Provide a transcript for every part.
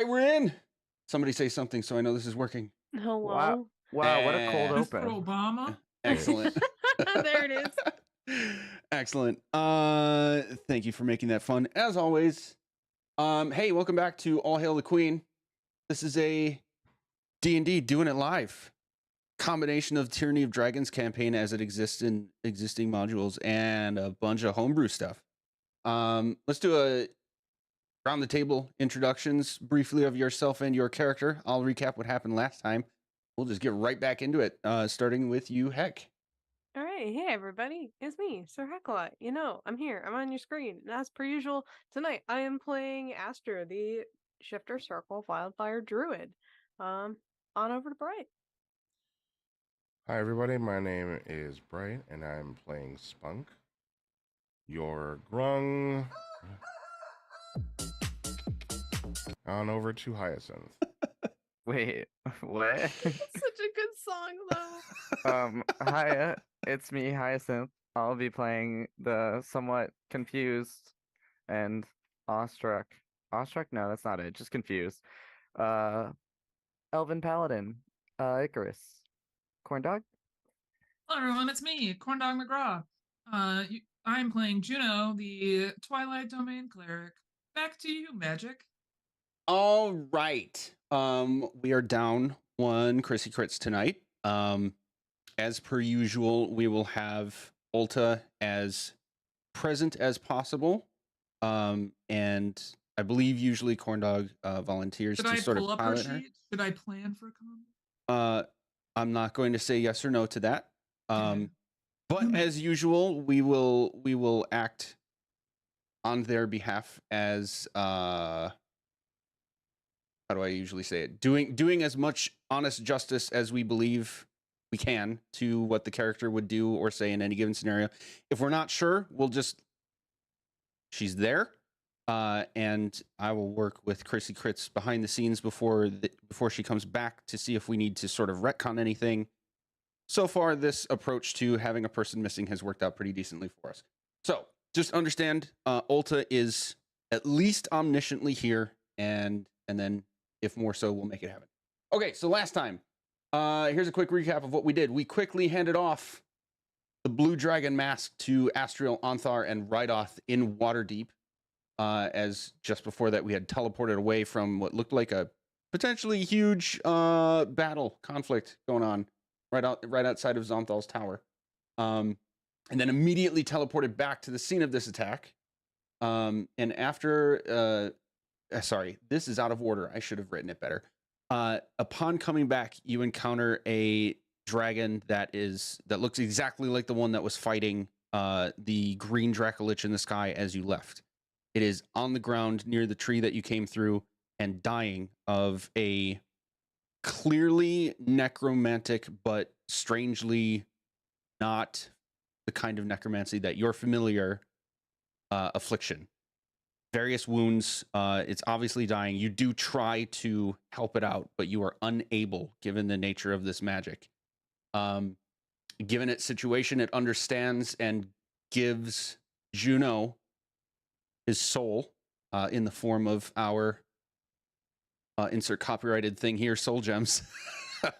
right, we're in. Somebody say something so I know this is working. Wow. Hello. Wow, what a cold And Mr. open. Obama? excellent. There it is. Excellent. Thank you for making that fun as always. Hey, welcome back to All Hail the Queen. This is a D&D doing it live. Combination of Tyranny of Dragons campaign as it exists in existing modules and a bunch of homebrew stuff. Let's do a round the table introductions briefly of yourself and your character. I'll recap what happened last time. We'll just get right back into it, starting with you, Heck. All right. Hey, everybody. It's me, Sir Heckolite. I'm here. I'm on your screen. And as per usual, tonight I am playing Aster, the Shifter Circle Wildfire Druid. On over to Bright. Hi, everybody. My name is Bright, and I'm playing Spunk, your grung. On over to Hyacinth. Wait, what? Such a good song, though. Hi, it's me, Hyacinth. I'll be playing the somewhat confused and awestruck. Awestruck? No, that's not it. Just confused. Elven Paladin, Icarus. Corn Dog? Hello, everyone. It's me, Corndog McGraw. I'm playing Juno, the Twilight Domain cleric. Back to you, Magic. All right. We are down one Chrissy Crits tonight. As per usual, we will have Ulta as present as possible. And I believe usually Corndog volunteers Should to I sort pull of up her pilot her. sheet? Should I plan for a combat? I'm not going to say yes or no to that. Okay. But as usual, we will act on their behalf as how do I usually say it? Doing as much honest justice as we believe we can to what the character would do or say in any given scenario. If we're not sure, we'll just she's there, and I will work with Chrissy Crits behind the scenes before she comes back to see if we need to sort of retcon anything. So far, this approach to having a person missing has worked out pretty decently for us. So just understand, Ulta is at least omnisciently here, and then if more so, we'll make it happen. Okay, so last time, here's a quick recap of what we did. We quickly handed off the Blue Dragon mask to Astriel, Onthar, and Rydoth in Waterdeep. As just before that, we had teleported away from what looked like a potentially huge battle conflict going on right outside of Zonthal's tower, and then immediately teleported back to the scene of this attack. And after, sorry, this is out of order. I should have written it better. Upon coming back, you encounter a dragon that looks exactly like the one that was fighting the green Dracolich in the sky as you left. It is on the ground near the tree that you came through and dying of a clearly necromantic, but strangely not the kind of necromancy that you're familiar affliction. Various wounds. It's obviously dying. You do try to help it out, but you are unable given the nature of this magic. Given its situation, it understands and gives Juno his soul in the form of our insert copyrighted thing here, soul gems.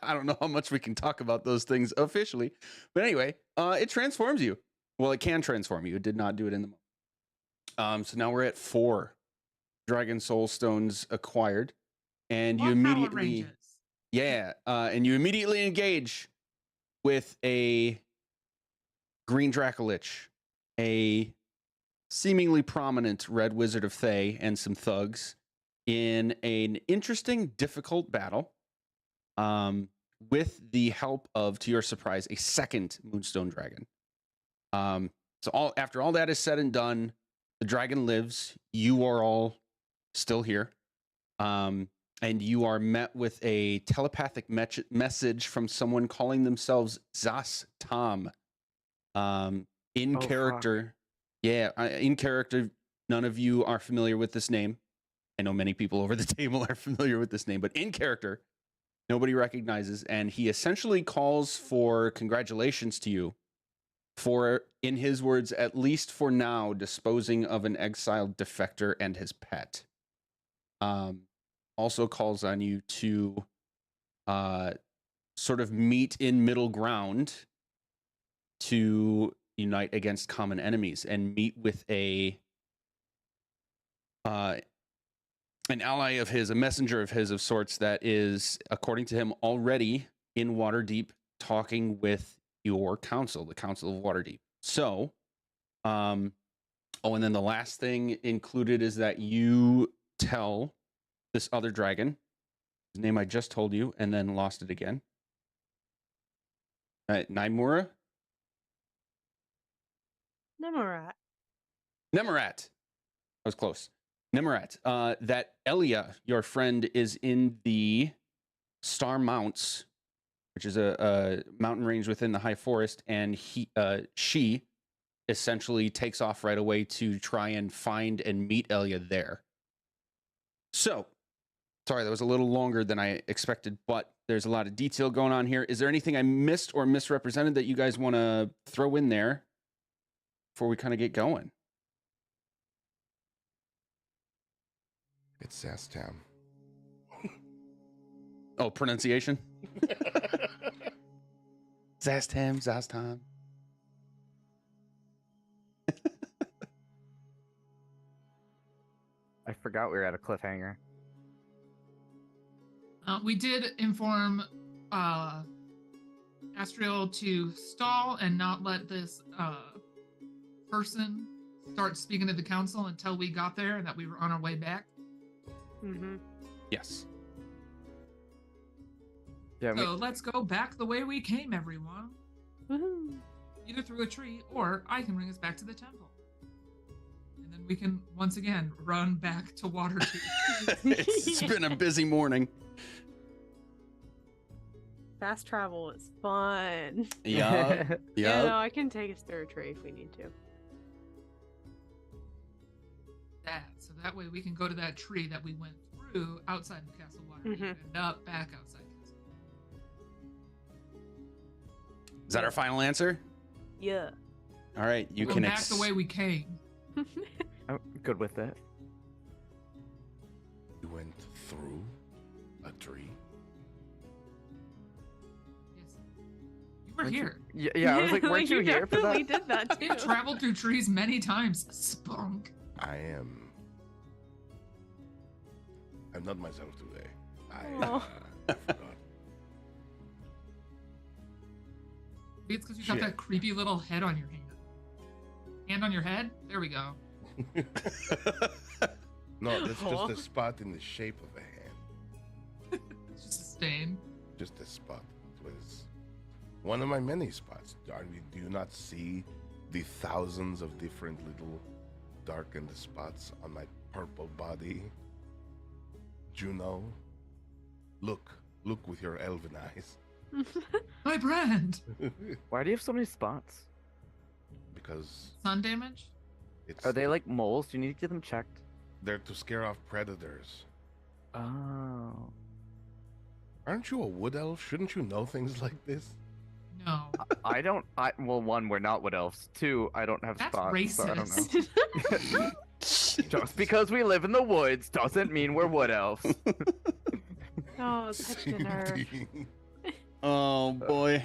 I don't know how much we can talk about those things officially, but anyway, it transforms you. Well, it can transform you. It did not do it in the moment. So now we're at 4 Dragon Soul Stones acquired, and you immediately, and you immediately engage with a green Dracolich, a seemingly prominent red wizard of Thay, and some thugs in an interesting, difficult battle. With the help of, to your surprise, a second Moonstone Dragon. So after all that is said and done, the dragon lives. You are all still here. And you are met with a telepathic message from someone calling themselves Zas Tom. In character. Yeah, in character, none of you are familiar with this name. I know many people over the table are familiar with this name, but in character, nobody recognizes, and he essentially calls for congratulations to you for, in his words, at least for now, disposing of an exiled defector and his pet. also calls on you to sort of meet in middle ground to unite against common enemies and meet with an ally of his, a messenger of his of sorts that is, according to him, already in Waterdeep talking with your council, the Council of Waterdeep. So, and then the last thing included is that you tell this other dragon, his name I just told you, and then lost it again. Naimura? Nemurat. I was close. Nemurat. That Elia, your friend, is in the Star Mounts, which is a mountain range within the High Forest, and she essentially takes off right away to try and find and meet Elia there. So, sorry, that was a little longer than I expected, but there's a lot of detail going on here. Is there anything I missed or misrepresented that you guys want to throw in there before we kind of get going? It's Zastam. Oh, pronunciation? Zastam. I forgot we were at a cliffhanger. We did inform Astriel to stall and not let this person start speaking to the council until we got there and that we were on our way back. Mm-hmm. Yes. Yeah, So let's go back the way we came, everyone. Woohoo. Either through a tree, or I can bring us back to the temple. And then we can, once again, run back to Waterdeep. It's been a busy morning. Fast travel is fun. Yeah. Yeah, no, I can take us through a tree if we need to. So that way we can go to that tree that we went through outside of Castle Waterdeep and end up back outside Castle. Is that our final answer? Yeah. All right, you Go can back the way we came. I'm good with it. You went through a tree. Yes. You were here. Yeah, I was like, weren't you here for definitely that? did that too. We've traveled through trees many times, Spunk. I'm not myself today. Aw. I forgot. Maybe it's because you got Shit. that creepy little head on your hand. Hand on your head? There we go. No, that's Aw. just a spot in the shape of a hand. It's just a stain. Just a spot. It was one of my many spots. Do you not see the thousands of different little darkened spots on my purple body? Juno, look with your elven eyes. My brand. Why do you have so many spots? Because Sun damage? it's Are they like moles? Do you need to get them checked? they're to scare off predators. Oh. Aren't you a wood elf? Shouldn't you know things like this? No. I don't. Well, one, we're not wood elves. Two, I don't have That's spots. So I don't know. racist. Just because we live in the woods doesn't mean we're wood elves. Oh, touched a nerve. Thing. Oh boy.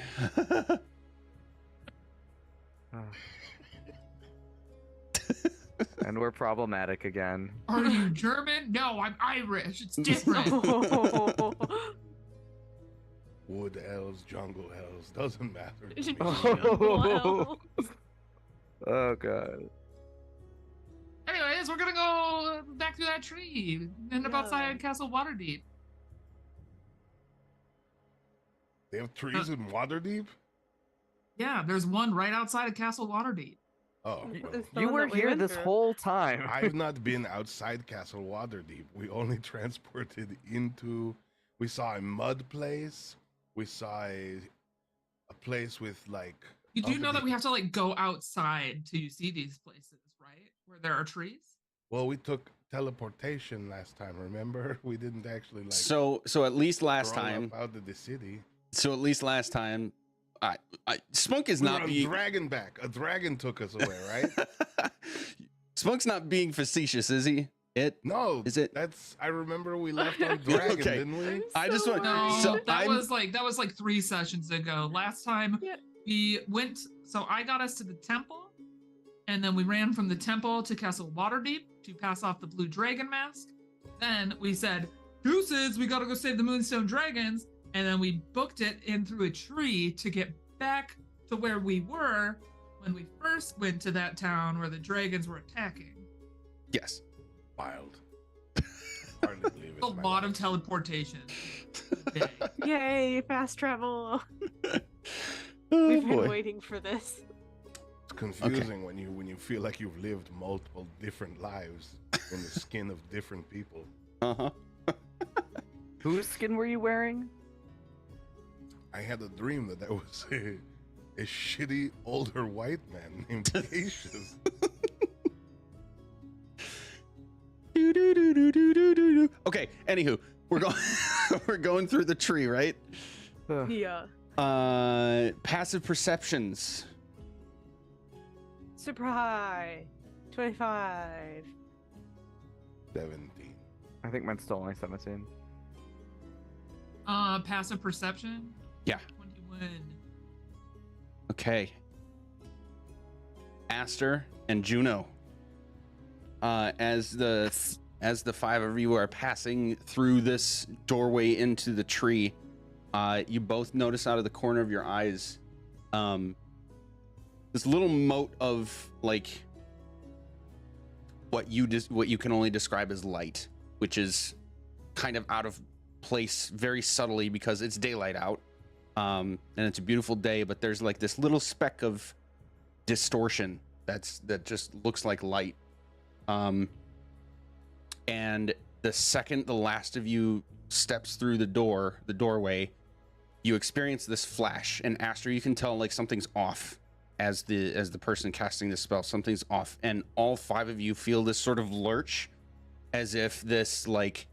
And we're problematic again. Are you German? No, I'm Irish. It's different. Wood elves, jungle elves, doesn't matter. to me. Oh. Oh god. Anyways, we're gonna go back through that tree. End up Yeah. outside Castle Waterdeep. They have trees in Waterdeep? Yeah, there's one right outside of Castle Waterdeep. Oh, It's well, the You one were that we here went this through. whole time. I've not been outside Castle Waterdeep. We only transported into. We saw a mud place. We saw a place with like. You do under know that the- we have to like go outside to see these places, right? Where there are trees. Well, we took teleportation last time. Remember, we didn't actually like. So at least last crawl up time. out of the city. So at least last time, Spunk is We were not on being. dragon back. A dragon took us away, right? Spunk's not being facetious, is he? it? No, Is it? That's I remember we left on Dragon, Okay. didn't we? I just want- No, So that I'm- was like 3 sessions ago. Last time Yeah. we went, so I got us to the temple, and then we ran from the temple to Castle Waterdeep to pass off the blue dragon mask. Then we said, "Deuces, we gotta go save the Moonstone dragons," and then we booked it in through a tree to get back to where we were when we first went to that town where the dragons were attacking. Yes. Wild. Hardly believe it's A my lot life. of teleportation. today. Yay, fast travel. Oh, We've been boy. waiting for this. It's confusing when you feel like you've lived multiple different lives in the skin of different people. Uh-huh. Whose skin were you wearing? I had a dream that I was a shitty older white man named Cassius. Do-do-do-do-do-do-do. Okay, anywho, we're going we're going through the tree, right? Ugh. Yeah. Passive perceptions. Super high. 25. 17. I think mine's still only 17. Passive perception. Yeah. 21. Okay. Aster and Juno. As the 5 of you are passing through this doorway into the tree, you both notice out of the corner of your eyes, this little mote of like what you can only describe as light, which is kind of out of place very subtly because it's daylight out, and it's a beautiful day, but there's like this little speck of distortion that just looks like light. And the second the last of you steps through the doorway, you experience this flash, and Aster, you can tell like something's off as the person casting this spell. Something's off, and all 5 of you feel this sort of lurch, as if this like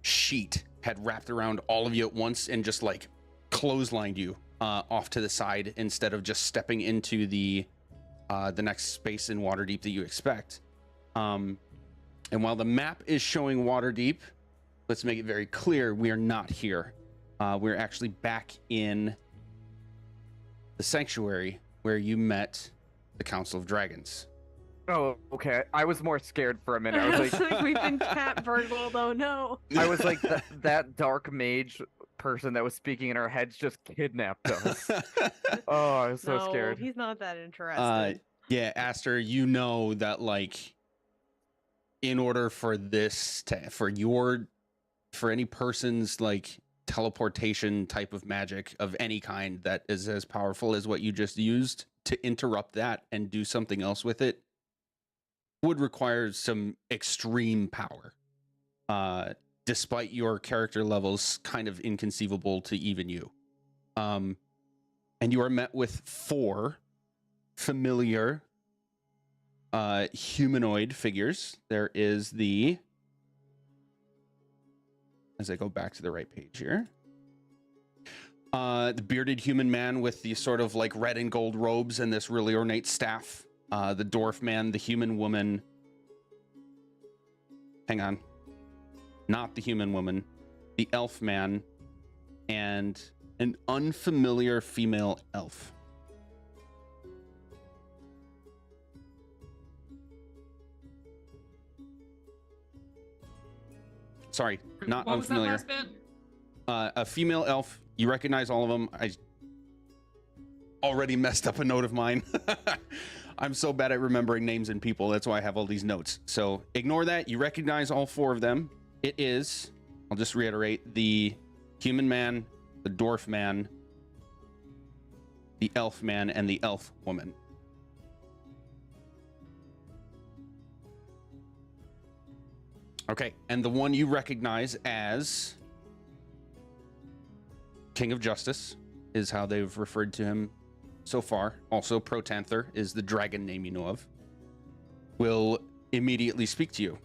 sheet had wrapped around all of you at once and just like clotheslined you off to the side instead of just stepping into the next space in Waterdeep that you expect. And while the map is showing Waterdeep, let's make it very clear, we are not here. We're actually back in the sanctuary where you met the Council of Dragons. Oh, okay. I was more scared for a minute. I was like, We've been cat burgled. Oh no. I was like, that dark mage person that was speaking in our heads just kidnapped us. Oh, I was so No, scared. he's not that interested. Yeah, Aster, you know that like in order for this for any person's like teleportation type of magic of any kind that is as powerful as what you just used, to interrupt that and do something else with it would require some extreme power. Despite your character levels kind of inconceivable to even you. And you are met with 4 familiar humanoid figures. There is as I go back to the right page here, the bearded human man with the sort of like red and gold robes and this really ornate staff, the dwarf man, the human woman, not the human woman, the elf man, and an unfamiliar female elf. Sorry, not What was that unfamiliar. last bit? A female elf. You recognize all of them. I already messed up a note of mine. I'm so bad at remembering names and people. That's why I have all these notes. So ignore that. You recognize all 4 of them. It is, I'll just reiterate, the human man, the dwarf man, the elf man, and the elf woman. Okay, and the one you recognize as King of Justice is how they've referred to him so far. Also, Protanther is the dragon name you know of. Will immediately speak to you.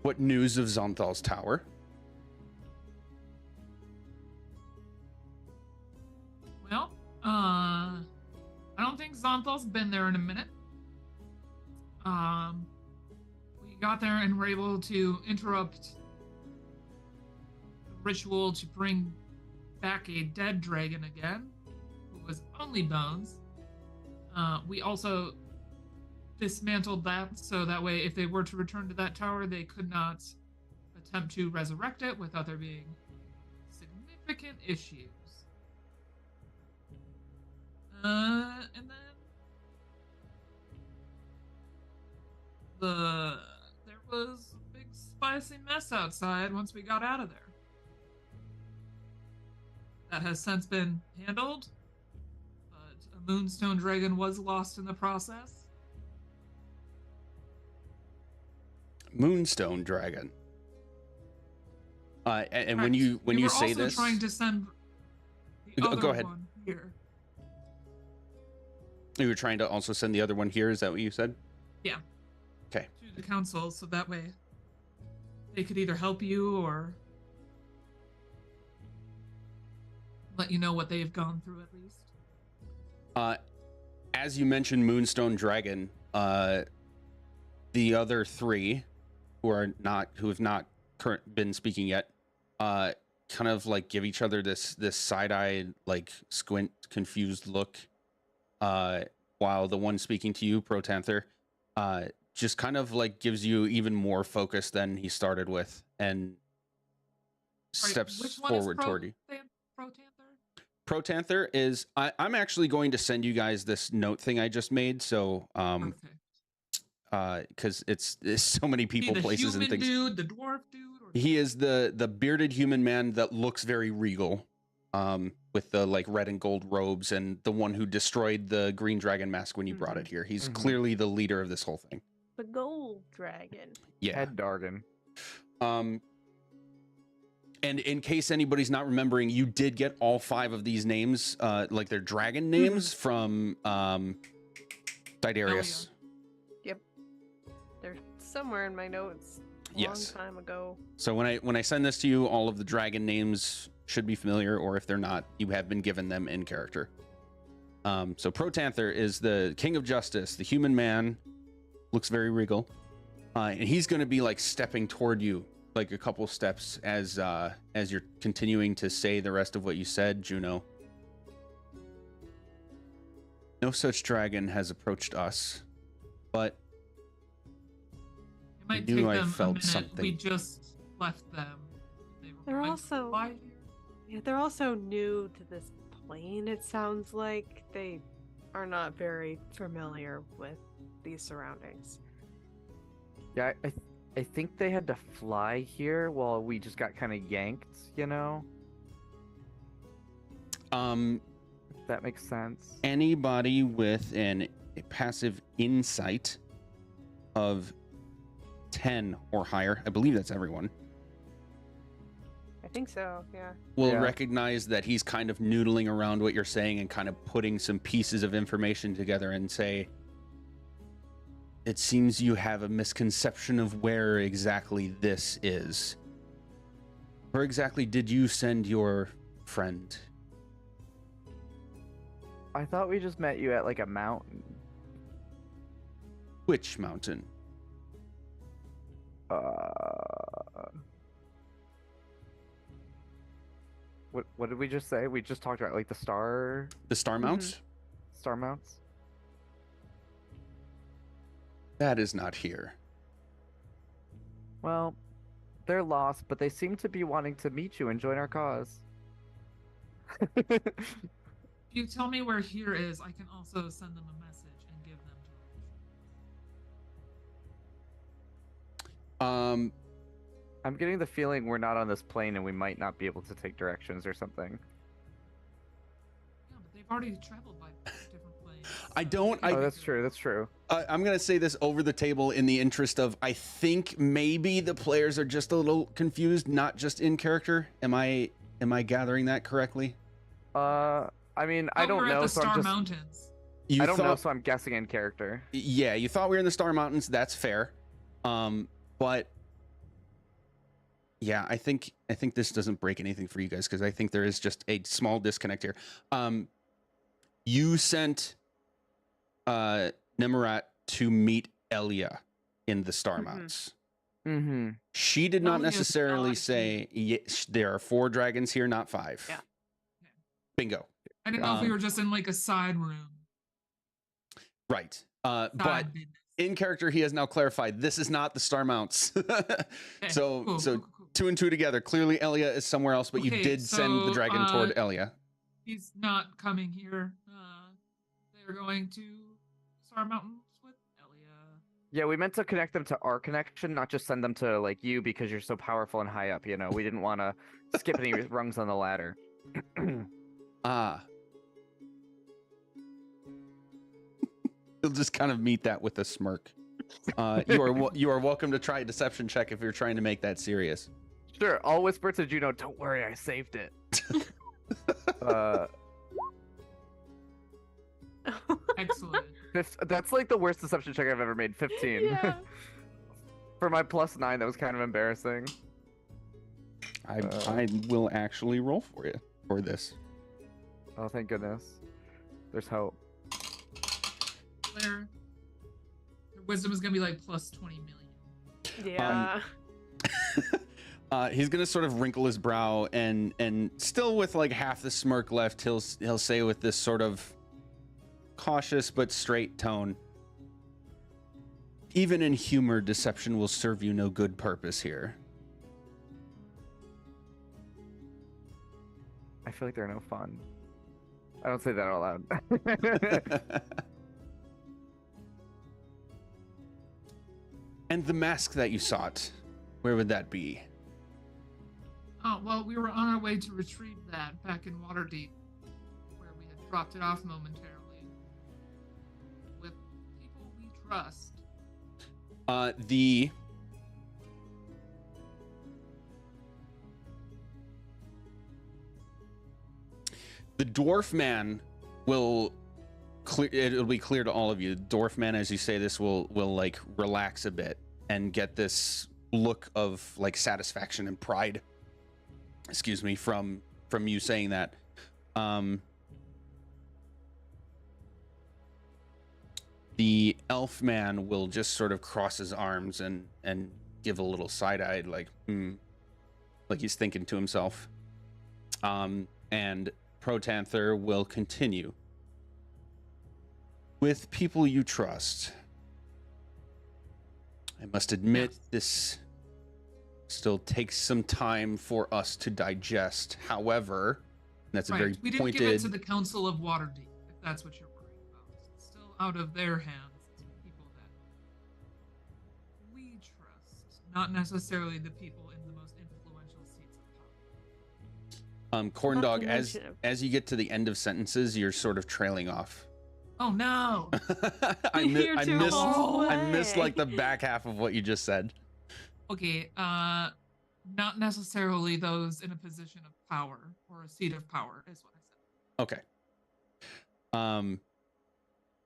What news of Zonthal's tower? Well, I don't think Zonthal's been there in a minute. We got there and were able to interrupt the ritual to bring back a dead dragon again, who was only bones. We also dismantled that so that way if they were to return to that tower, they could not attempt to resurrect it without there being significant issues. And then there was a big spicy mess outside once we got out of there. That has since been handled, but a moonstone dragon was lost in the process. Moonstone dragon. And when Correct. you we were say also this, trying to send the other go ahead. one here. You were trying to also send the other one here. Is that what you said? Yeah. Okay. To the council, so that way they could either help you or let you know what they've gone through at least. As you mentioned, Moonstone Dragon, the other three who have not been speaking yet, kind of like give each other this side-eyed, like squint, confused look, while the one speaking to you, Protanther, just kind of like gives you even more focus than he started with, and steps Which one forward is toward you. Protanther? Protanther is I'm actually going to send you guys this note thing I just made, so Perfect. because it's so many people, the places, and human things. dude, the dwarf dude, or He is the bearded human man that looks very regal, with the like red and gold robes, and the one who destroyed the green dragon mask when you brought it here. He's clearly the leader of this whole thing. The gold dragon. Yeah. Head Dargan. And in case anybody's not remembering, you did get all 5 of these names, like their dragon names from Didarius. Yep. They're somewhere in my notes. Yes. Long time ago. So when I send this to you, all of the dragon names should be familiar, or if they're not, you have been given them in character. So Protanther is the king of justice, the human man, looks very regal, and he's going to be like stepping toward you, like a couple steps as you're continuing to say the rest of what you said, Juno. No such dragon has approached us, but it might I knew take I them felt a minute. something. We just left them. They were They're going also- to fly here. Yeah, they're also new to this plane. It sounds like they are not very familiar with these surroundings. Yeah, I think they had to fly here while we just got kind of yanked, you know? If that makes sense. Anybody with a passive insight of 10 or higher, I believe that's everyone, I think so, yeah. will Yeah. recognize that he's kind of noodling around what you're saying and kind of putting some pieces of information together and say, it seems you have a misconception of where exactly this is. Where exactly did you send your friend? I thought we just met you at like a mountain. Which mountain? What did we just say? We just talked about like the star The Star Mounts? mounts. That is not here. Well, they're lost, but they seem to be wanting to meet you and join our cause. If you tell me where here is, I can also send them a message and give them directions. I'm getting the feeling we're not on this plane and we might not be able to take directions or something. Yeah, but they've already traveled by different planes. I don't- Oh, that's true. That's true. I'm going to say this over the table in the interest of, I think maybe the players are just a little confused, not just in character. Am I gathering that correctly? I mean, I Oh, don't we're know, at the so Star I'm just Mountains. You I don't know, thought- so I'm guessing in character. Yeah, you thought we were in the Star Mountains. That's fair. But yeah, I think this doesn't break anything for you guys because I think there is just a small disconnect here. You sent Nemurat to meet Elia in the Star Mhm. Mounts. Mm-hmm. She did not Elia is necessarily not say there are 4 dragons here, not 5. Yeah. Bingo. I didn't know if we Um, were just in like a side room. Right. But Side business. in character, he has now clarified this is not the Star Mounts. Okay, so cool, so cool, cool. 2 and 2 together. Clearly, Elia is somewhere else, but you Okay, did send the so, dragon toward Elia. He's not coming here. They're going to Star Mountains with Elia. Yeah, we meant to connect them to our connection, not just send them to like you because you're so powerful and high up. You know, we didn't want to skip any rungs on the ladder. Ah. You'll just kind of meet that with a smirk. You are welcome to try a deception check if you're trying to make that serious. Sure, I'll whisper to Juno, "Don't worry, I saved it." Excellent. That's like the worst deception check I've ever made. 15. Yeah. For my +9, that was kind of embarrassing. I will actually roll for you for this. Oh, thank goodness. There's hope. Claire, your wisdom is gonna be like plus 20 million. Yeah. He's gonna sort of wrinkle his brow and still with like half the smirk left, he'll say with this sort of cautious but straight tone, even in humor, deception will serve you no good purpose here. I feel like they're no fun. I don't say that out loud. And the mask that you sought, where would that be? Oh, well, we were on our way to retrieve that back in Waterdeep, where we had dropped it off momentarily. With people we trust. The dwarf man will clear. It'll be clear to all of you. The dwarf man, as you say this, will like relax a bit and get this look of like satisfaction and pride. Excuse me, from you saying that. The elf man will just sort of cross his arms and give a little side-eyed, like he's thinking to himself. And Protanther will continue. With people you trust, I must admit this still takes some time for us to digest. However, that's a very We didn't pointed... give it to the Council of Waterdeep, if that's what you're worried about. It's still out of their hands. It's the people that we trust, not necessarily the people in the most influential seats of power. Corndog, Not to mention- as you get to the end of sentences, you're sort of trailing off. Oh no! I You're too far I missed away. like the back half of what you just said. Okay, not necessarily those in a position of power or a seat of power, is what I said.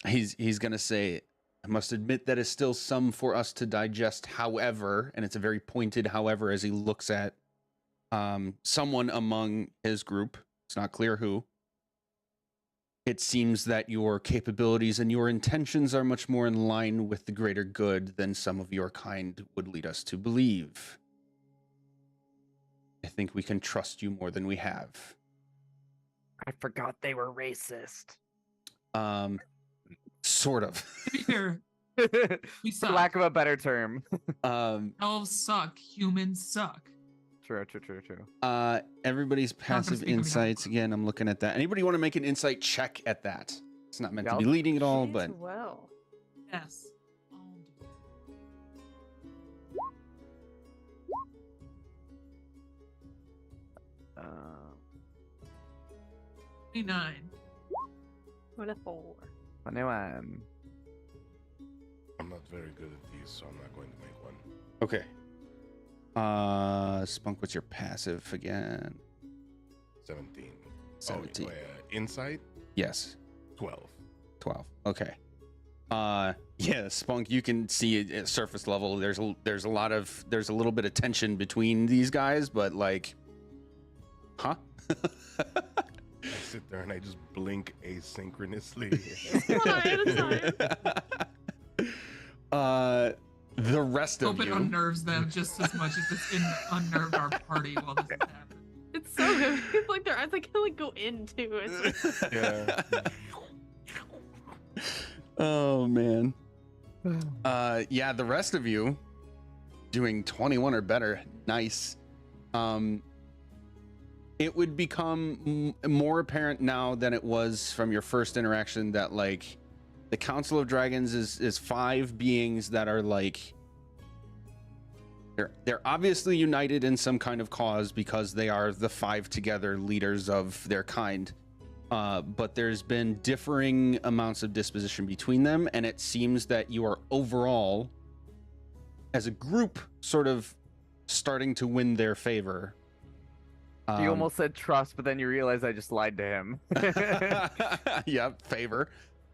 Okay. He's gonna say, I must admit that is still some for us to digest. However, and it's a very pointed however as he looks at someone among his group. It's not clear who. It seems that your capabilities and your intentions are much more in line with the greater good than some of your kind would lead us to believe. I think we can trust you more than we have. I forgot they were racist. Sort of. To be fair, we For suck. lack of a better term. Elves suck. Humans suck. True. Everybody's passive speak on behalf of insights. the Again, I'm looking at that. Anybody want to make an insight check at that? It's not meant Yeah, to be I'll- leading at all, Jeez, but well. Yes. I'll do it. 29. What a 4. Anyone. I'm not very good at these, so I'm not going to make one. okay. Spunk, what's your passive again? 17. 17. Oh, insight? Yes, 12. 12. Okay. Yeah, Spunk, you can see it at surface level. There's a little bit of tension between these guys, but like, huh? I sit there and I just blink asynchronously. One eye at a time. The rest Hope of it you. unnerves them just as much as it's unnerved our party while this is happening. It's so good. It's like their eyes like can like go into it. Yeah. Oh man. Yeah, the rest of you doing 21 or better. Nice. It would become more apparent now than it was from your first interaction that like the Council of Dragons is 5 beings that are like they're obviously united in some kind of cause because they are the 5 together leaders of their kind. But there's been differing amounts of disposition between them, and it seems that you are overall, as a group, sort of starting to win their favor. You almost said trust, but then you realize I just lied to him. Yeah, favor.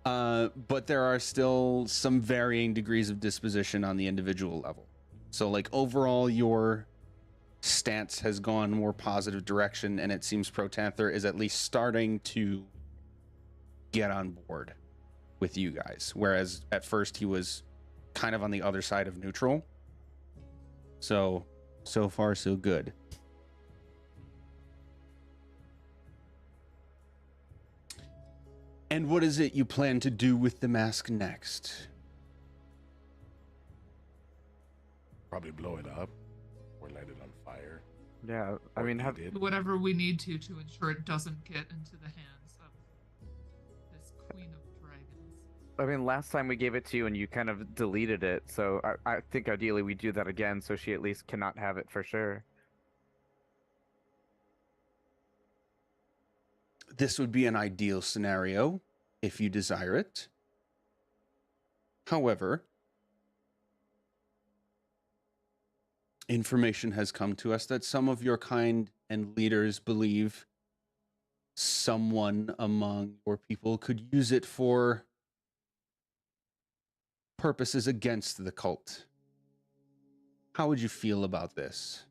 But there are still some varying degrees of disposition on the individual level. So, like, overall, your stance has gone more positive direction, and it seems Protanther is at least starting to get on board with you guys, whereas at first he was kind of on the other side of neutral. So far so good. And what is it you plan to do with the mask next? Probably blow it up or light it on fire. Yeah, I or mean, eat it. Whatever we need to ensure it doesn't get into the hands of this Queen of Dragons. last time we gave it to you and you kind of deleted it, so I think ideally we do that again so she at least cannot have it for sure. This would be an ideal scenario if you desire it. However, information has come to us that some of your kind and leaders believe someone among your people could use it for purposes against the cult. How would you feel about this?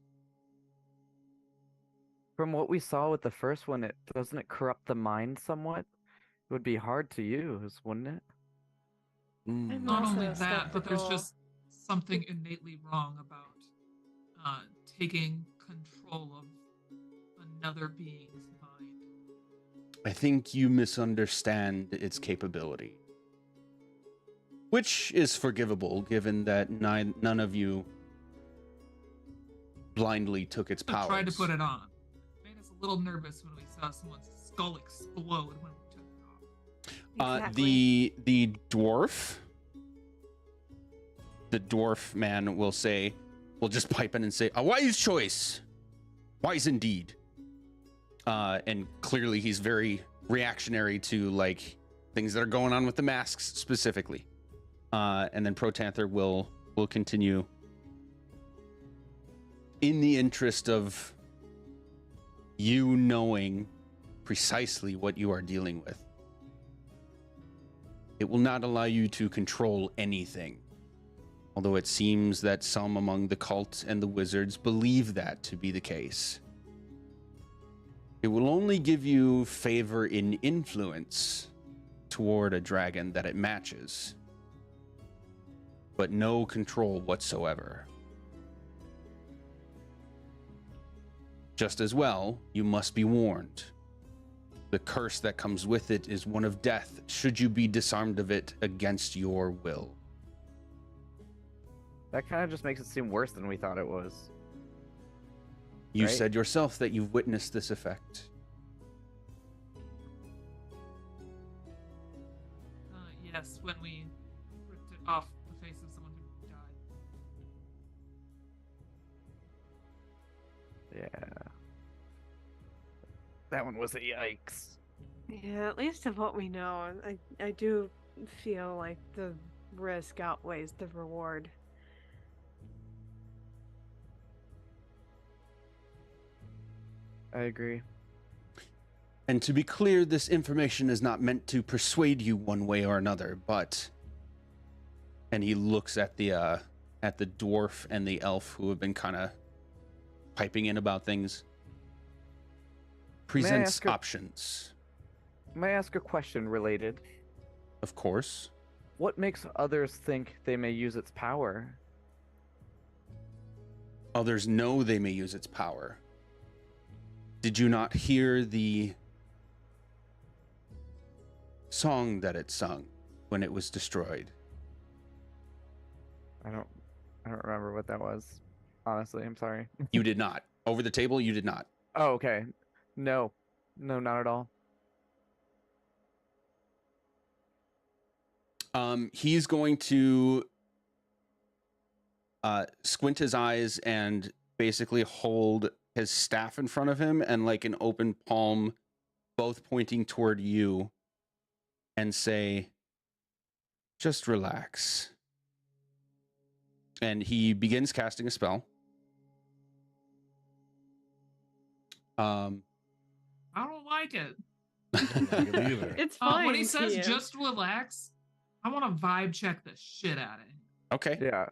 From what we saw with the first one, doesn't it corrupt the mind somewhat? It would be hard to use, wouldn't it? I'm Not also only that, but there's skeptical. just something innately wrong about taking control of another being's mind. I think you misunderstand its capability. Which is forgivable, given that none of you blindly took its I powers. tried to put it on. Made us a little nervous when we saw someone's skull explode when we took it off. Exactly. The dwarf man will just pipe in and say, "A wise choice, wise indeed." And clearly he's very reactionary to like things that are going on with the masks specifically. And then Protanther will continue in the interest of you knowing precisely what you are dealing with. It will not allow you to control anything, although it seems that some among the cult and the wizards believe that to be the case. It will only give you favor in influence toward a dragon that it matches, but no control whatsoever. Just as well, you must be warned. The curse that comes with it is one of death, should you be disarmed of it against your will. That kind of just makes it seem worse than we thought it was. You Right. said yourself that you've witnessed this effect. Yes, when we ripped it off the face of someone who died. Yeah. That one was a yikes. Yeah, at least of what we know, I do feel like the risk outweighs the reward. I agree. And to be clear, this information is not meant to persuade you one way or another, but... And he looks at the dwarf and the elf who have been kind of piping in about things. Presents ask a- options, May I ask a question related? of course. What makes others think they may use its power? Others know they may use its power. Did you not hear the song that it sung when it was destroyed? I don't remember what that was. Honestly, I'm sorry. You did not. Over the table, you did not. Oh, okay. No, not at all. He's going to squint his eyes and basically hold his staff in front of him and like an open palm, both pointing toward you, and say, just relax. And he begins casting a spell. I don't like it. I don't like it either. It's fine. When he says TM. just relax, I want to vibe check the shit out of him. Okay. Yeah.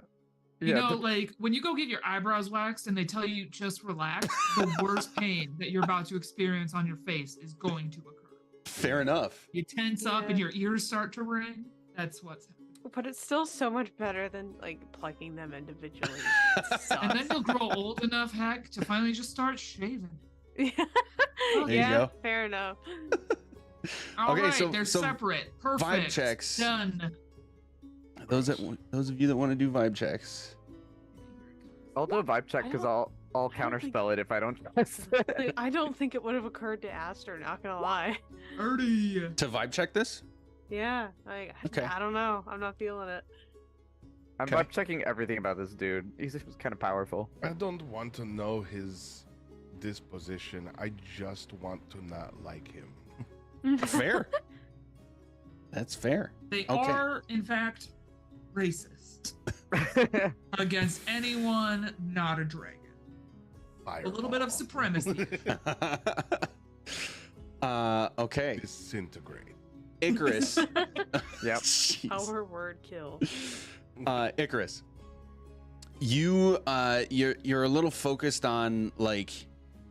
You know, the- like when you go get your eyebrows waxed and they tell you just relax, the worst pain that you're about to experience on your face is going to occur. Fair enough. You tense up and Yeah. your ears start to ring. That's what's happening. But it's still so much better than like plucking them individually. It And then sucks. you'll grow old enough, heck, to finally just start shaving. Yeah, you yeah, go. fair enough. All Okay, right, so- they're so separate. Perfect. checks. Done. Those of you that want to do vibe checks. I'll do a vibe check I because don't- I'll I don't think- counterspell it if I don't trust Like, it. I don't think it would have occurred to Aster, not gonna lie. Ernie. To vibe check this? Yeah, like Okay. I don't know. I'm not feeling it. I'm Okay. vibe checking everything about this dude. He's kind of powerful. I don't want to know his disposition. I just want to not like him. Fair. That's fair. They Okay. are, in fact, racist against anyone not a dragon. A little bit of supremacy. Okay. Disintegrate. Icarus. Yep. Jeez. Our word kill. Icarus. You're a little focused on like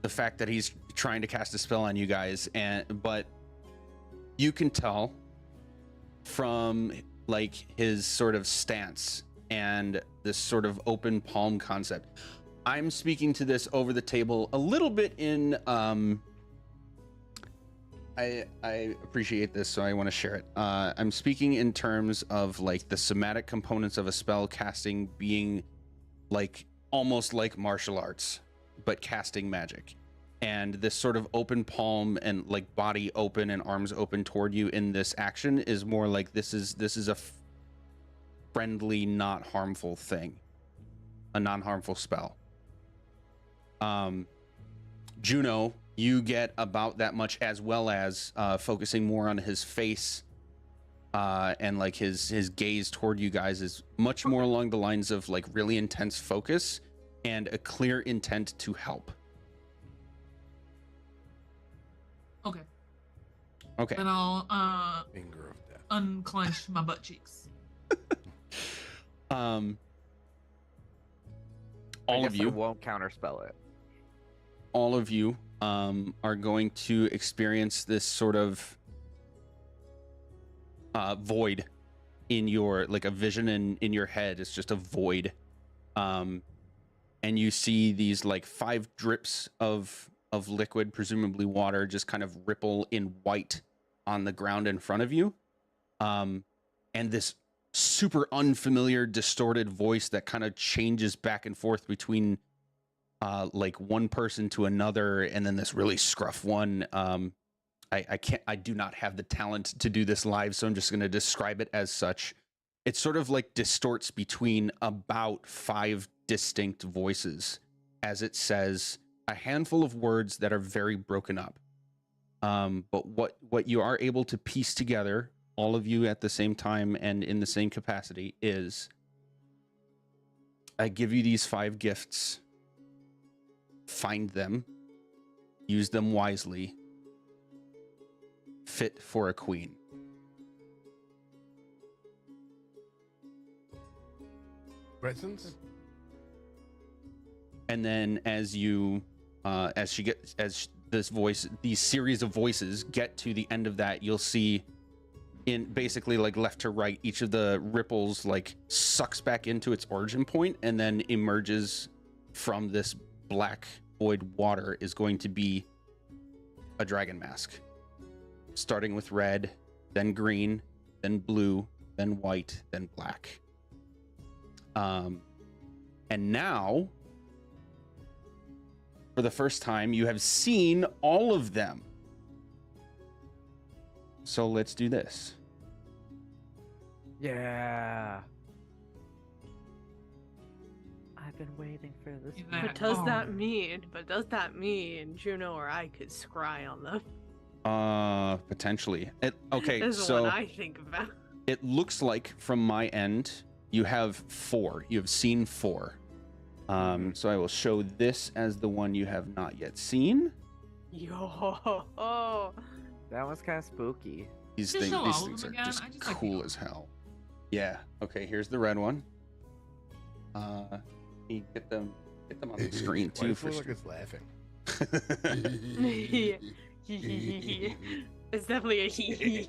the fact that he's trying to cast a spell on you guys, but you can tell from like his sort of stance and this sort of open palm concept. I'm speaking to this over the table a little bit in I appreciate this, so I want to share it. I'm speaking in terms of like the somatic components of a spell casting being like almost like martial arts, but casting magic. And this sort of open palm and like body open and arms open toward you in this action is more like this is a friendly, not harmful thing, a non-harmful spell. Juno, you get about that much, as well as focusing more on his face and like his gaze toward you guys is much more along the lines of like really intense focus and a clear intent to help. Okay. Okay. Then I'll Finger of death. unclench my butt cheeks. All I of guess I you, won't counterspell it. all of you are going to experience this sort of void in your, like a vision in your head. It's just a void. And you see these like 5 drips of liquid, presumably water, just kind of ripple in white on the ground in front of you. And this super unfamiliar, distorted voice that kind of changes back and forth between like one person to another, and then this really scruff one. I do not have the talent to do this live, so I'm just going to describe it as such. It sort of like distorts between about 5 distinct voices as it says a handful of words that are very broken up. But what you are able to piece together, all of you at the same time and in the same capacity, is I give you these 5 gifts. Find them, use them wisely, fit for a queen. Presents? And then as this voice, these series of voices get to the end of that, you'll see in basically like left to right. Each of the ripples like sucks back into its origin point and then emerges from this black void water is going to be a dragon mask. Starting with red, then green, then blue, then white, then black. And now, for the first time, you have seen all of them. So let's do this. Yeah. I've been waiting for this. Yeah. But does that mean Juno or I could scry on them? Potentially. Okay, This is so what I think about. it looks like from my end, you have 4. You have seen 4. So I will show this as the one you have not yet seen. Yo. That was kind of spooky. These Just show all of things them are again. just I just like cool the- as hell. Yeah. Okay, here's the red one. You get them on the screen Why too does it for look like sure. It's definitely a he.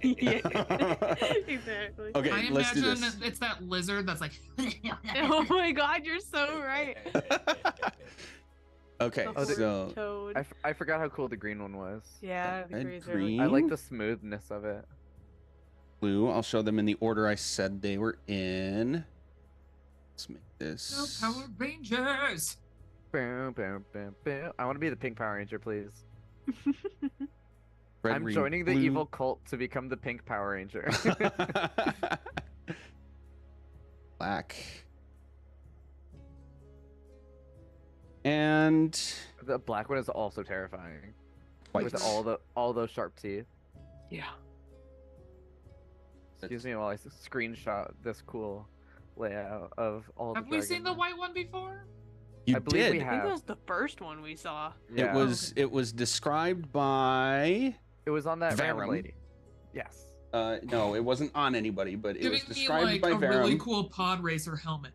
Exactly. Okay, I let's do imagine this. it's that lizard that's like. Oh my god, you're so right. Okay, The Oh, the- so Toad. I forgot how cool the green one was. Yeah, the Red, green's really green. I like cool. the smoothness of it. blue. I'll show them in the order I said they were in. Let's make No this. Power Rangers. Boom, boom, boom, boom. I want to be the pink Power Ranger, please. Red, I'm green, joining the blue. evil cult to become the pink Power Ranger. Black. And The black one is also terrifying. white. With all those sharp teeth. Yeah. Excuse me while I screenshot this cool layout of all Have the we seen the dragon- white one before? You I believe did. we I think that have. was the first one we saw. Yeah. It was described by It was on that random Verum. lady. Yes. no, it wasn't on anybody, but it was Giving me described like by a Verum. really cool pod racer helmet.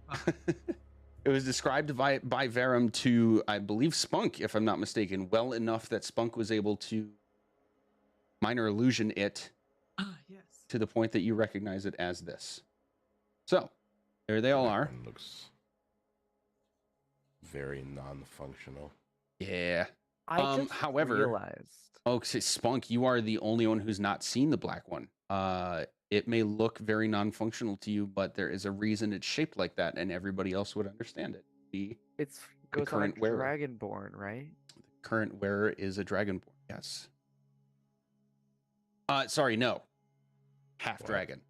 It was described by Verum to, I believe, Spunk, if I'm not mistaken, well enough that Spunk was able to minor illusion it Ah, yes. to the point that you recognize it as this. So, there they all That are. one looks very non-functional. Yeah. I just however- realized. Oh, Spunk, you are the only one who's not seen the black one. It may look very non-functional to you, but there is a reason it's shaped like that, and everybody else would understand it. The It's goes on current a wearer. Dragonborn, right? current wearer is a dragonborn. Yes. Sorry, no. Half What? dragon.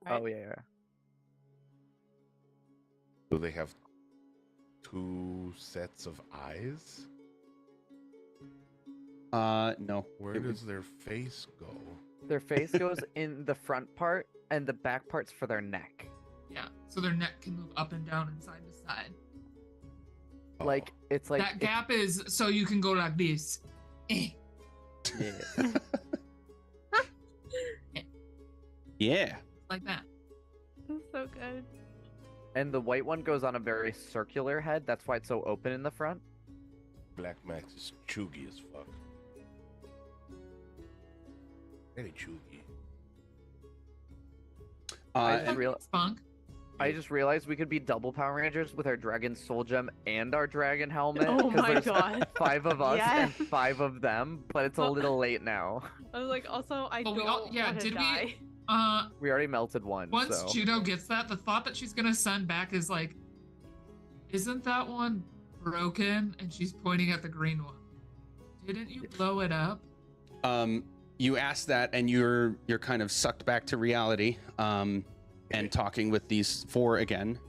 Right. Oh yeah. Do they have 2 sets of eyes? No. Where It would- does their face go? Their face goes in the front part, and the back part's for their neck. Yeah. So their neck can move up and down and side to side. Oh, Like it's like That gap is so you can go like this. Eh. yeah. Yeah. Like that. That's so good. And the white one goes on a very circular head. That's why it's so open in the front. Black Max is chuggy as fuck. Very chuggy. I Uh, just real- Spunk. I just realized we could be double Power Rangers with our Dragon Soul Gem and our Dragon Helmet. Oh 'cause my there's god. 5 of us and Yes. 5 of them, but it's a Well- little late now. I was like, also, I But don't we all- yeah, want to did we- die. We already melted one. Once so. Judo gets that, the thought that she's gonna send back is like, isn't that one broken? And she's pointing at the green one. Didn't you blow it up? you ask that, and you're kind of sucked back to reality. And talking with these 4 again.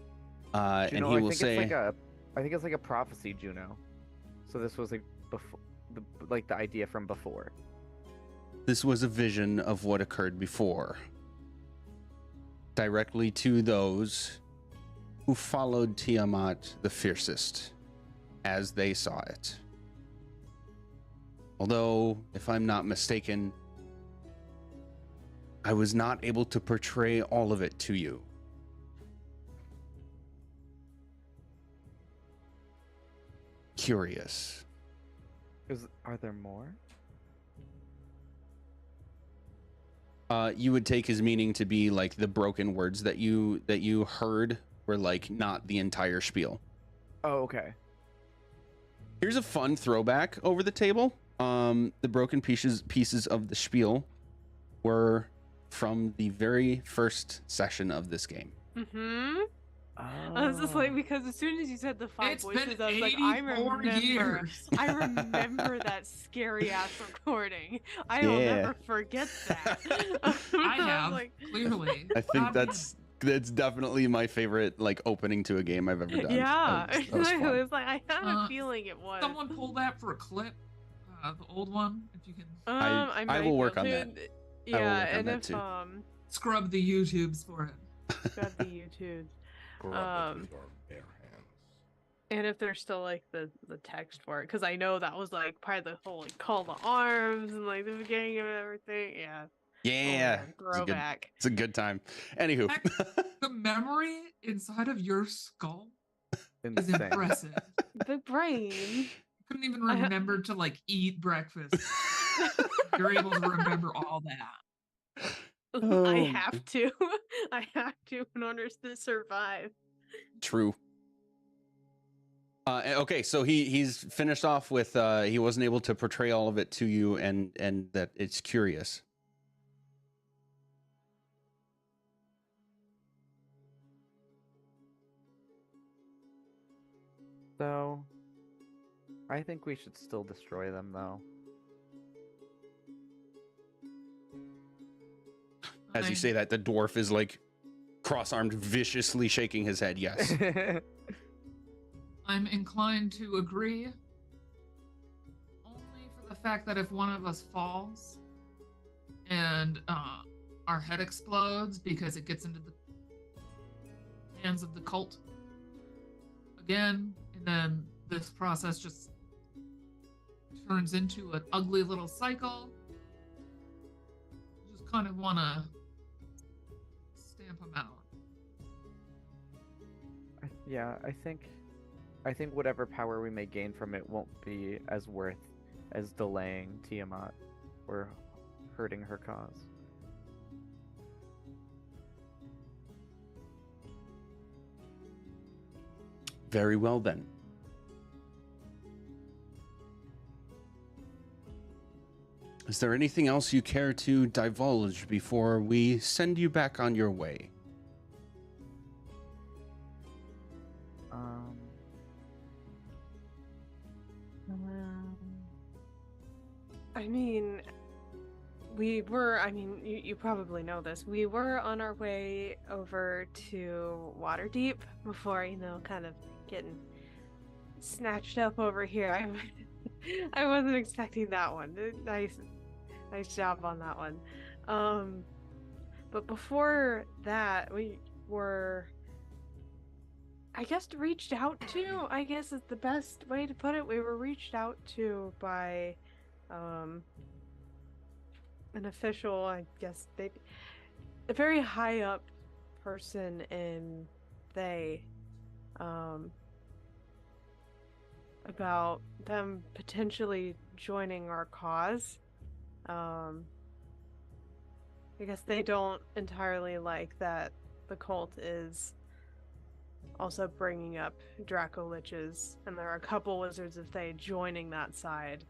And Juno, he will say, I think it's like a prophecy, Juno. So this was like before, like the idea from before. "This was a vision of what occurred before, directly to those who followed Tiamat the fiercest, as they saw it. Although, if I'm not mistaken, I was not able to portray all of it to you. Curious. Are there more? You would take his meaning to be like the broken words that you heard were like not the entire spiel. Oh, okay. Here's a fun throwback over the table. The broken pieces of the spiel were from the very first session of this game. Mm-hmm. Oh. I was just like, because as soon as you said the five It's voices, been I was like, I 84 remember. years. I remember that scary ass recording. I will Yeah. never forget that. I was have, like- clearly. I think God that's definitely my favorite like opening to a game I've ever done. Yeah, That was I fun. was like, I had a Uh, feeling it was. Someone pull that for a clip. The old one, if you can I I might will be work able on to. that. Yeah, work on and that if too. scrub the YouTubes for it. got the YouTube, Rub it with your bare hands. and if there's still like the text for it, because I know that was like part of the whole like call to arms and like the beginning of everything. Yeah. Yeah, Oh, man, throwback. it's a good time. Anywho, Heck, the memory inside of your skull is Insane. impressive. The brain. Couldn't even I ha- remember to like eat breakfast. You're able to remember all that. I Oh. have to. I have to in order to survive. True. Okay, so he's finished off with he wasn't able to portray all of it to you, and that it's curious. So, I think we should still destroy them, though. As you I'm- say that, the dwarf is like cross-armed, viciously shaking his head. Yes. I'm inclined to agree. Only for the fact that if one of us falls and our head explodes because it gets into the hands of the cult again, and then this process just turns into an ugly little cycle. Just kind of want to stamp them out. Yeah, I think whatever power we may gain from it won't be as worth as delaying Tiamat or hurting her cause. Very well then. Is there anything else you care to divulge before we send you back on your way? I mean, you probably know this. We were on our way over to Waterdeep before, kind of getting snatched up over here. I wasn't expecting that one. Nice job on that one. But before that, we were, I guess, reached out to, I guess is the best way to put it. We were reached out to by an official, I guess, maybe a very high up person in Thay, about them potentially joining our cause. I guess they don't entirely like that the cult is also bringing up Draco Liches, and there are a couple Wizards of Thay joining that side.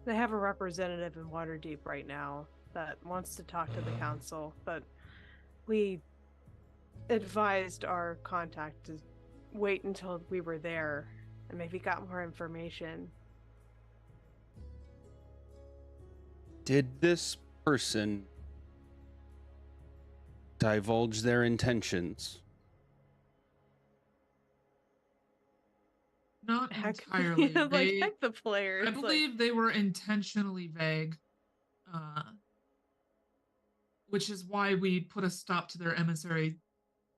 They have a representative in Waterdeep right now that wants to talk to the council, but we advised our contact to wait until we were there and maybe got more information. Did this person divulge their intentions? Not Heck, entirely. like heck the players. I believe they were intentionally vague, which is why we put a stop to their emissary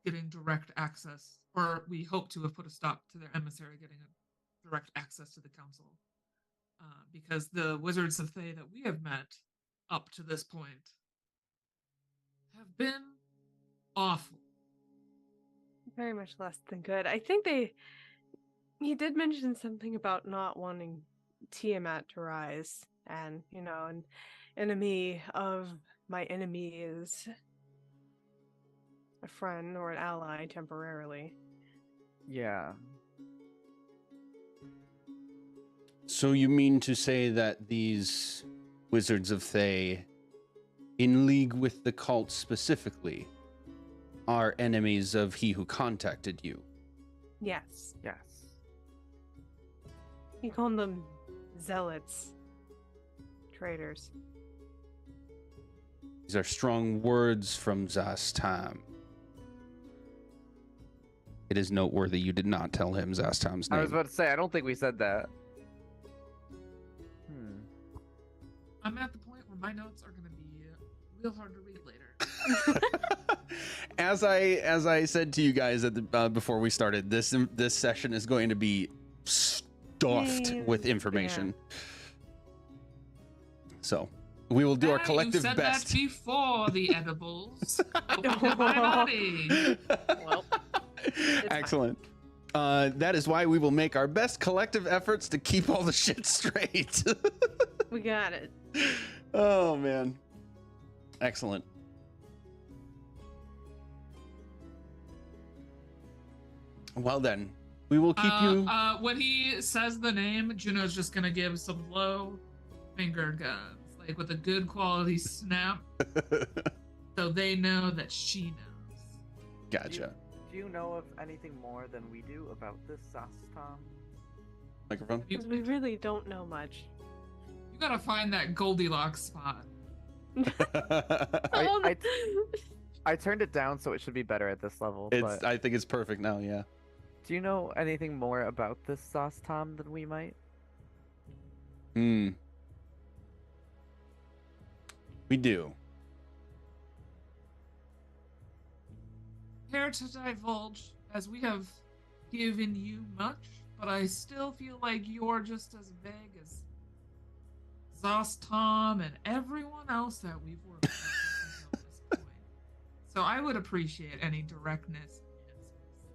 getting direct access, or we hope to have put a stop to their emissary getting a direct access to the council, because the Wizards of Thay that we have met up to this point have been awful. Very much less than good. I think he did mention something about not wanting Tiamat to rise, and enemy of my enemy is a friend or an ally temporarily. Yeah. So you mean to say that these wizards of Thay, in league with the cult specifically, are enemies of he who contacted you? Yes. Yes. You call them zealots. Traitors. These are strong words from Zastam. It is noteworthy you did not tell him Zastam's name. I was about to say, I don't think we said that. I'm at the point where my notes are going to be real hard to read later. As I said to you guys at the before we started, this session is going to be stuffed with information. So we will do our collective you said best. That before the edibles. Opened my body. Well, excellent. That is why we will make our best collective efforts to keep all the shit straight. we got it. Oh man, excellent. Well then, we will keep you. When he says the name, Juno's just gonna give some low finger guns, like with a good quality snap, so they know that she knows. Gotcha. Do you know of anything more than we do about this Zastam? Microphone. Because we really don't know much. You gotta find that Goldilocks spot. I turned it down, so it should be better at this level. But I think it's perfect now. Yeah. do you know anything more about this Zastam than we might? We do. Care to divulge, as we have given you much, but I still feel like you're just as vague as Zastam and everyone else that we've worked with until this point. So I would appreciate any directness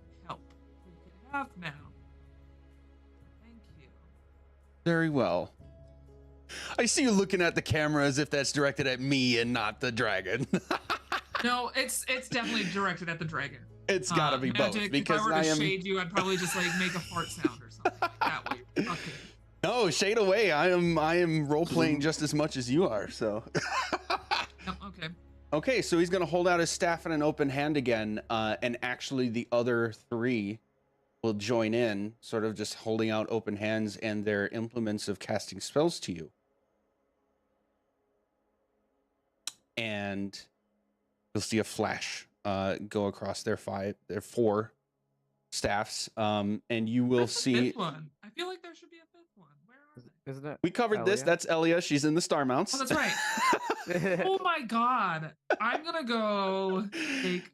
and help we could have now. Thank you. Very well. I see you looking at the camera as if that's directed at me and not the dragon. No, it's definitely directed at the dragon. It's gotta be both, Magic, because if I were to I am. shade you, I'd probably just like make a fart sound or something like that way. Okay. No, shade away. I am role playing just as much as you are. So. No, okay. Okay, so he's gonna hold out his staff in an open hand again, and actually the other three will join in, sort of just holding out open hands and their implements of casting spells to you. And you'll see a flash go across their four staffs, and you will Where's the see. fifth one? I feel like there should be a fifth one. Where are they? Isn't it? We covered this. Elia? That's Elia. She's in the star mounts. Oh, that's right. Oh my god. I'm gonna go take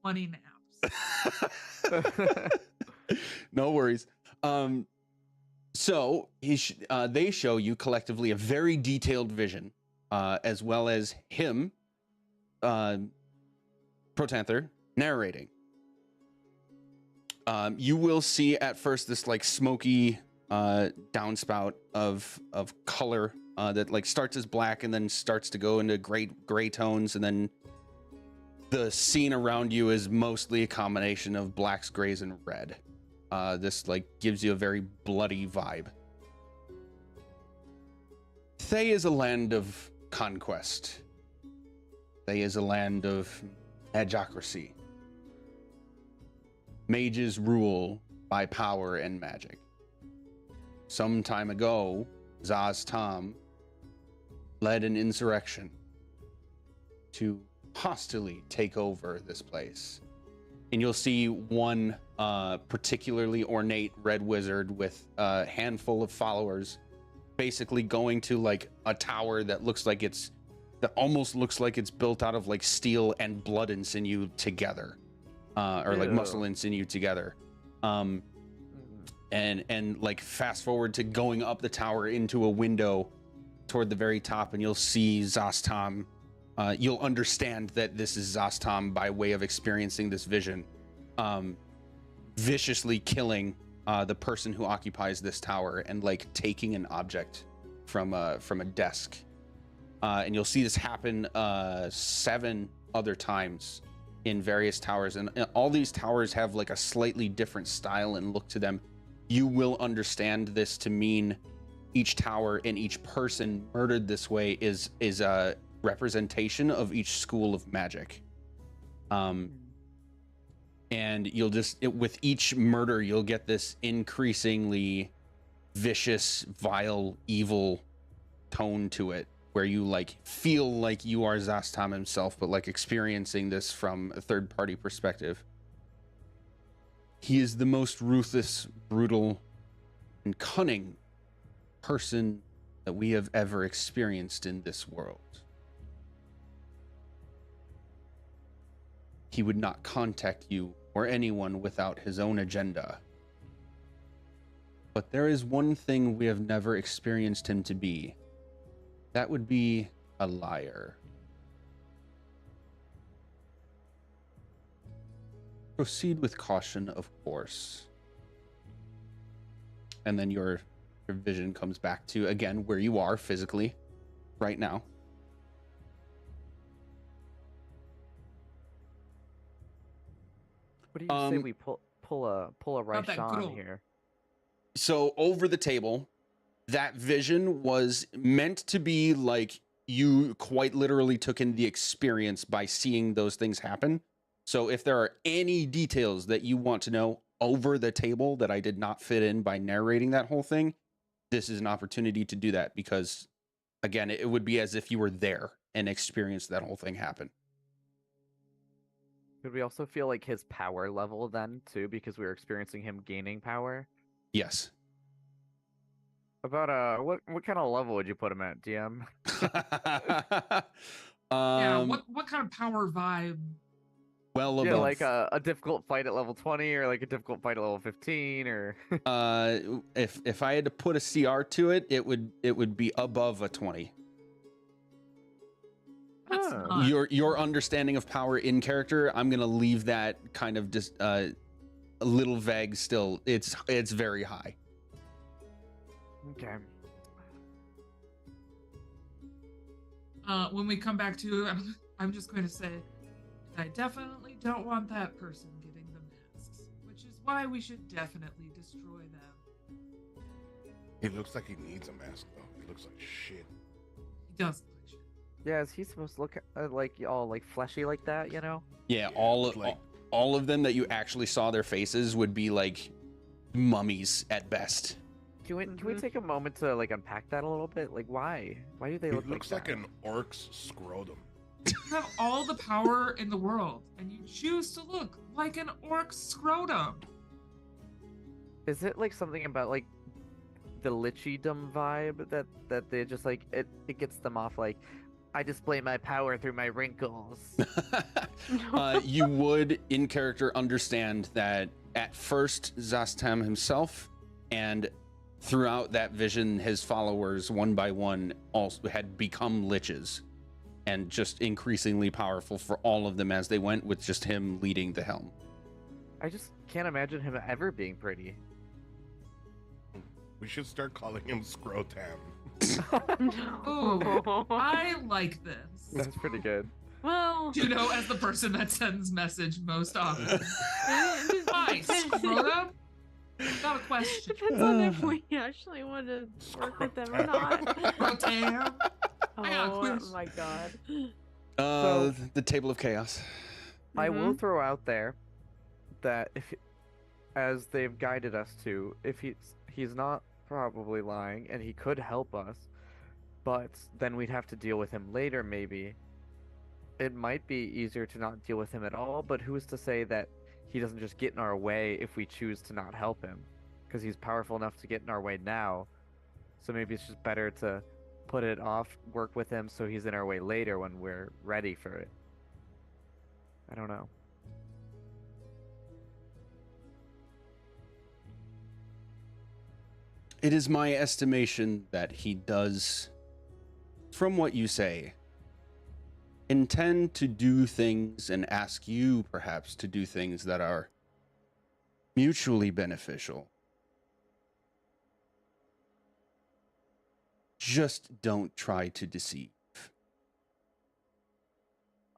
20 naps. No worries. So they show you collectively a very detailed vision, as well as him, Protanther, narrating. You will see at first this like smoky downspout of color that like starts as black and then starts to go into gray tones, and then the scene around you is mostly a combination of blacks, grays, and red. This like gives you a very bloody vibe. Thay is a land of conquest. Thay is a land of magocracy. Mages rule by power and magic. Some time ago, Zastam led an insurrection to hostilely take over this place. And you'll see one particularly ornate red wizard with a handful of followers basically going to like a tower that almost looks like it's built out of like steel and blood and sinew together, or like muscle and sinew together. And like fast forward to going up the tower into a window toward the very top, and you'll see Zastam. You'll understand that this is Zastam by way of experiencing this vision, viciously killing the person who occupies this tower and like taking an object from a desk And you'll see this happen 7 other times in various towers, and all these towers have like a slightly different style and look to them. You will understand this to mean each tower and each person murdered this way is a representation of each school of magic. And you'll just with each murder you'll get this increasingly vicious, vile, evil tone to it, where you like feel like you are Zastam himself, but like experiencing this from a third party perspective. He is the most ruthless, brutal, and cunning person that we have ever experienced in this world. He would not contact you or anyone without his own agenda. But there is one thing we have never experienced him to be. That would be a liar. Proceed with caution, of course. And then your vision comes back to, again, where you are physically right now. What do you say we pull a right that shot girl. here? So over the table, that vision was meant to be like you quite literally took in the experience by seeing those things happen. So if there are any details that you want to know over the table that I did not fit in by narrating that whole thing, this is an opportunity to do that, because again, it would be as if you were there and experienced that whole thing happen. Could we also feel like his power level then too, because we were experiencing him gaining power? Yes. About what kind of level would you put him at, DM? Yeah, what kind of power vibe? Well Yeah, above. like a difficult fight at level 20, or like a difficult fight at level 15, or If I had to put a CR to it, it would be above a 20. That's Huh. not. Your understanding of power in character, I'm gonna leave that kind of just a little vague still. It's very high. Okay. When we come back to, I'm just going to say, I definitely don't want that person getting the masks, which is why we should definitely destroy them. He looks like he needs a mask, though. He looks like shit. He does look like shit. Yeah, is he supposed to look like all like fleshy like that? You know? Yeah, like- all of them that you actually saw their faces would be like mummies at best. Can we take a moment to like unpack that a little bit? Like, why? Why do they He look looks like like that? an orc's scrotum. You have all the power in the world, and you choose to look like an orc scrotum. Is it like something about like the lichdom vibe that they just like it gets them off like, I display my power through my wrinkles. You would in character understand that at first Zastam himself and throughout that vision his followers one by one also had become liches, and just increasingly powerful for all of them as they went, with just him leading the helm. I just can't imagine him ever being pretty. We should start calling him Scrotam. Ooh, I like this. That's pretty good. Well, You know, as the person that sends message most often. Hi, scrotum? Got a question. depends on if we actually want to work with them or not. Scrotam? I got a Oh quiz. my god. The table of chaos. I will throw out there that if, as they've guided us to, if he's not probably lying and he could help us, but then we'd have to deal with him later maybe. It might be easier to not deal with him at all, but who's to say that he doesn't just get in our way if we choose to not help him? Because he's powerful enough to get in our way now. So maybe it's just better to put it off, work with him so he's in our way later when we're ready for it. I don't know. It is my estimation that he does, from what you say, intend to do things and ask you perhaps to do things that are mutually beneficial. Just don't try to deceive.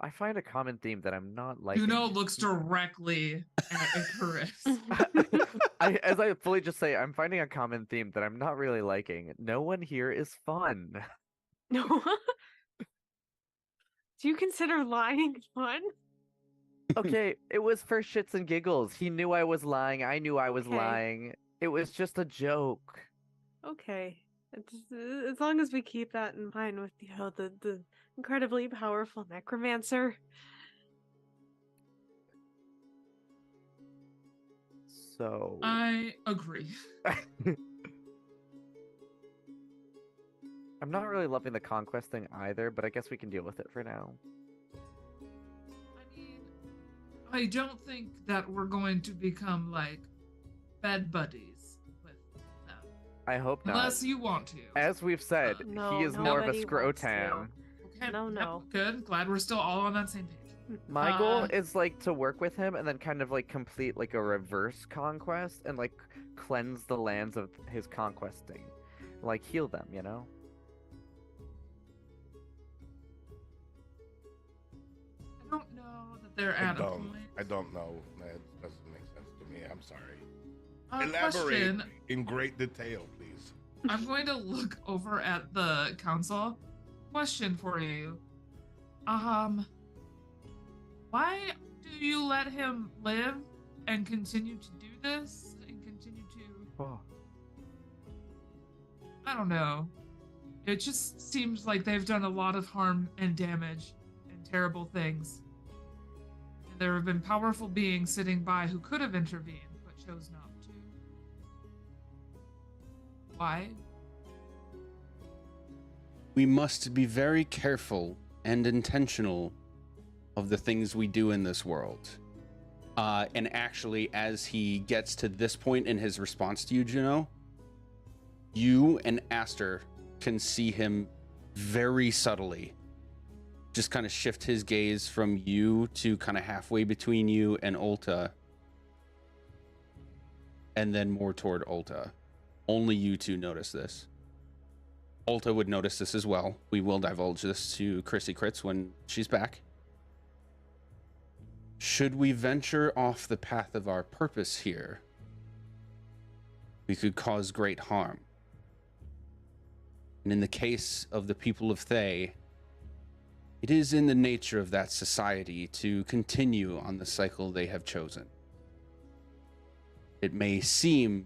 I find a common theme that I'm not liking. Juno looks directly at Icarus. As I fully just say, I'm finding a common theme that I'm not really liking. No one here is fun. No. Do you consider lying fun? Okay, it was for shits and giggles. He knew I was lying. I knew I was Okay. lying. It was just a joke. Okay. As long as we keep that in mind with the incredibly powerful necromancer. So I agree. I'm not really loving the conquest thing either, but I guess we can deal with it for now. I mean, I don't think that we're going to become like bed buddies with them. I hope not. Unless you want to. As we've said, No, he is more of a nobody wants to. scrotam. Okay, No, yep, no. good. Glad we're still all on that same page. My goal is like to work with him and then kind of like complete like a reverse conquest and like cleanse the lands of his conquesting. Like heal them, you know? I don't know that they're at a point. I don't know. That doesn't make sense to me. I'm sorry. Elaborate Question. in great detail, please. I'm going to look over at the council. Question for you. Why do you let him live and continue to do this and continue to Oh. I don't know. It just seems like they've done a lot of harm and damage and terrible things. And there have been powerful beings sitting by who could have intervened but chose not to. Why? We must be very careful and intentional of the things we do in this world. And actually, as he gets to this point in his response to you, Juno, you and Aster can see him very subtly just kind of shift his gaze from you to kind of halfway between you and Ulta, and then more toward Ulta. Only you two notice this. Ulta would notice this as well. We will divulge this to Chrissy Crits when she's back. Should we venture off the path of our purpose here, we could cause great harm. And in the case of the people of Thay, it is in the nature of that society to continue on the cycle they have chosen. It may seem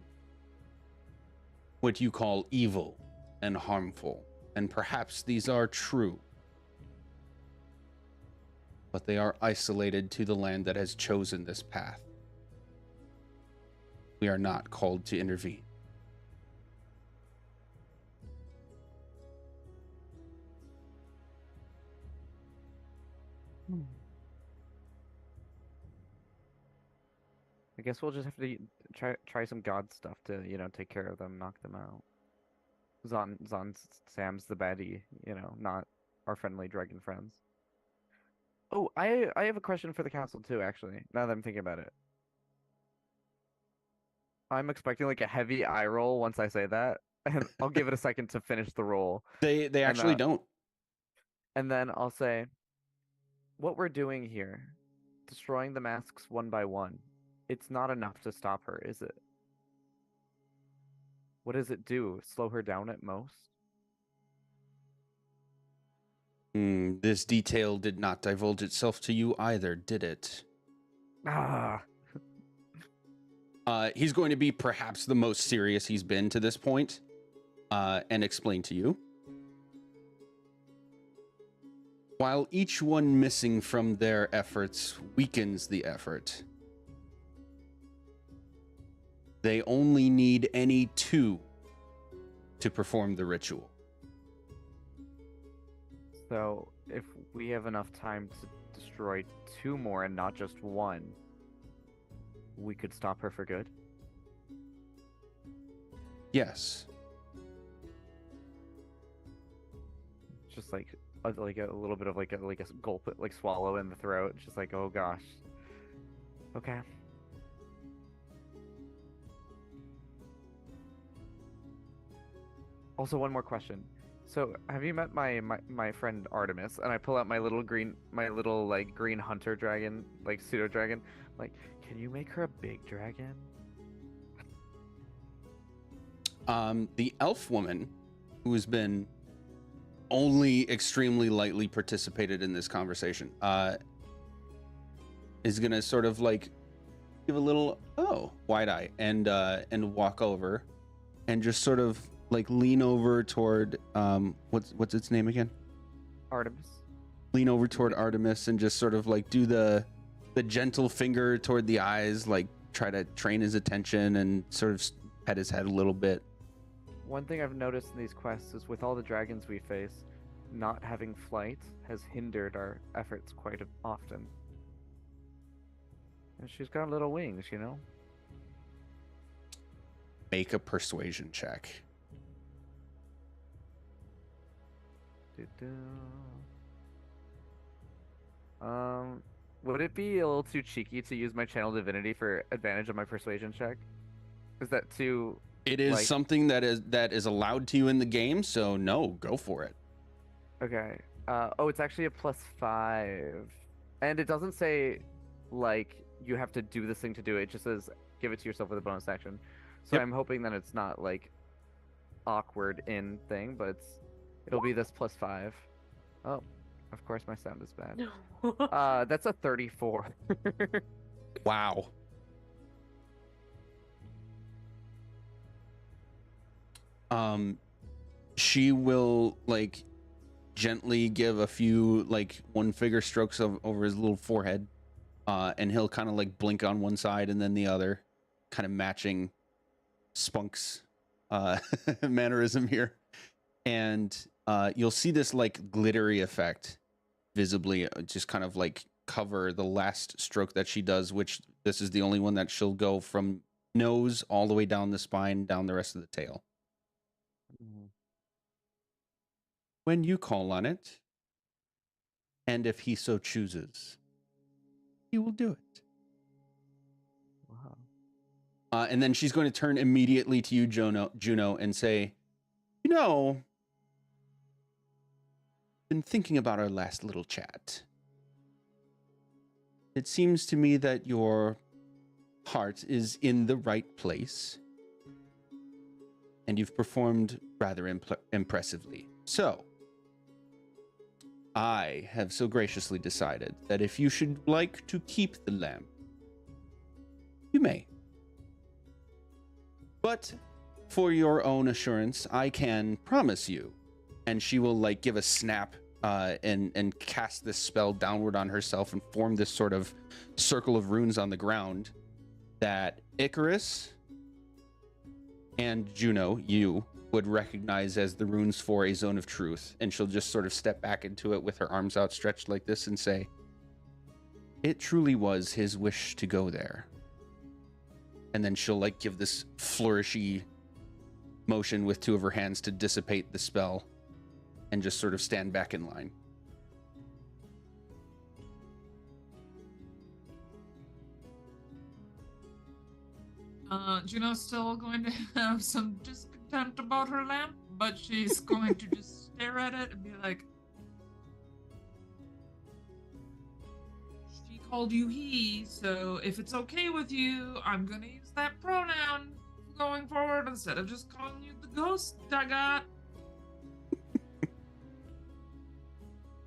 what you call evil and harmful, and perhaps these are true, but they are isolated to the land that has chosen this path. We are not called to intervene. I guess we'll just have to try some god stuff to, you know, take care of them, knock them out. Sam's the baddie, you know, not our friendly dragon friends. Oh, I have a question for the council too, actually, now that I'm thinking about it. I'm expecting like a heavy eye roll once I say that, and I'll give it a second to finish the roll. They actually don't. And then I'll say, what we're doing here, destroying the masks one by one, it's not enough to stop her, is it? What does it do? Slow her down at most? This detail did not divulge itself to you either, did it? Ah. He's going to be perhaps the most serious he's been to this point, and explain to you. While each one missing from their efforts weakens the effort, they only need any two to perform the ritual. So, if we have enough time to destroy two more and not just one, we could stop her for good? Yes. Just like a little bit of like a gulp, like swallow in the throat. Just like, oh gosh. Okay. Also, one more question. So have you met my friend Artemis? And I pull out my little green hunter dragon, like pseudo dragon. Like, can you make her a big dragon? The elf woman, who has been only extremely lightly participated in this conversation, is gonna sort of like give a little wide eye and walk over and just sort of like lean over toward what's its name again? Artemis. Lean over toward Artemis and just sort of like do the gentle finger toward the eyes, like try to train his attention and sort of pet his head a little bit. One thing I've noticed in these quests is with all the dragons we face, not having flight has hindered our efforts quite often. And she's got little wings, you know? Make a persuasion check. Would it be a little too cheeky to use my channel divinity for advantage on my persuasion check? Is that too... It is like... something that is allowed to you in the game, so no, go for it. Okay. Oh, it's actually a +5. And it doesn't say, like, you have to do this thing to do it. It just says, give it to yourself with a bonus action. So Yep. I'm hoping that it's not, like, awkward in thing, but it'll be this +5. Oh, of course my sound is bad. That's a 34. Wow. She will like gently give a few like one finger strokes over his little forehead, and he'll kind of like blink on one side and then the other, kind of matching Spunk's mannerism here, and you'll see this like glittery effect visibly just kind of like cover the last stroke that she does, which this is the only one that she'll go from nose all the way down the spine, down the rest of the tail. When you call on it, and if he so chooses, he will do it. Wow. And then she's going to turn immediately to you, Juno, and say, you know, been thinking about our last little chat. It seems to me that your heart is in the right place, and you've performed rather impressively. So, I have so graciously decided that if you should like to keep the lamp, you may. But for your own assurance, I can promise you, and she will like give a snap and cast this spell downward on herself and form this sort of circle of runes on the ground, that Icarus and Juno, you, would recognize as the runes for a zone of truth. And she'll just sort of step back into it with her arms outstretched like this and say, it truly was his wish to go there. And then she'll like give this flourishy motion with two of her hands to dissipate the spell and just sort of stand back in line. Juno's still going to have some discontent about her lamp, but she's going to just stare at it and be like, she called you he, so if it's okay with you, I'm gonna use that pronoun going forward instead of just calling you the ghost I got.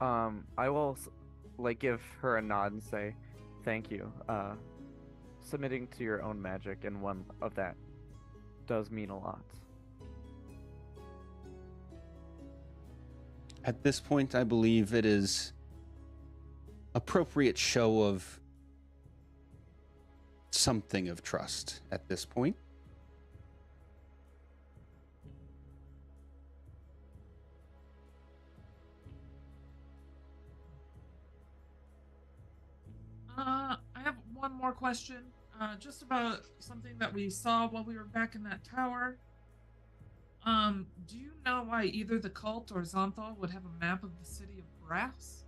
I will like give her a nod and say, thank you. Submitting to your own magic, and one of that does mean a lot. At this point, I believe it is appropriate show of something of trust at this point. I have one more question, just about something that we saw while we were back in that tower. Do you know why either the cult or Xanthal would have a map of the city of Brass?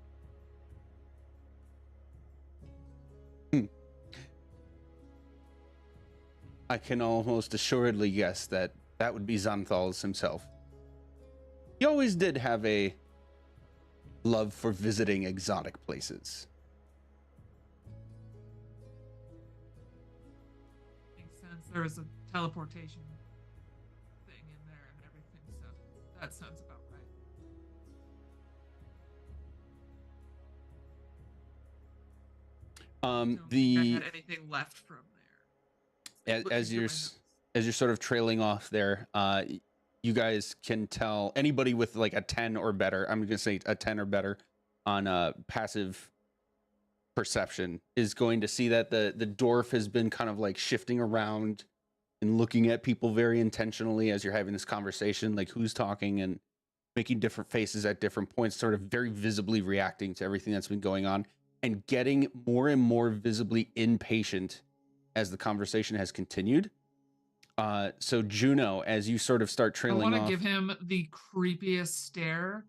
I can almost assuredly guess that that would be Xanthal's himself. You always did have a love for visiting exotic places. Makes sense. There was a teleportation thing in there and everything, so that sounds about right. Don't think I had anything left from there. As you're sort of trailing off there, you guys can tell anybody with like a 10 or better. I'm gonna say a 10 or better on passive perception is going to see that the dwarf has been kind of like shifting around and looking at people very intentionally as you're having this conversation, like who's talking and making different faces at different points, sort of very visibly reacting to everything that's been going on and getting more and more visibly impatient as the conversation has continued. So Juno, as you sort of start trailing off, I want to give him the creepiest stare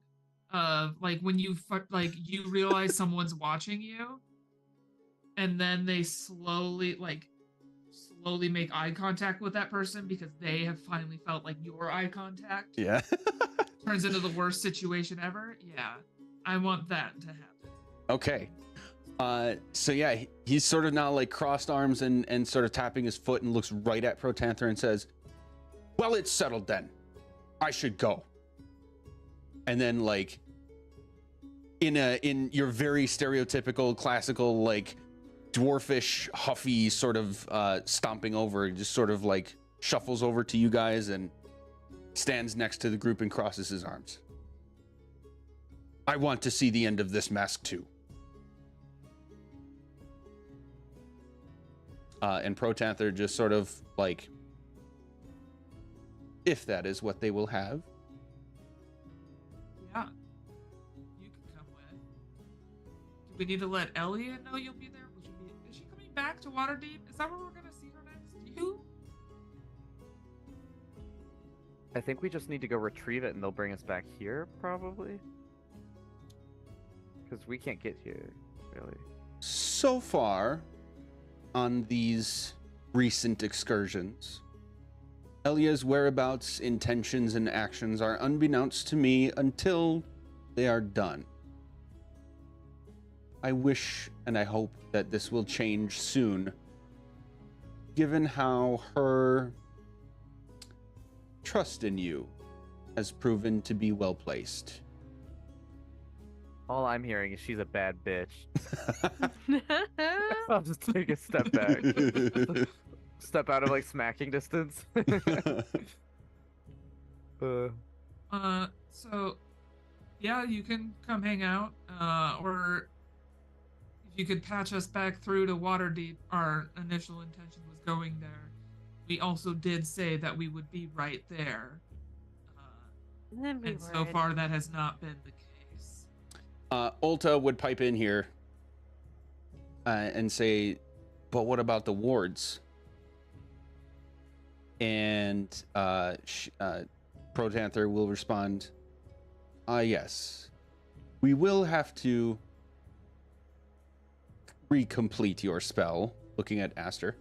of like when you realize someone's watching you, and then they slowly make eye contact with that person because they have finally felt like your eye contact. Yeah. Turns into the worst situation ever. Yeah, I want that to happen. Okay. So yeah, he's sort of now like crossed arms and sort of tapping his foot and looks right at Protanther and says, "Well, it's settled then. I should go." And then like in your very stereotypical classical like dwarfish huffy sort of stomping over, just sort of like shuffles over to you guys and stands next to the group and crosses his arms. "I want to see the end of this mask too." And Protanther just sort of like, if that is what they will have. Yeah, you can come with. Do we need to let Elliot know you'll be there? Is she coming back to Waterdeep? Is that where we're gonna see her next? You? I think we just need to go retrieve it and they'll bring us back here, probably. Because we can't get here, really. So far, on these recent excursions, Elia's whereabouts, intentions, and actions are unbeknownst to me until they are done. I wish and I hope that this will change soon, given how her trust in you has proven to be well placed. All I'm hearing is she's a bad bitch. I'll just take a step back. Step out of like smacking distance. So yeah, you can come hang out. Or if you could patch us back through to Waterdeep, our initial intention was going there. We also did say that we would be right there. And so far that has not been the case. Ulta would pipe in here and say, "But what about the wards?" And Protanther will respond, "Yes, we will have to recomplete your spell," looking at Aster,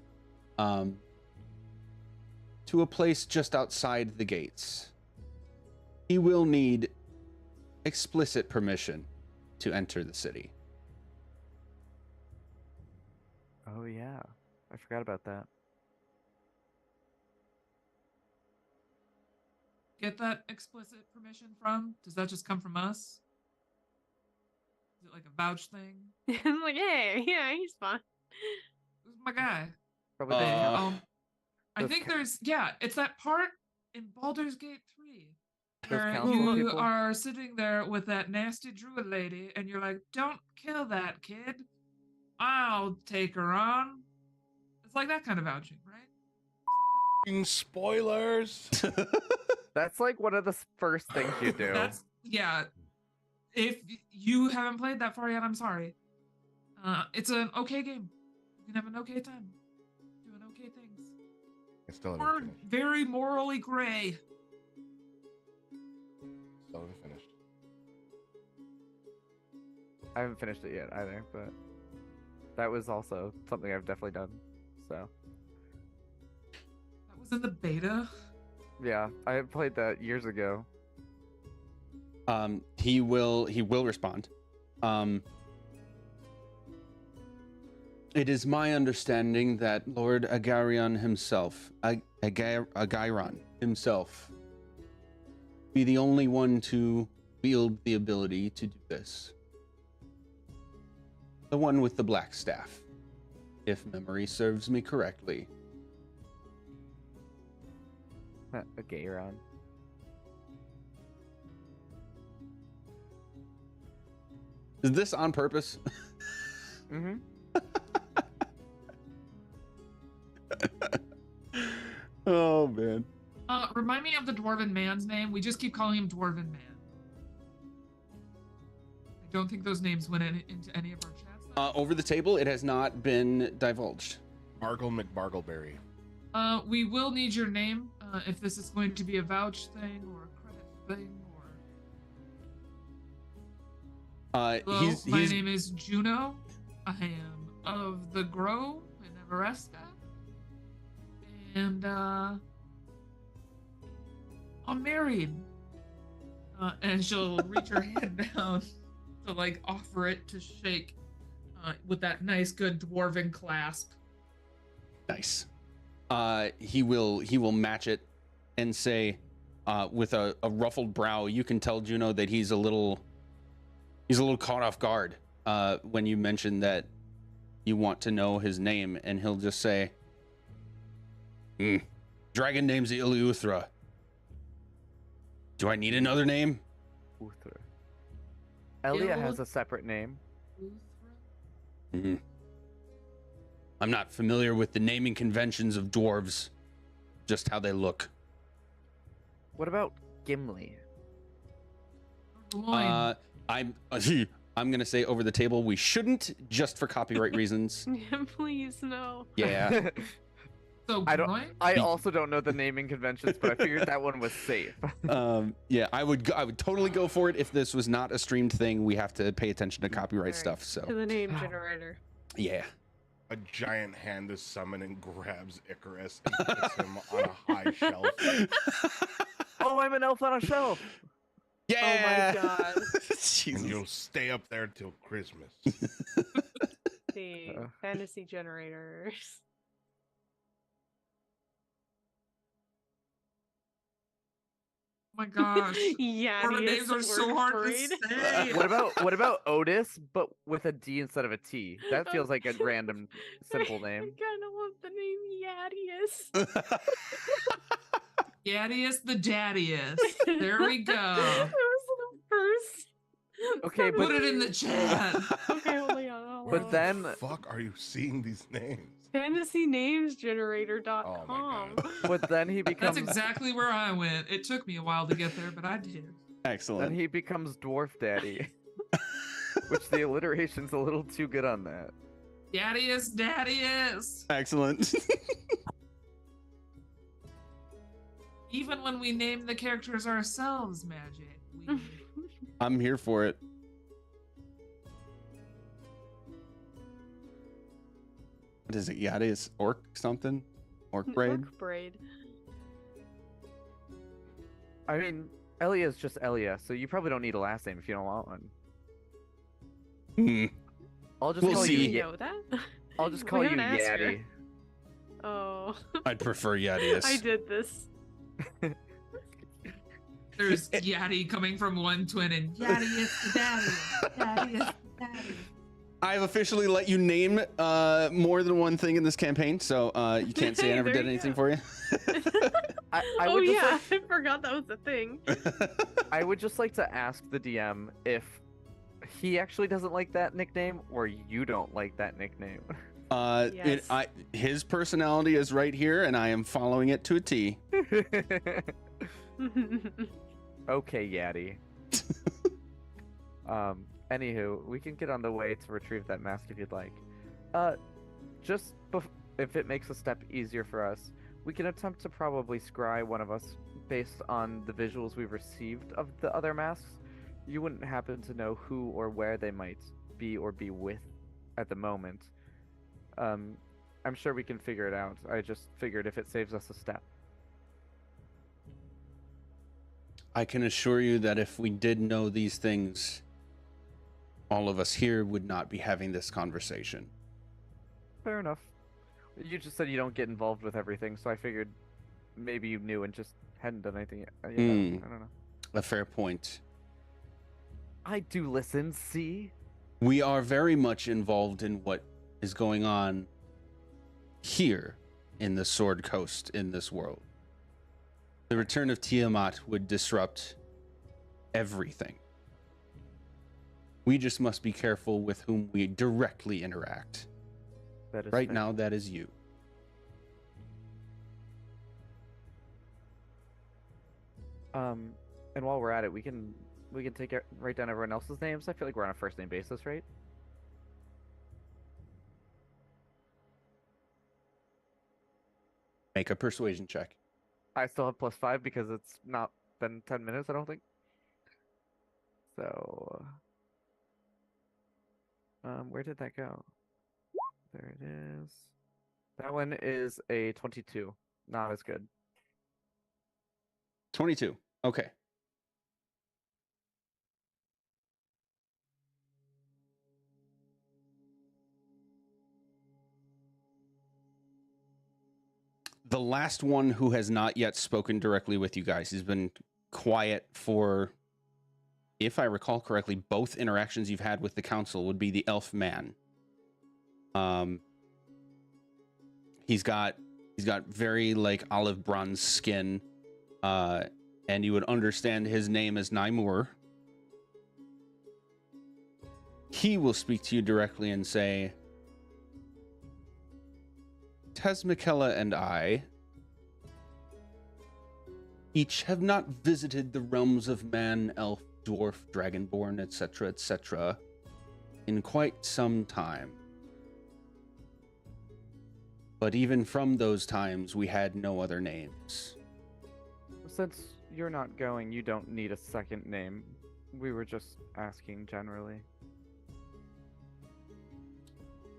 "to a place just outside the gates. He will need explicit permission to enter the city." Oh yeah, I forgot about that. Get that explicit permission from? Does that just come from us? Is it like a vouch thing? I'm like, hey, yeah, he's fine. Who's my guy? Probably I think it's that part in Baldur's Gate 3 where council you people? are sitting there with that nasty druid lady and you're like, "Don't kill that kid. I'll take her on." It's like that kind of vouching, right? Spoilers. That's like one of the first things you do. Yeah. If you haven't played that far yet, I'm sorry. It's an okay game. You can have an okay time doing okay things. I still We're haven't finished. very morally gray. Still haven't finished. I haven't finished it yet either, but that was also something I've definitely done. So That was in the beta. yeah, I had played that years ago. He will respond. It is my understanding that Lord Agarion himself, Agairon himself, be the only one to wield the ability to do this. The one with the black staff, if memory serves me correctly. A Gayron. Is this on purpose? Mm-hmm. Oh man. Remind me of the dwarven man's name. We just keep calling him Dwarven Man. I don't think those names went into any of our chats. Over the table, it has not been divulged. Margle McBargleberry. We will need your name if this is going to be a vouch thing or a credit thing or. Hello, my name is Juno. I am of the Grove in Everesca. And I'm married. And she'll reach her hand down to like offer it to shake with that nice good dwarven clasp. Nice. He will match it and say, with a ruffled brow, you can tell Juno that he's a little caught off guard when you mention that you want to know his name, and he'll just say, dragon name's Iliuthra. Do I need another name? Uthra. Elia has a separate name. I'm not familiar with the naming conventions of dwarves, just how they look. What about Gimli? Loin. I'm gonna say over the table we shouldn't, just for copyright reasons. Please no. Yeah. So I also don't know the naming conventions, but I figured that one was safe. Yeah, I would totally go for it if this was not a streamed thing. We have to pay attention to copyright Alright, stuff. So To the name generator. yeah. A giant hand is summoned and grabs Icarus and puts him on a high shelf. Oh, I'm an elf on a shelf. Yeah. Oh my god. And Jesus. you'll stay up there till Christmas. The fantasy generators. Oh my gosh. Yeah, Dwarven names are so hard to say. What about Otis, but with a D instead of a T? That feels like a random, simple I name. kind of love the name Yadius. Yadius the Daddiest. There we go. That was the first. Okay, but Put it in the chat. Okay, hold on. But then, Fuck, are you seeing these names? FantasyNamesGenerator.com. Oh my God. but then he becomes That's exactly where I went. It took me a while to get there, but I did. then Excellent. he becomes Dwarf Daddy, which the alliteration's a little too good on that. Daddiest. Excellent. Even when we name the characters ourselves, Magic. We... I'm here for it. What is it? Yadius orc something? Orc braid? Orc braid. I mean, Elia is just Elia, so you probably don't need a last name if you don't want one. Hmm. I'll just We'll call see. you. You know that? I'll just call We you haven't asked her. Yaddy. Oh. I'd prefer Yadius. I did this. There's Yaddy coming from one twin and Yaddiest the Daddy. Daddiest the Daddy. I've officially let you name more than one thing in this campaign, so you can't say I never There did you anything go. for you. I Oh would just yeah, like, I forgot that was a thing. I would just like to ask the DM if he actually doesn't like that nickname or you don't like that nickname. Yes. His personality is right here, and I am following it to a T. Okay, Yaddy. Anywho, we can get on the way to retrieve that mask if you'd like. Just if it makes a step easier for us, we can attempt to probably scry one of us based on the visuals we've received of the other masks. You wouldn't happen to know who or where they might be or be with at the moment. I'm sure we can figure it out. I just figured if it saves us a step. I can assure you that if we did know these things, all of us here would not be having this conversation. Fair enough. You just said you don't get involved with everything, so I figured maybe you knew and just hadn't done anything yet. I don't know. A fair point. I do listen, see? We are very much involved in what is going on here in the Sword Coast in this world. The return of Tiamat would disrupt everything. We just must be careful with whom we directly interact. That is Right fair. now, that is you. And while we're at it, we can write down everyone else's names. I feel like we're on a first name basis, right? Make a persuasion check. I still have +5 because it's not been 10 minutes, I don't think. So, where did that go? There it is. That one is a 22. Not as good. 22. Okay. The last one who has not yet spoken directly with you guys, he's been quiet for, if I recall correctly, both interactions you've had with the council would be the elf man. He's got very like olive bronze skin, and you would understand his name is Naimur. He will speak to you directly and say, Tezmikella and I each have not visited the realms of man, elf, dwarf, dragonborn, etc., etc., in quite some time. But even from those times, we had no other names. Since you're not going, you don't need a second name. We were just asking generally.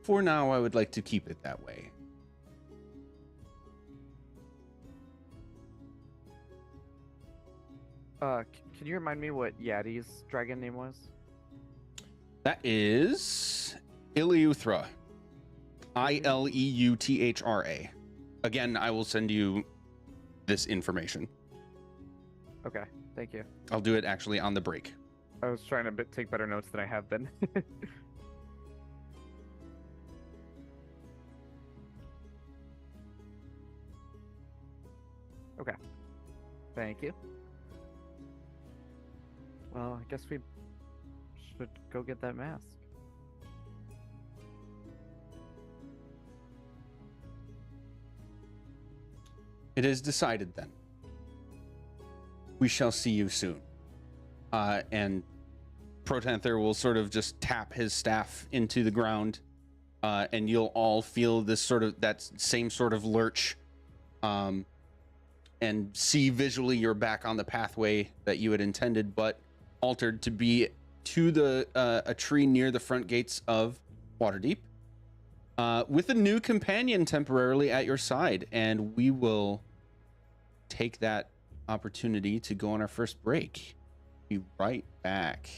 For now, I would like to keep it that way. Can you remind me what Yadi's dragon name was? That is Ileuthra. Ileuthra. Again, I will send you this information. Okay, thank you. I'll do it actually on the break. I was trying to take better notes than I have been. Okay. Thank you. Well, I guess we should go get that mask. It is decided then. We shall see you soon. And Protanther will sort of just tap his staff into the ground, and you'll all feel this sort of, that same sort of lurch, and see visually you're back on the pathway that you had intended, but altered to be to the a tree near the front gates of Waterdeep, with a new companion temporarily at your side. And we will take that opportunity to go on our first break. Be right back.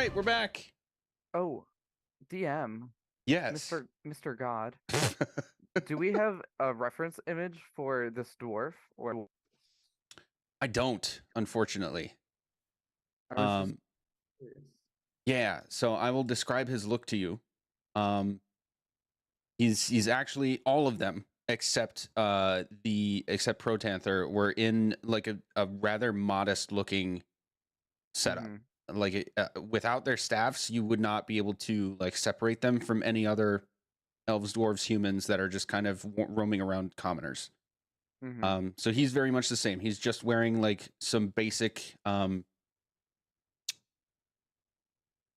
right, we're back. Oh, DM, Yes. Mr. God, do we have a reference image for this dwarf? Or I don't, unfortunately. I was just Um, curious. yeah, so I will describe his look to you. He's actually all of them except except Protanther were in like a rather modest looking setup. Mhm. Like without their staffs, you would not be able to like separate them from any other elves, dwarves, humans that are just kind of roaming around commoners. Mhm. So he's very much the same. He's just wearing like some basic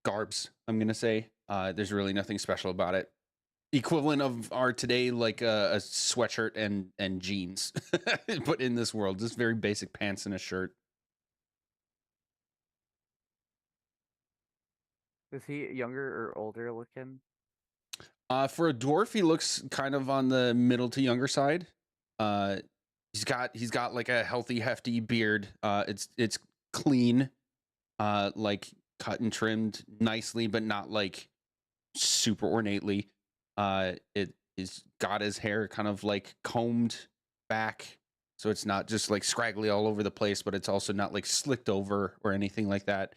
garbs, I'm gonna say. There's really nothing special about it. Equivalent of our today, like a sweatshirt and jeans, but in this world, just very basic pants and a shirt. Is he younger or older looking? For a dwarf, he looks kind of on the middle to younger side. Uh, he's got like a healthy, hefty beard. It's clean, like cut and trimmed nicely, but not like super ornately. It is got his hair kind of like combed back, so it's not just like scraggly all over the place, but it's also not like slicked over or anything like that.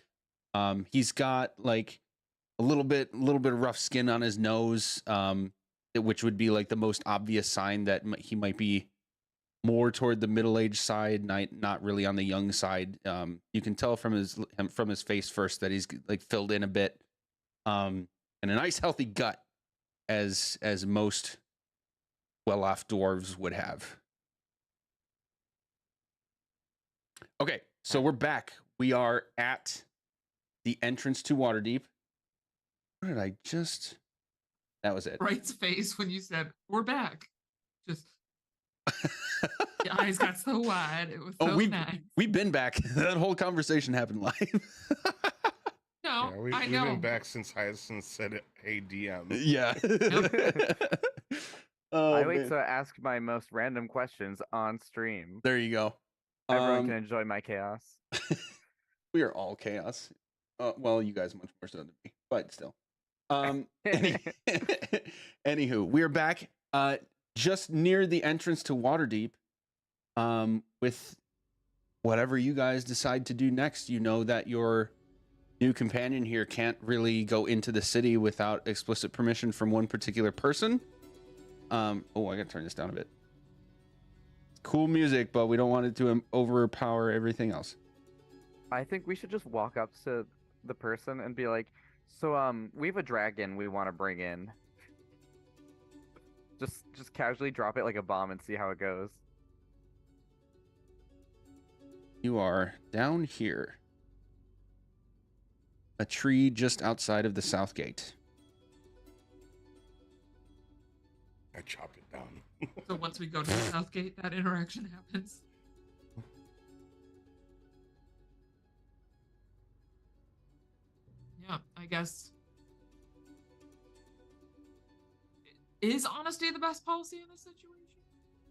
He's got like a little bit of rough skin on his nose, which would be like the most obvious sign that he might be more toward the middle-aged side, not really on the young side. You can tell from his face first that he's like filled in a bit, and a nice healthy gut, as most well-off dwarves would have. Okay, so we're back. We are at the entrance to Waterdeep. What did I just? That was it. Bright's face when you said we're back. Just the eyes got so wide. It was so nice. We've been back. That whole conversation happened live. No, Yeah, I we've know. been back since Hyacinth said it. Hey, DM. Yeah. Oh, I wait man. to ask my most random questions on stream. There you go. Everyone can enjoy my chaos. We are all chaos. Well, you guys much more so than me, but still. Anywho, we are back just near the entrance to Waterdeep with whatever you guys decide to do next. You know that your new companion here can't really go into the city without explicit permission from one particular person. Oh, I gotta turn this down a bit. Cool music, but we don't want it to overpower everything else. I think we should just walk up to the person and be like, so we have a dragon we want to bring in. Just casually drop it like a bomb and see how it goes. You are down here. A tree just outside of the south gate. I chop it down. So once we go to the south gate, that interaction happens. Yeah, I guess. Is honesty the best policy in this situation?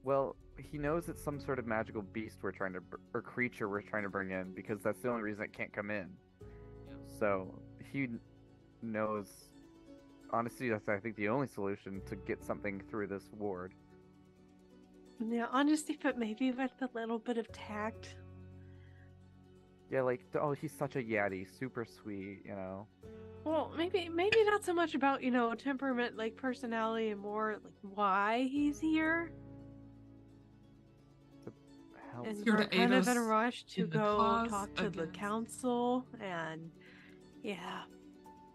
Well, he knows it's some sort of magical beast we're trying to, or creature we're trying to bring in, because that's the only reason it can't come in. Yeah. So he knows honesty. That's I think the only solution to get something through this ward. Yeah, honesty, but maybe with a little bit of tact. Yeah, like oh, he's such a yaddy, super sweet, you know. Well, maybe not so much about, temperament, like personality, and more like why he's here. Help. And Here we're to kind aid of in a us rush to in the go cause talk to the against- council, and yeah.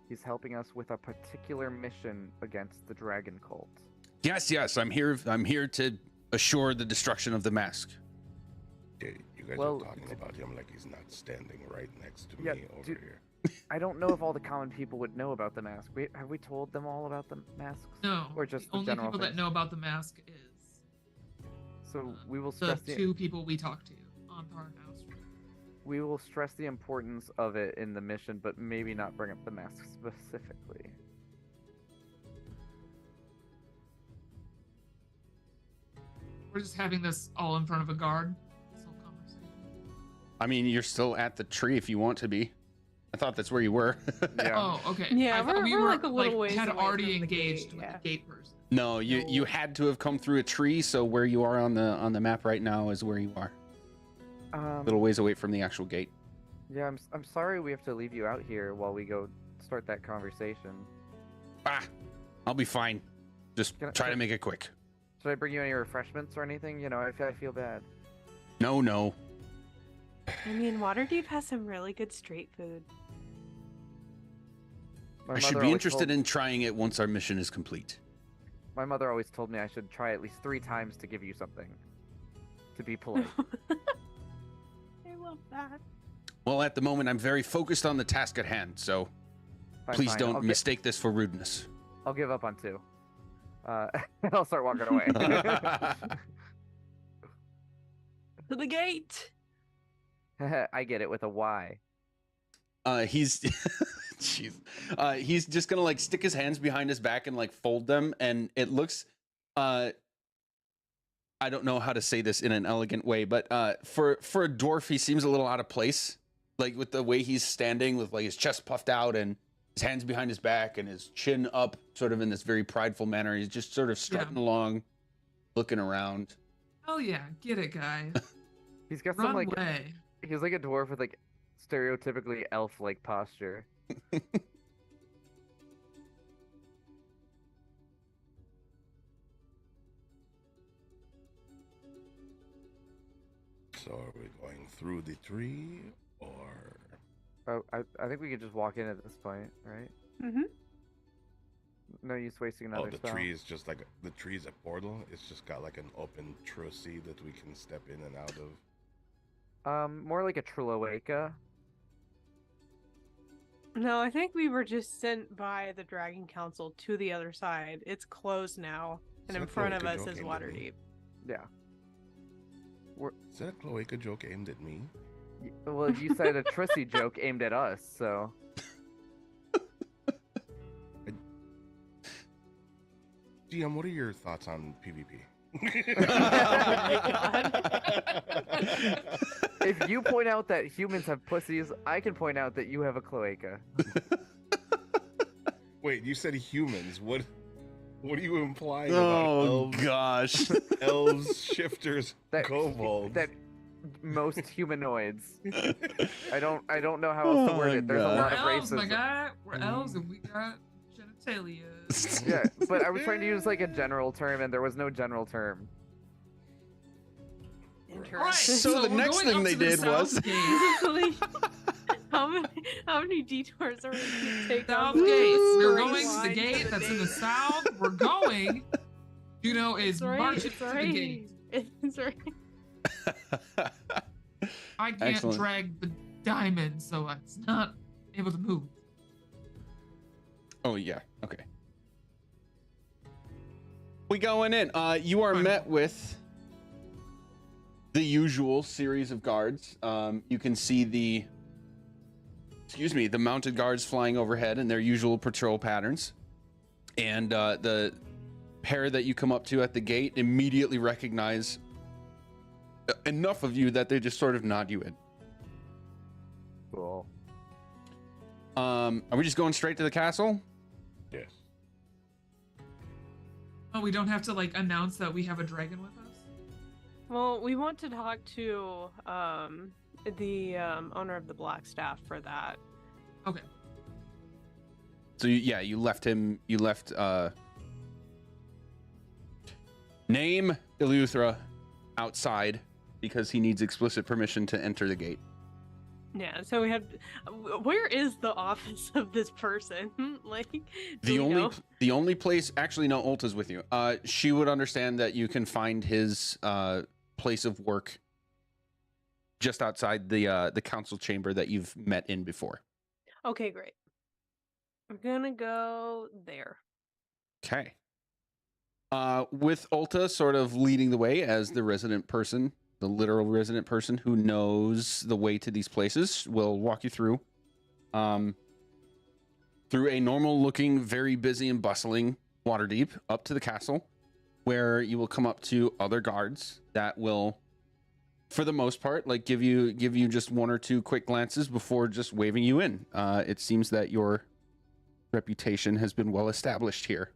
He's helping us with a particular mission against the dragon cult. Yes, I'm here to assure the destruction of the mask. Yeah, you guys Well, are talking about him like he's not standing right next to Yeah, me over dude. here. I don't know if all the common people would know about the mask. Have we told them all about the masks? No. Or just the the only general people that things? know about the mask is So we will the stress two people we talked to on Thwarting House. we will stress the importance of it in the mission, but maybe not bring up the mask specifically. We're just having this all in front of a guard. This whole conversation. I mean, you're still at the tree if you want to be. I thought that's where you were. Yeah. Oh, okay. Yeah, I thought we're we like a little ways had away already from the engaged gate, with yeah. the gate person. No, you had to have come through a tree, so where you are on the map right now is where you are. A little ways away from the actual gate. Yeah, I'm sorry we have to leave you out here while we go start that conversation. I'll be fine. Just Can I- try to make it quick. Should I bring you any refreshments or anything? You know, I feel bad. No. I mean, Waterdeep has some really good street food. My I should mother be always interested told- in trying it once our mission is complete. My mother always told me I should try at least 3 times to give you something. To be polite. I love that. Well, at the moment, I'm very focused on the task at hand, so Fine, please fine. don't mistake this for rudeness. I'll give up on 2. I'll start walking away. To the gate. I get it with a Y. He's jeez. He's just gonna like stick his hands behind his back and like fold them, and it looks I don't know how to say this in an elegant way, but for a dwarf, he seems a little out of place. Like with the way he's standing with like his chest puffed out and his hands behind his back and his chin up, sort of in this very prideful manner. He's just sort of strutting along, looking around. Oh yeah, get it, guy. He's got Run some like away. he's like a dwarf with like stereotypically elf-like posture. So are we going through the tree or? Oh, I think we could just walk in at this point, right? Mm-hmm. No use wasting another Oh, the spell. tree is just like the tree's a portal. It's just got like an open trusty that we can step in and out of. More like a Triloaca. No, I think we were just sent by the Dragon Council to the other side. It's closed now, and in Is that front of Cloaca us joke is aimed at me? Waterdeep. Yeah. Is that a cloaca joke aimed at me? Well, you said a Trissy joke aimed at us, so. GM, what are your thoughts on PvP? If you point out that humans have pussies, I can point out that you have a cloaca. Wait, you said humans. What are you implying Oh about elves, gosh. elves, shifters, That kobolds? that most humanoids. I don't know how else to word it. There's a God. lot We're of elves, my races. guy. We're elves, and we got genitalia. Yeah, but I was trying to use like a general term, and there was no general term. Interesting. So the we're next going thing up they to the did was- south gate. how many detours are we going to take? South on the gate. We're straight going to line the gate that's in the gate? south. We're going. Is It's right. marching It's to the right. gate. It's right. I can't Excellent. drag the diamond, so it's not able to move. Oh yeah. Okay. We going in. You are Fine. met with the usual series of guards. You can see the mounted guards flying overhead in their usual patrol patterns, and the pair that you come up to at the gate immediately recognize enough of you that they just sort of nod you in. Cool. Are we just going straight to the castle? Yes. Oh, we don't have to like announce that we have a dragon with us. Well, we want to talk to the owner of the Black Staff for that. Okay. So you left him. You left name Eleuthera outside because he needs explicit permission to enter the gate. Yeah, so we have. Where is the office of this person? Like, do The we only know? the only place, actually, no, Ulta's with you. She would understand that you can find his place of work just outside the council chamber that you've met in before. Okay, great. We're gonna go there. Okay. With Ulta sort of leading the way as the resident person, the literal resident person who knows the way to these places, will walk you through a normal looking, very busy and bustling Waterdeep up to the castle, where you will come up to other guards that will for the most part, like give you just one or two quick glances before just waving you in. It seems that your reputation has been well established here,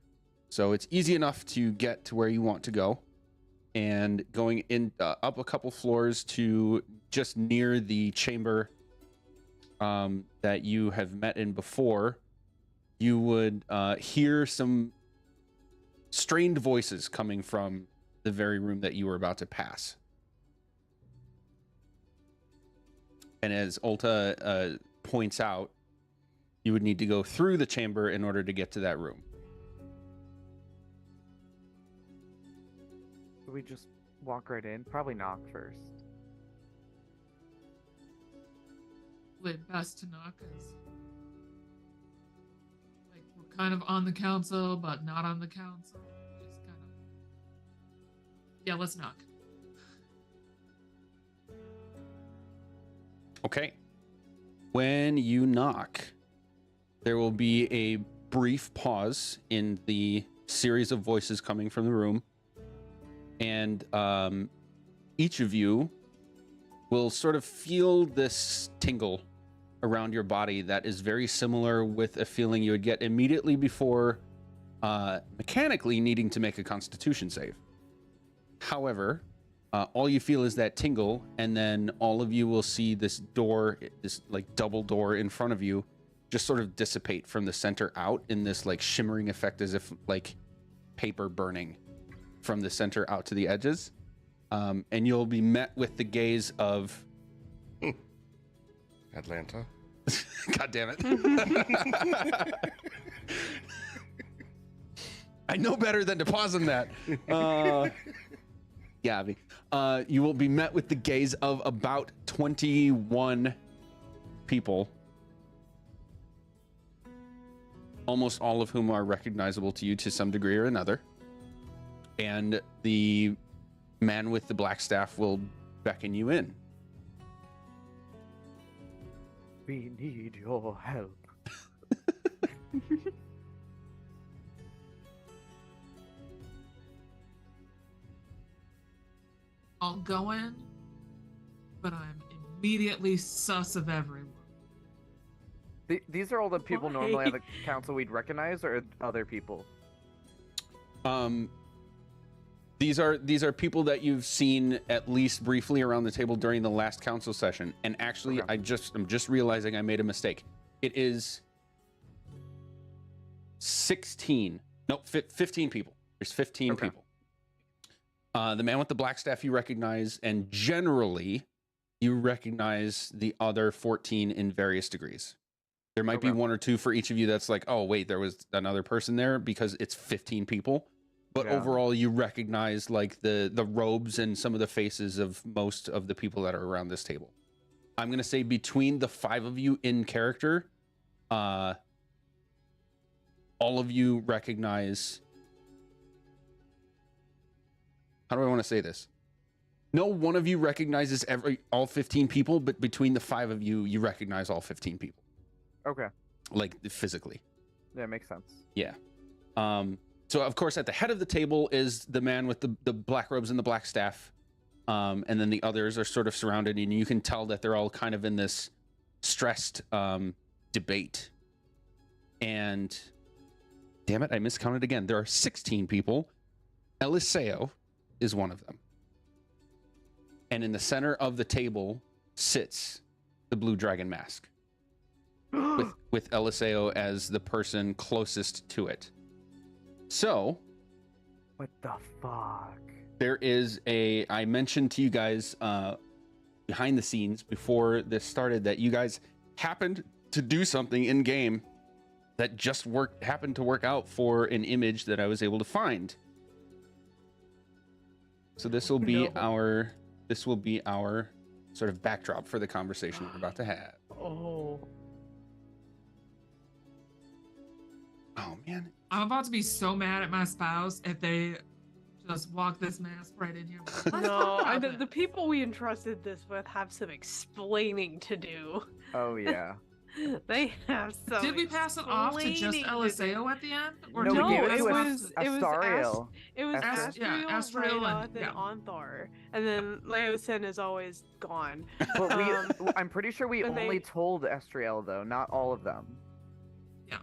so it's easy enough to get to where you want to go. And going in up a couple floors to just near the chamber that you have met in before, you would hear some strained voices coming from the very room that you were about to pass. And as Ulta points out, you would need to go through the chamber in order to get to that room. We just walk right in. Probably knock first. Wait, best to knock is like we're kind of on the council, but not on the council. Just kind of. Yeah, let's knock. Okay. When you knock, there will be a brief pause in the series of voices coming from the room. And each of you will sort of feel this tingle around your body that is very similar with a feeling you would get immediately before mechanically needing to make a Constitution save. However, all you feel is that tingle, and then all of you will see this door, this like double door in front of you, just sort of dissipate from the center out in this like shimmering effect as if like paper burning from the center out to the edges. And you'll be met with the gaze of Atlanta. God damn it. I know better than to pause on that. Yeah, Abby. You will be met with the gaze of about 21 people, almost all of whom are recognizable to you to some degree or another. And the man with the black staff will beckon you in. We need your help. I'll go in, but I'm immediately sus of everyone. These are all the people Why? normally on the council we'd recognize, or other people? These are people that you've seen at least briefly around the table during the last council session. And actually, Okay. I'm just realizing I made a mistake. It is 15 people. There's 15 Okay. people. The man with the black staff you recognize, and generally you recognize the other 14 in various degrees. There might be Okay. one or two for each of you that's like, oh wait, there was another person there, because it's 15 people. But Yeah. overall, you recognize like the robes and some of the faces of most of the people that are around this table. I'm gonna say between the 5 of you in character, all of you recognize. How do I want to say this? No one of you recognizes all 15 people, but between the 5 of you, you recognize all 15 people, Okay. like physically. Yeah, makes sense. Yeah. So of course, at the head of the table is the man with the black robes and the black staff. And then the others are sort of surrounded, and you can tell that they're all kind of in this stressed debate. And damn it, I miscounted again. There are 16 people. Eliseo is one of them. And in the center of the table sits the blue dragon mask, with Eliseo as the person closest to it. So, What the fuck? there is I mentioned to you guys behind the scenes before this started that you guys happened to do something in game that just happened to work out for an image that I was able to find. So this will be our sort of backdrop for the conversation we're about to have. Oh. Oh man. I'm about to be so mad at my spouse if they just walk this mask right in here. No, the people we entrusted this with have some explaining to do. Oh yeah. They have so. Did we pass it off to just explaining to do. LSAO at the end? Or No, did we gave it pass to off Astariel. It was Ast- yeah, Astriel, Astriel Rydoth, and- and yeah. Onthar, and then Leosin is always gone. But Um, I'm pretty sure we and only they- told Estriel though, not all of them.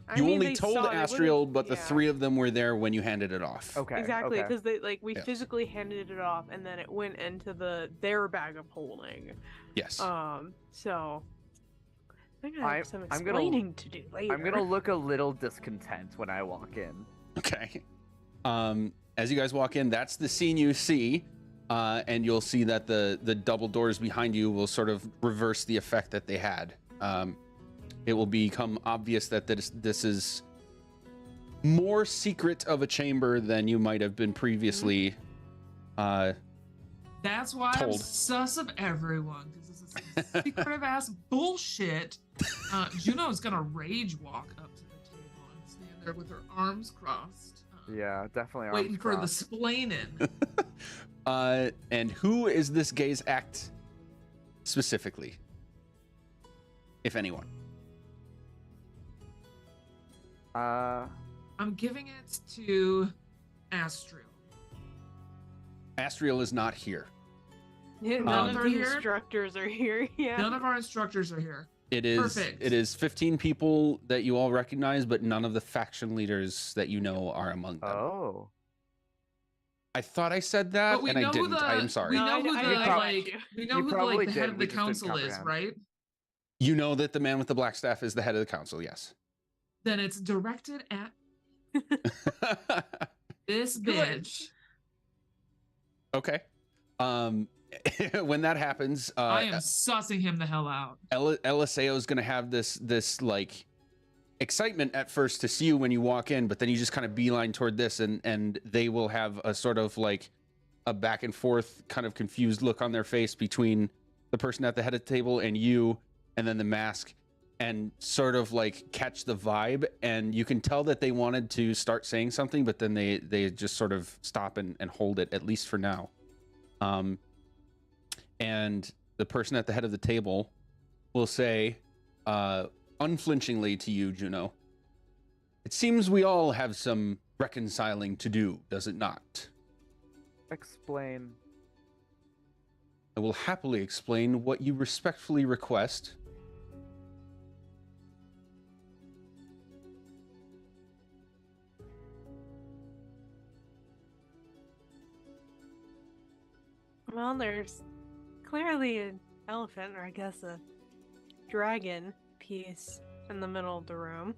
I You mean, only they told saw- they would've- Astriel, but the yeah. 3 of them were there when you handed it off. Okay. Exactly, Okay. because we Yes. physically handed it off, and then it went into their bag of holding. Yes. So I'm gonna I- have some I'm gonna- explaining to do later. I'm gonna look a little discontent when I walk in. Okay. As you guys walk in, that's the scene you see, and you'll see that the double doors behind you will sort of reverse the effect that they had. It will become obvious that this is more secret of a chamber than you might have been previously. That's why I'm Told. sus of everyone, because this is some secretive ass bullshit. Juno's gonna rage walk up to the table and stand there with her arms crossed. Yeah, definitely. arms Waiting for the crossed. splaining. And who is this gaze act specifically, if anyone? I'm giving it to Astriel. Astriel is not here. None of They're the here? instructors are here. Yeah. None of our instructors are here. It is Perfect. it is 15 people that you all recognize, but none of the faction leaders that you know are among them. Oh. I thought I said that, But we and I know who didn't. the I am sorry. We No, know I- who I the didn't like. catch you. We know You who probably like the head did, of we the just didn't council is, comprehend. right? You know that the man with the black staff is the head of the council. Yes. Then it's directed at this Good. bitch. Okay. When that happens, I am sussing him the hell out. LSAO is going to have this like excitement at first to see you when you walk in, but then you just kind of beeline toward this, and they will have a sort of like a back and forth kind of confused look on their face between the person at the head of the table and you, and then the mask, and sort of like catch the vibe. And you can tell that they wanted to start saying something, but then they just sort of stop and hold it, at least for now. And the person at the head of the table will say, unflinchingly to you, Juno, "It seems we all have some reconciling to do, does it not? Explain. I will happily explain what you respectfully request." Well, there's clearly an elephant, or I guess a dragon piece in the middle of the room.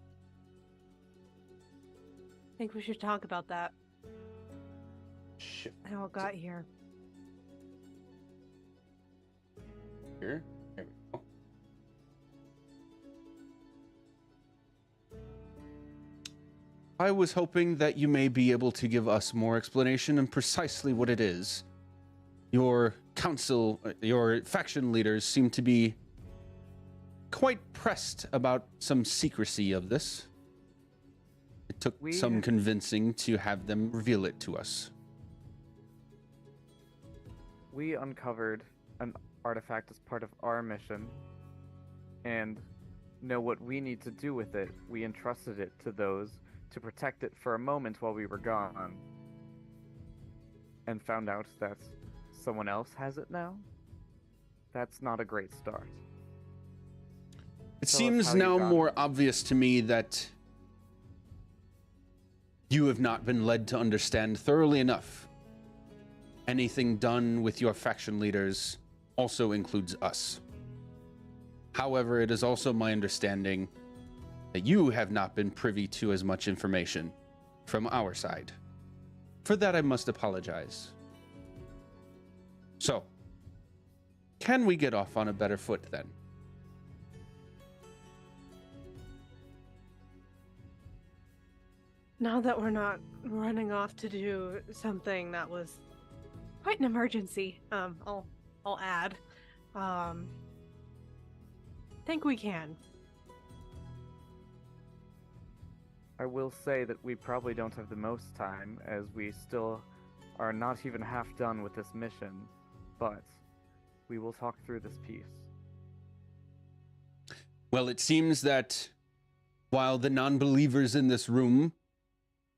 I think we should talk about that. How it got here. Here. There we go. I was hoping that you may be able to give us more explanation on precisely what it is. Your council, your faction leaders seem to be quite pressed about some secrecy of this. It took We- some convincing to have them reveal it to us. We uncovered an artifact as part of our mission and know what we need to do with it. We entrusted it to those to protect it for a moment while we were gone and found out that someone else has it now. That's not a great start. It Tell us seems how you now got more it. obvious to me that you have not been led to understand thoroughly enough. Anything done with your faction leaders also includes us. However, it is also my understanding that you have not been privy to as much information from our side. For that, I must apologize. So, can we get off on a better foot then? Now that we're not running off to do something that was quite an emergency, I'll add. Think we can. I will say that we probably don't have the most time, as we still are not even half done with this mission, but we will talk through this piece. Well, it seems that while the non-believers in this room,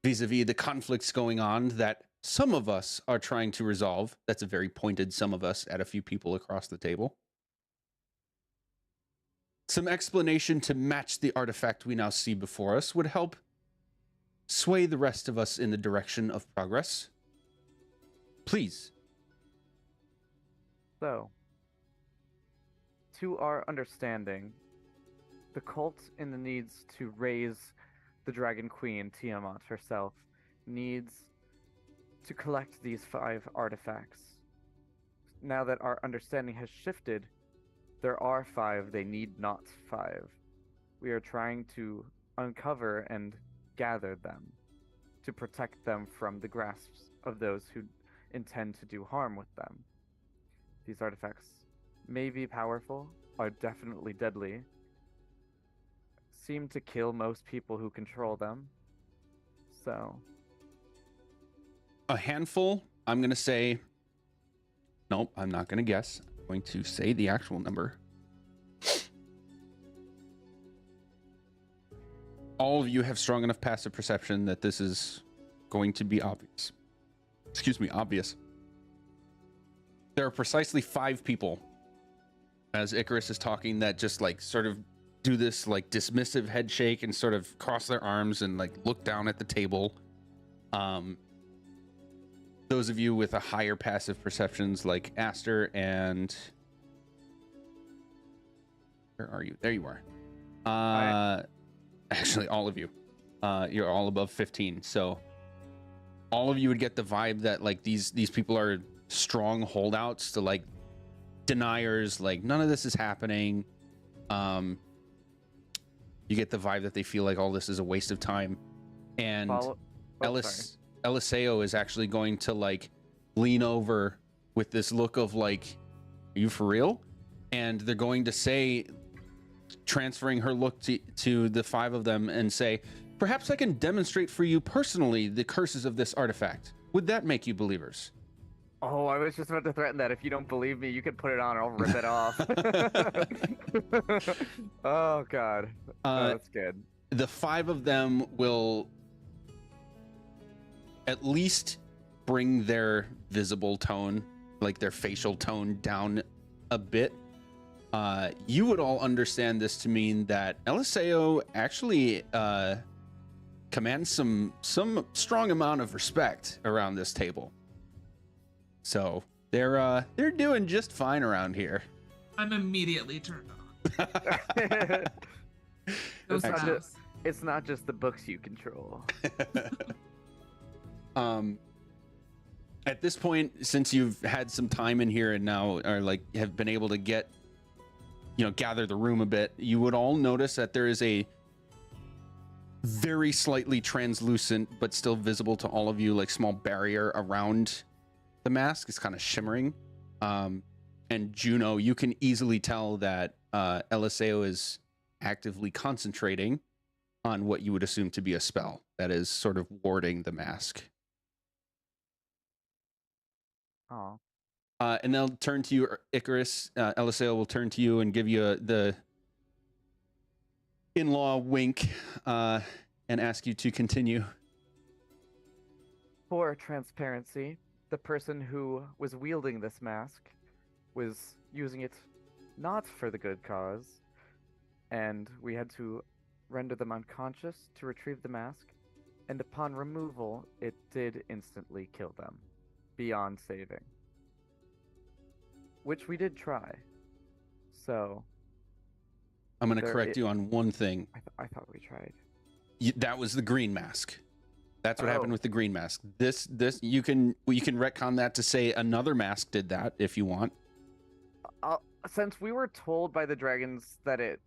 vis-a-vis the conflicts going on that some of us are trying to resolve, that's a very pointed some of us at a few people across the table, some explanation to match the artifact we now see before us would help sway the rest of us in the direction of progress. Please. So, to our understanding, the cult in the needs to raise the Dragon Queen, Tiamat herself, needs to collect these 5 artifacts. Now that our understanding has shifted, there are 5, they need not 5. We are trying to uncover and gather them to protect them from the grasps of those who intend to do harm with them. These artifacts may be powerful, are definitely deadly, seem to kill most people who control them. So, A handful, I'm going to say, nope, I'm not going to guess. I'm going to say the actual number. All of you have strong enough passive perception that this is going to be obvious. Excuse me, obvious. There are precisely 5 people, as Icarus is talking, that just like sort of do this like dismissive head shake and sort of cross their arms and like look down at the table. Those of you with a higher passive perceptions like Aster and where are you? There you are. Actually, all of you. You're all above 15. So all of you would get the vibe that like these people are strong holdouts to like deniers, like none of this is happening. You get the vibe that they feel like all this is a waste of time. And Eliseo is actually going to like lean over with this look of like, are you for real? And they're going to say, transferring her look to the 5 of them and say, perhaps I can demonstrate for you personally the curses of this artifact. Would that make you believers? oh, I was just about to threaten that if you don't believe me, you can put it on and I'll rip it off. Oh, God. No, that's good. The 5 of them will at least bring their visible tone, like their facial tone, down a bit. You would all understand this to mean that Eliseo actually commands some strong amount of respect around this table. So they're doing just fine around here. I'm immediately turned on. It's not just the books you control. At this point, since you've had some time in here and now are like have been able to get, gather the room a bit, you would all notice that there is a very slightly translucent but still visible to all of you like small barrier around the mask. It's kind of shimmering. And Juno, you can easily tell that Eliseo is actively concentrating on what you would assume to be a spell that is sort of warding the mask. Oh. And they'll turn to you, Icarus. Eliseo will turn to you and give you the in-law wink and ask you to continue. For transparency, the person who was wielding this mask was using it not for the good cause, and we had to render them unconscious to retrieve the mask, and upon removal, it did instantly kill them, beyond saving. Which we did try. So... I'm going to correct you on one thing. I thought we tried. That was the green mask. That's what happened with the green mask. This you can retcon that to say another mask did that if you want. Since we were told by the dragons that it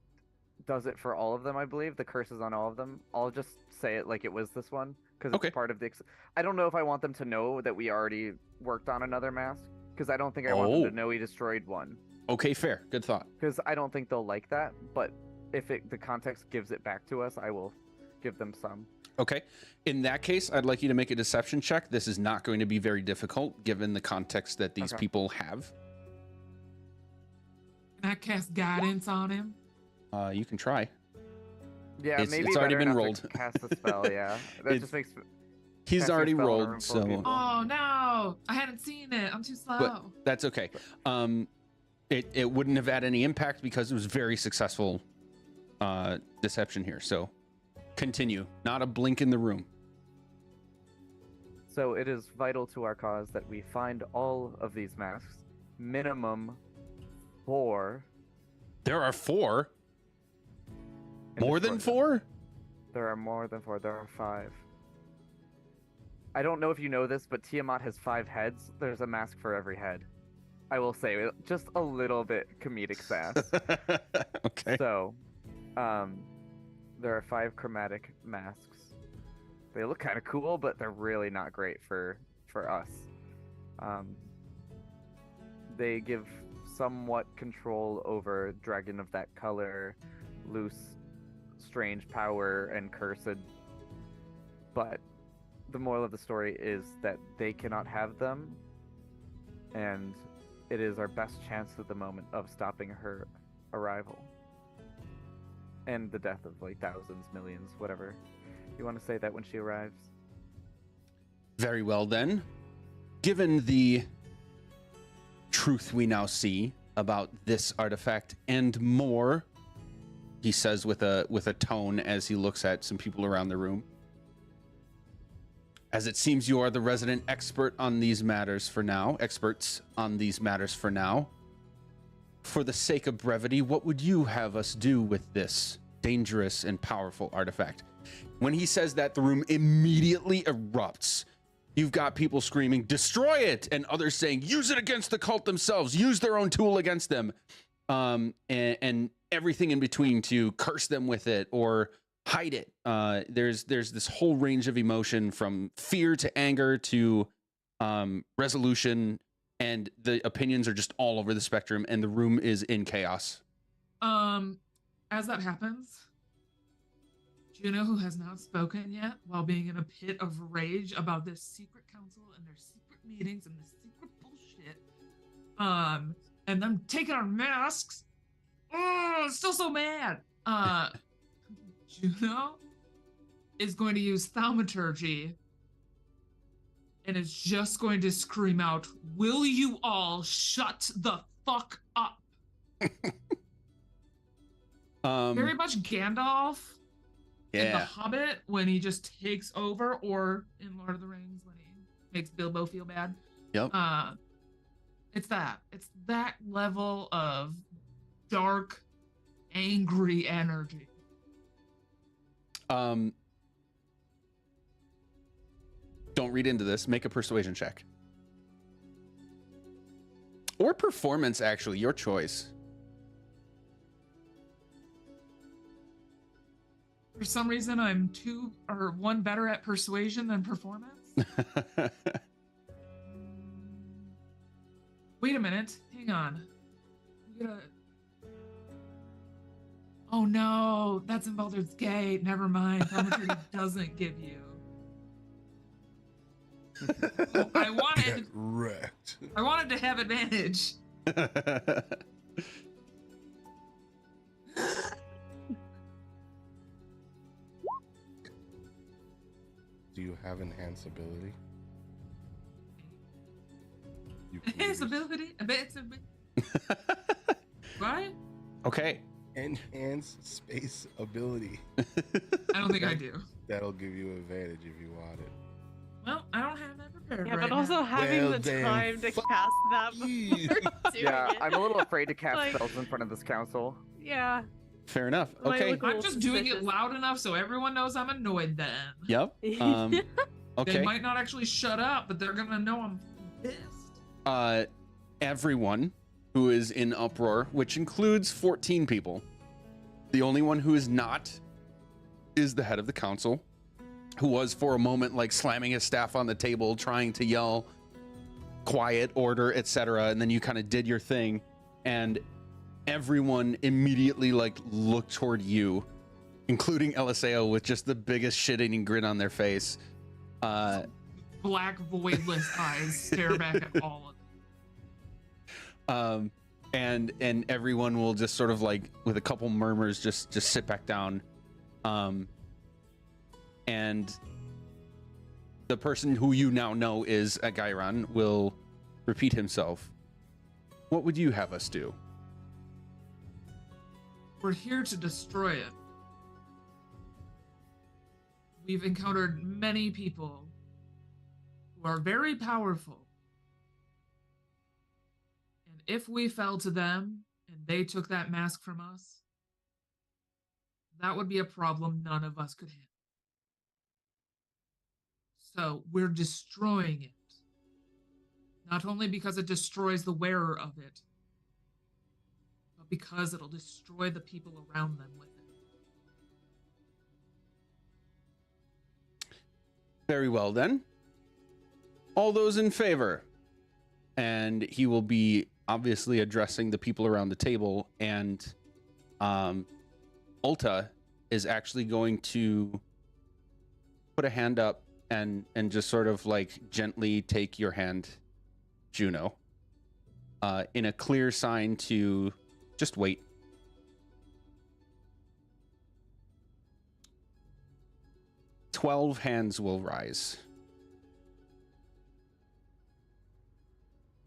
does it for all of them, I believe the curse is on all of them. I'll just say it like it was this one because it's part of the. I don't know if I want them to know that we already worked on another mask because I don't think I want them to know we destroyed one. Okay, fair. Good thought. Because I don't think they'll like that, but if the context gives it back to us, I will give them some. Okay. In that case, I'd like you to make a deception check. This is not going to be very difficult given the context that these people have. Can I cast guidance on him? You can try. Yeah, It's- maybe it's already better been not rolled. to cast the spell. Yeah, that It's- just makes. He's Casting a already spell on a room rolled, full of so people. Oh no, I hadn't seen it. I'm too slow. that's okay. It wouldn't have had any impact because it was very successful deception here. So continue. Not a blink in the room. So it is vital to our cause that we find all of these masks. Minimum 4. There are 4. in the More than short 4? There are more than 4. There are 5. I don't know if you know this, but Tiamat has 5 heads. There's a mask for every head. I will say, just a little bit comedic sass. Okay. So, there are 5 chromatic masks. They look kind of cool, but they're really not great for us. They give somewhat control over dragon of that color, loose, strange power, and cursed. But the moral of the story is that they cannot have them, and it is our best chance at the moment of stopping her arrival. And the death of like thousands, millions, whatever. You want to say that when she arrives? Very well then. Given the truth we now see about this artifact and more, he says with a tone as he looks at some people around the room. As it seems you are the resident expert on these matters for now, experts on these matters for now. For the sake of brevity, what would you have us do with this dangerous and powerful artifact? When he says that, the room immediately erupts. You've got people screaming, destroy it, and others saying, use it against the cult themselves, use their own tool against them, and everything in between to curse them with it or hide it. There's this whole range of emotion from fear to anger to resolution, and the opinions are just all over the spectrum, and the room is in chaos. As that happens, Juno, who has not spoken yet, while being in a pit of rage about this secret council and their secret meetings and this secret bullshit, and them taking our masks. Oh, still so mad. Juno is going to use thaumaturgy and is just going to scream out, will you all shut the fuck up? Very much Gandalf in The Hobbit when he just takes over, or in Lord of the Rings when he makes Bilbo feel bad. Yep. It's that level of dark, angry energy. Don't read into this. Make a persuasion check. Or performance, actually. Your choice. For some reason, I'm 1 better at persuasion than performance. Wait a minute. Hang on. Oh no, that's in Baldur's Gate. Never mind. Thaumaturgy doesn't give you. Oh, I Get wrecked. wanted to have advantage. Do you have enhance ability? You His please. ability. What? Okay. Enhance space ability. I don't think I do. That'll give you advantage if you want it. Well, I don't have that prepared Yeah, right but also now. having Well, the then, time to fuck cast that you. before doing Yeah, it. I'm a little afraid to cast Like- spells in front of this council. Yeah. Fair enough. Might Okay. look a I'm little just doing it suspicious. loud enough so everyone knows I'm annoyed then. Yep. They Okay. might not actually shut up, but they're gonna know I'm pissed. Everyone who is in uproar, which includes 14 people. The only one who is not is the head of the council, who was for a moment like slamming his staff on the table, trying to yell quiet, order, etc. And then you kind of did your thing, and everyone immediately like looked toward you, including Eliseo with just the biggest shit-eating grin on their face. Black voidless eyes stare back at all of them. and everyone will just sort of like, with a couple murmurs, just sit back down. And the person who you now know is Agairon will repeat himself. What would you have us do? We're here to destroy it. We've encountered many people who are very powerful. And if we fell to them and they took that mask from us, that would be a problem none of us could handle. So we're destroying it. Not only because it destroys the wearer of it, but because it'll destroy the people around them with it. Very well, then. All those in favor? And he will be obviously addressing the people around the table, and Ulta is actually going to put a hand up and just sort of like gently take your hand, Juno, in a clear sign to just wait. "12 hands will rise.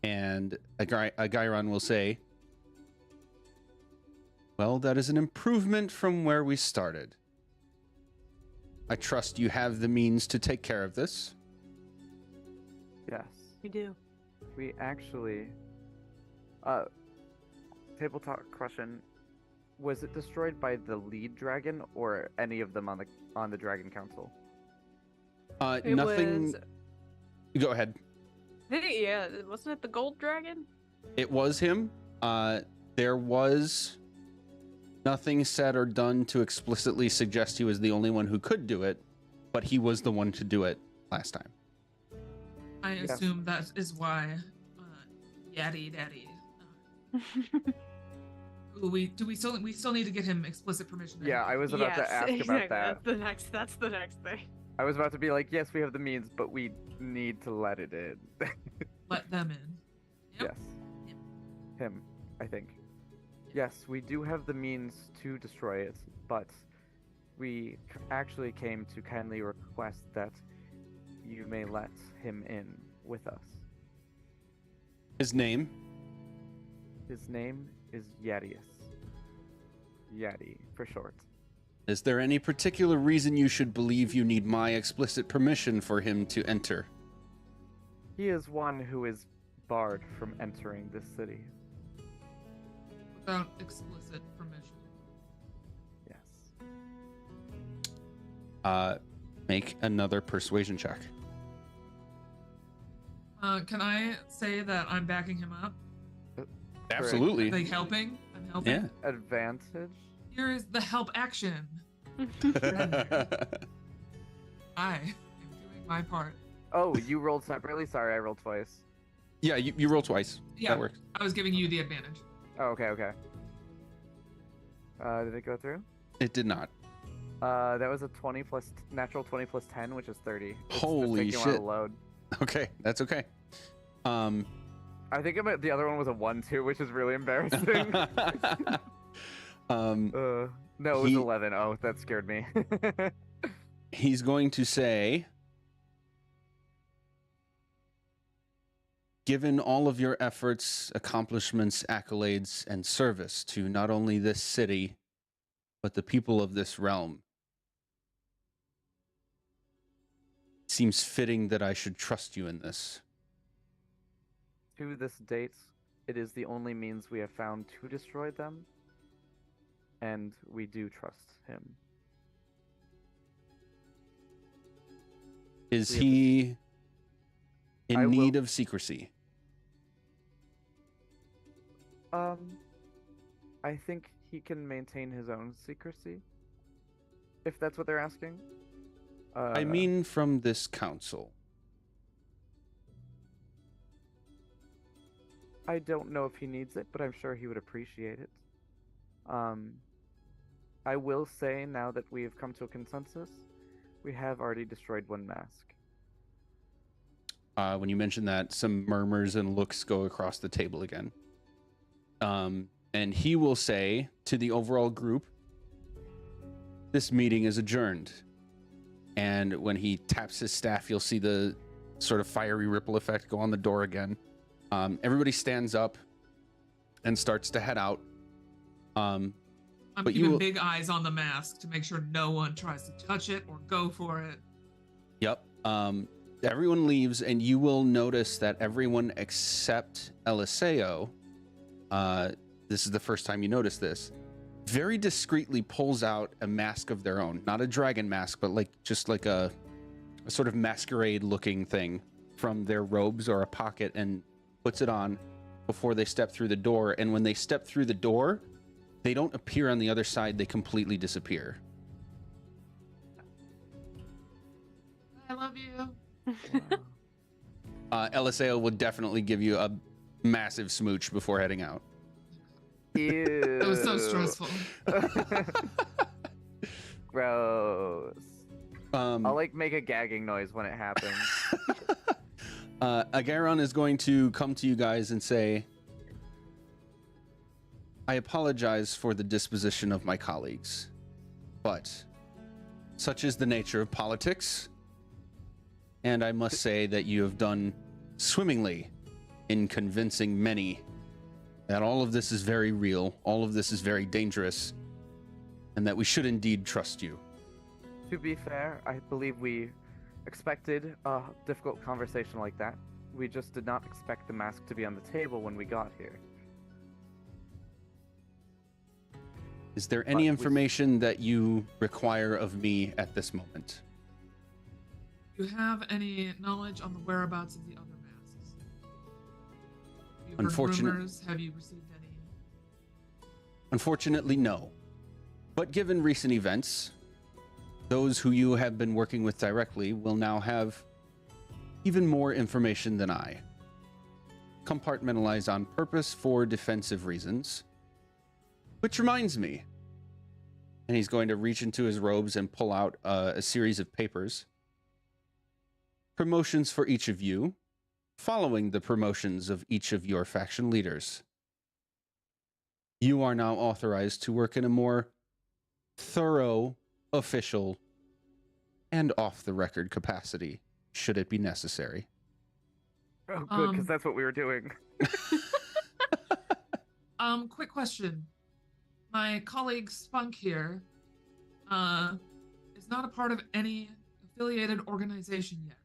And Agairon will say, well, that is an improvement from where we started. I trust you have the means to take care of this." Yes. We do. We actually, tabletop question, was it destroyed by the lead dragon or any of them on the Dragon Council? It Nothing. was- Go ahead. Yeah, wasn't it the gold dragon? It was him. There was nothing said or done to explicitly suggest he was the only one who could do it, but he was the one to do it last time. I Yes. assume that is why Yaddy Daddy. We still need to get him explicit permission. Yeah, I was about to ask exactly. about that. That's the next thing. I was about to be like, yes, we have the means, but we need to let it in. Let them in. Yep. Yes. Yep. Him, I think. Yes, we do have the means to destroy it, but we actually came to kindly request that you may let him in with us. His name? His name is Yadius. Yadi, for short. Is there any particular reason you should believe you need my explicit permission for him to enter? He is one who is barred from entering this city. Without explicit permission. Yes. Make another persuasion check. Can I say that I'm backing him up? Absolutely. Like helping? I'm helping. Yeah. Advantage? Here is the help action. I am doing my part. Oh, you rolled separately? Sorry, I rolled twice. Yeah, you roll twice. Yeah, That works. I was giving you the advantage. Oh, okay. Did it go through? It did not. That was a 20 plus natural 20 plus 10, which is 30. It's just Holy taking a while to shit. load. Okay, that's okay. I think the other one was a 1 too, which is really embarrassing. No, it was He- 11. Oh, that scared me. He's going to say, given all of your efforts, accomplishments, accolades, and service to not only this city, but the people of this realm, it seems fitting that I should trust you in this. To this date, it is the only means we have found to destroy them, and we do trust him. Is We have he I in will- need of secrecy? I think he can maintain his own secrecy, if that's what they're asking. I mean, from this council. I don't know if he needs it, but I'm sure he would appreciate it. I will say, now that we have come to a consensus, we have already destroyed one mask. When you mention that, some murmurs and looks go across the table again. And he will say to the overall group, "This meeting is adjourned." And when he taps his staff, you'll see the sort of fiery ripple effect go on the door again. Everybody stands up and starts to head out. I'm But keeping big eyes on the mask to make sure no one tries to touch it or go for it. Yep. Everyone leaves, and you will notice that everyone except Eliseo, this is the first time you notice this, very discreetly pulls out a mask of their own. Not a dragon mask, but just like a sort of masquerade-looking thing from their robes or a pocket, and puts it on before they step through the door. And when they step through the door, they don't appear on the other side. They completely disappear. I love you. Eliseo would definitely give you a massive smooch before heading out. Ew. It was so stressful. Gross. I'll make a gagging noise when it happens. Agaron is going to come to you guys and say, "I apologize for the disposition of my colleagues, but such is the nature of politics, and I must say that you have done swimmingly in convincing many that all of this is very real, all of this is very dangerous, and that we should indeed trust you." To be fair, I believe we expected a difficult conversation like that. We just did not expect the mask to be on the table when we got here. Is there any information that you require of me at this moment? Do you have any knowledge on the whereabouts of the other masks? Have you heard Unfortunate- rumors? Have you received any? Unfortunately, no. But given recent events, those who you have been working with directly will now have even more information than I. Compartmentalized on purpose for defensive reasons. Which reminds me. And he's going to reach into his robes and pull out a series of papers. Promotions for each of you, following the promotions of each of your faction leaders. You are now authorized to work in a more thorough, official, and off-the-record capacity, should it be necessary. Oh, good, because that's what we were doing. Quick question. My colleague Spunk here, is not a part of any affiliated organization yet.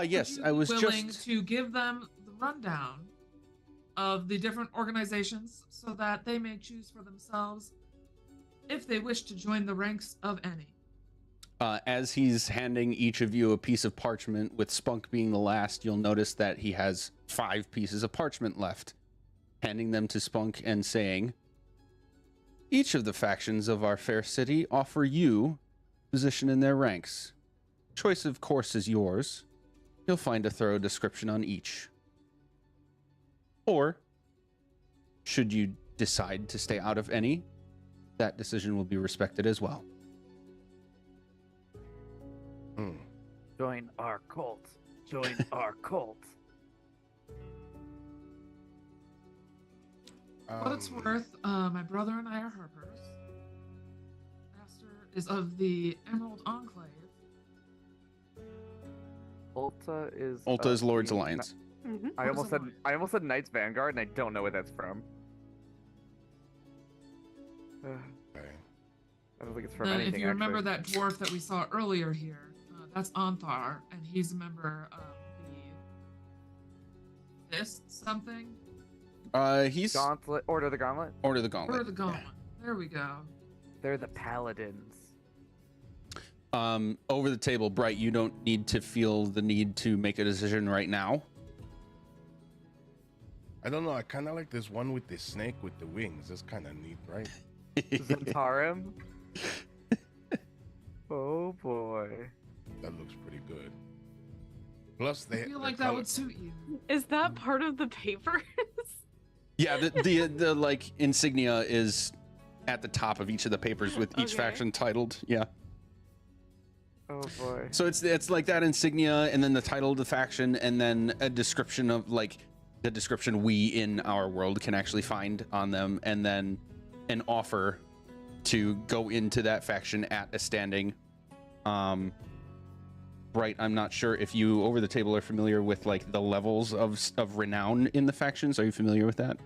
Yes, Would I you was be willing just... to give them the rundown of the different organizations so that they may choose for themselves if they wish to join the ranks of any. As he's handing each of you a piece of parchment, with Spunk being the last, you'll notice that he has 5 pieces of parchment left. Handing them to Spunk and saying, "Each of the factions of our fair city offer you position in their ranks. Choice, of course, is yours. You'll find a thorough description on each. Or, should you decide to stay out of any, that decision will be respected as well." Join our cult. Join our cult. For what it's worth, my brother and I are Harpers. Master is of the Emerald Enclave. Ulta is Lord's the- Alliance. Mhm. I almost said Knights Vanguard, and I don't know where that's from. Okay. I don't think it's from Then anything. if you remember actually. that dwarf that we saw earlier here, that's Anthar, and he's a member of the Fist something. He's Gauntlet, Order of the Gauntlet. Order of the Gauntlet. Or the Gauntlet. There we go. They're the Paladins. Over the table, Bright, you don't need to feel the need to make a decision right now. I don't know. I kind of like this one with the snake with the wings. That's kind of neat, right? Zentarum. Oh boy. That looks pretty good. Plus, I they feel the like that color- would suit you. Is that part of the papers? Yeah, the like insignia is at the top of each of the papers with each Okay. faction titled. Yeah. Oh boy. So it's like that insignia, and then the title of the faction, and then a description of like the description we in our world can actually find on them, and then an offer to go into that faction at a standing. Right, I'm not sure if you over the table are familiar with like the levels of renown in the factions. Are you familiar with that?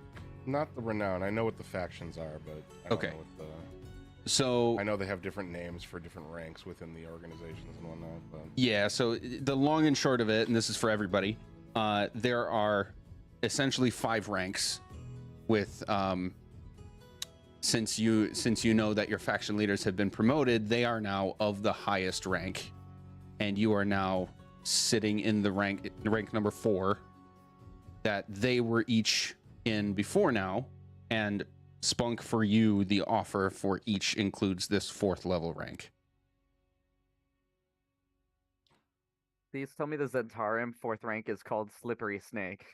Not the renown. I know what the factions are, but I don't Okay. know what the... So I know they have different names for different ranks within the organizations and whatnot, but... yeah, so the long and short of it, and this is for everybody, there are essentially 5 ranks with since you know that your faction leaders have been promoted, they are now of the highest rank, and you are now sitting in the rank number 4 that they were each in before now, and Spunk, for you, the offer for each includes this 4th level rank. Please tell me the Zentarim 4th rank is called Slippery Snake.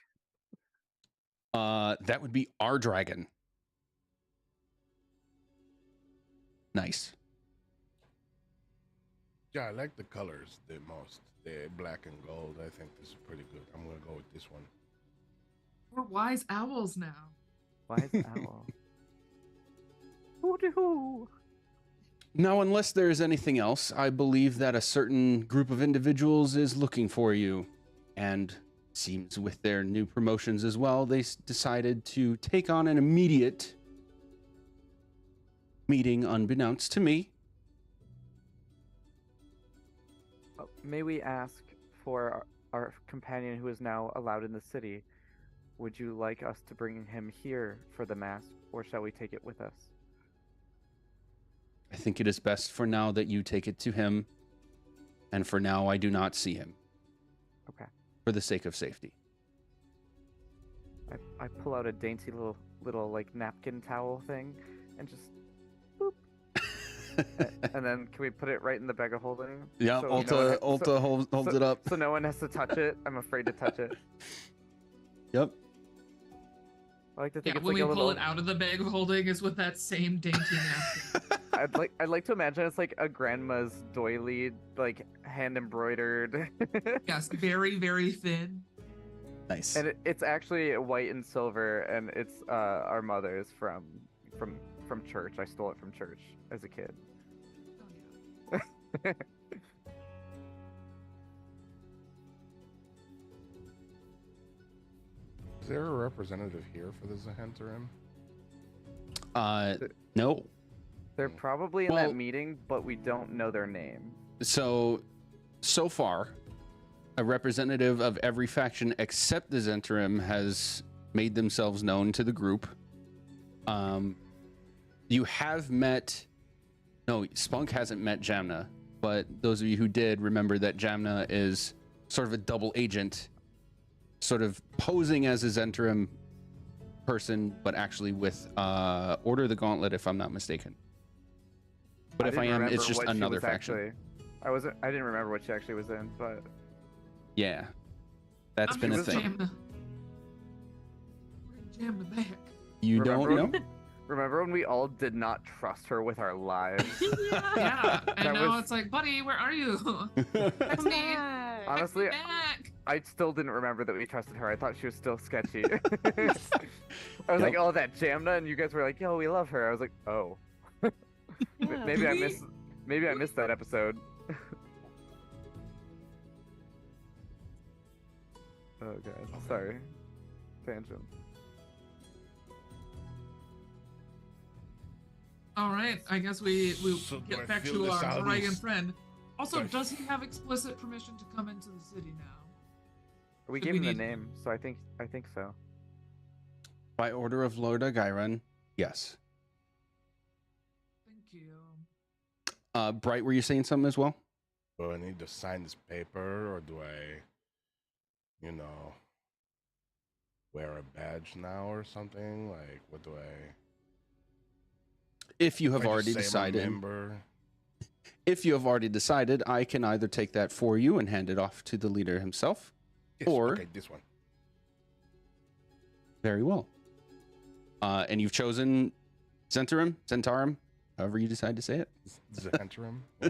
That would be our dragon. Nice. Yeah, I like the colors the most. The black and gold. I think this is pretty good. I'm gonna go with this one. We're wise owls now. Wise owl. Hoo-dee-hoo. Now, unless there is anything else, I believe that a certain group of individuals is looking for you, and seems with their new promotions as well, they decided to take on an immediate meeting unbeknownst to me. May we ask for our companion who is now allowed in the city? Would you like us to bring him here for the mask, or shall we take it with us? I think it is best for now that you take it to him, and for now I do not see him. Okay. For the sake of safety. I pull out a dainty little like napkin towel thing, and just boop. And then can we put it right in the bag of holding? Yeah, So Ulta holds it up. So no one has to touch it. I'm afraid to touch it. Yep. I like to think Yeah, it's when like we a pull little. it out of the bag of holding is with that same dainty napkin. I'd like to imagine it's like a grandma's doily, like hand embroidered. Yes, very, very thin. Nice. And it's actually white and silver, and it's our mother's from church. I stole it from church as a kid. Oh, yeah. Is there a representative here for the Zahentarim? No. They're probably in Well- that meeting, but we don't know their name. So far, a representative of every faction except the Zentarim has made themselves known to the group. You have met... No, Spunk hasn't met Jamna, but those of you who did remember that Jamna is sort of a double agent, sort of posing as a Zentarim person, but actually with Order of the Gauntlet, if I'm not mistaken. But if I didn't am, remember it's just what she another was faction. actually- I didn't remember what she actually was in, but Yeah, that's I'm been a just thing. Jamna. Bring Jamna back. You Remember don't know? remember when we all did not trust her with our lives? Yeah, and That now was- it's like, buddy, where are you? Come Text me. back. Honestly, Text me back. I still didn't remember that we trusted her. I thought she was still sketchy. I was like, Yep. oh, that Jamna, and you guys were like, yo, we love her. I was like, oh. Yeah. Maybe I Really? missed that episode. Oh god, sorry. Tangent. All right, I guess we So do I get back feel to the our dragon Saudis? friend. Also, Do I does he have explicit permission to come into the city now? We Should gave we him the need- name, so I think so. By order of Lord Agairan, yes. Thank you. Bright, were you saying something as well? Do I need to sign this paper, or do I, wear a badge now or something? Like, what do I... If you have do I already just say I'm a decided, member? if you have already decided, I can either take that for you and hand it off to the leader himself. Yes, Or- okay, this one. Very well. And you've chosen Zentarim, however you decide to say it. Zahentarim? Yeah.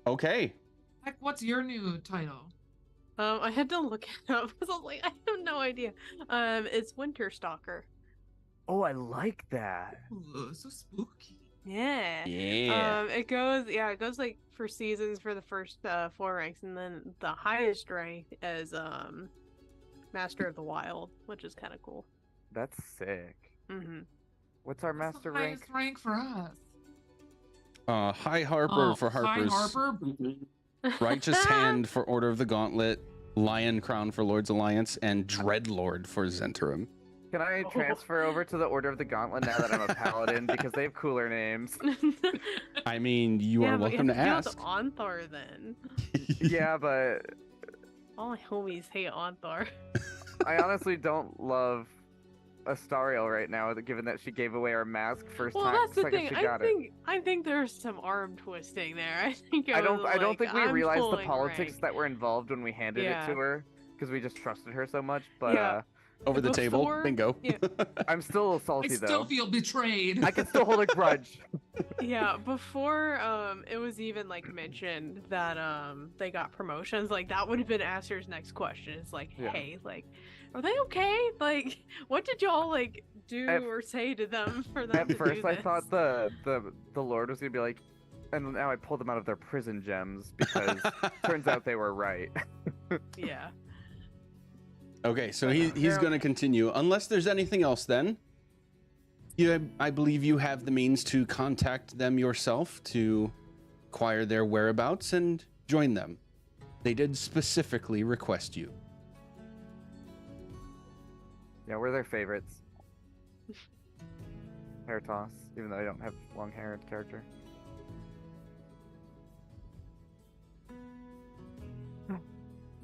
Okay. Heck, what's your new title? I had to look it up because I was like, I have no idea. It's Winter Stalker. Oh, I like that. Ooh, so spooky. Yeah. Yeah. It goes like for seasons for the first 4 ranks, and then the highest rank is Master of the Wild, which is kind of cool. That's sick. Mm-hmm. What's our What's master the highest rank for us? High Harper for High Harpers. Harper. Righteous Hand for Order of the Gauntlet. Lion Crown for Lord's Alliance. And Dreadlord for Zentrum. Can I transfer over to the Order of the Gauntlet now that I'm a paladin because they have cooler names? I mean, you yeah, are but you welcome to have to ask. deal with Onthar then. Yeah, but All my homies hate Onthar. I honestly don't love Astariel right now, given that she gave away our mask first Well, time. that's the second thing. she I got it. think there's some arm twisting there. I think I don't like, think we I'm realized the pulling politics rank. that were involved when we handed it Yeah. to her because we just trusted her so much. But Yeah. Over the table. Before- Bingo. yeah. I'm still a little I salty still though. feel betrayed. I can still hold a grudge. Yeah, before it was even like mentioned that they got promotions, like that would have been Aster's next question. It's like, Yeah. hey, like, are they okay? Like, what did y'all like do At- or say to them for them At to first, do I this? thought the Lord was gonna be like, and now I pulled them out of their prison gems because turns out they were right. Yeah. Okay, so he's Yeah. going to continue. Unless there's anything else, then I believe you have the means to contact them yourself to acquire their whereabouts and join them. They did specifically request you. Yeah, we're their favorites. Hair toss, even though I don't have long hair in character.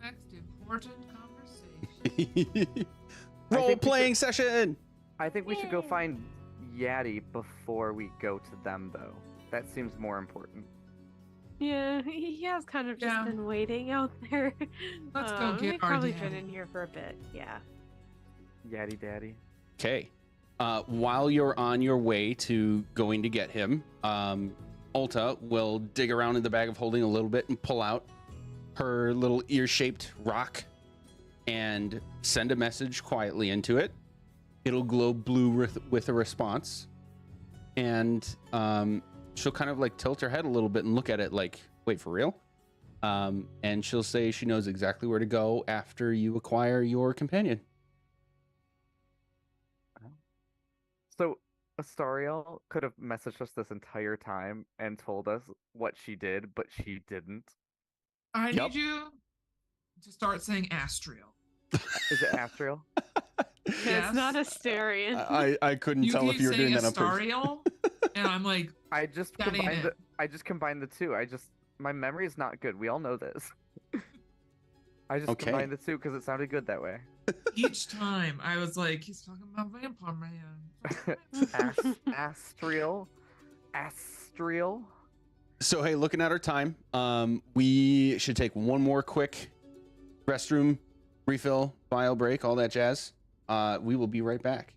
Next important conversation. Role playing session. I think we should go Yay. find Yaddy before we go to them, though. That seems more important. Yeah, he has kind of just Yeah. been waiting out there. Let's go get We've our probably been daddy. in here for a bit. Yeah. Yaddy Daddy. Okay. While you're on your way to going to get him, Ulta will dig around in the bag of holding a little bit and pull out her little ear-shaped rock and send a message quietly into it. It'll glow blue with a response, and she'll kind of like tilt her head a little bit and look at it like, wait, for real? And she'll say she knows exactly where to go after you acquire your companion. So, Astariel could have messaged us this entire time and told us what she did, but she didn't. I Yep. need you to start saying Astriel. Is it Astriel? It's not Yes. Astarian. I couldn't You tell keep if you were saying doing that on purpose. Astariel, and I'm like, I just That ain't combined it. I just combined the two. My memory is not good. We all know this. I just Okay. combined the two because it sounded good that way. each time I was like, he's talking about Vampire Man. Astriel. Astriel. So hey, looking at our time, we should take one more quick restroom refill, bio break, all that jazz. We will be right back.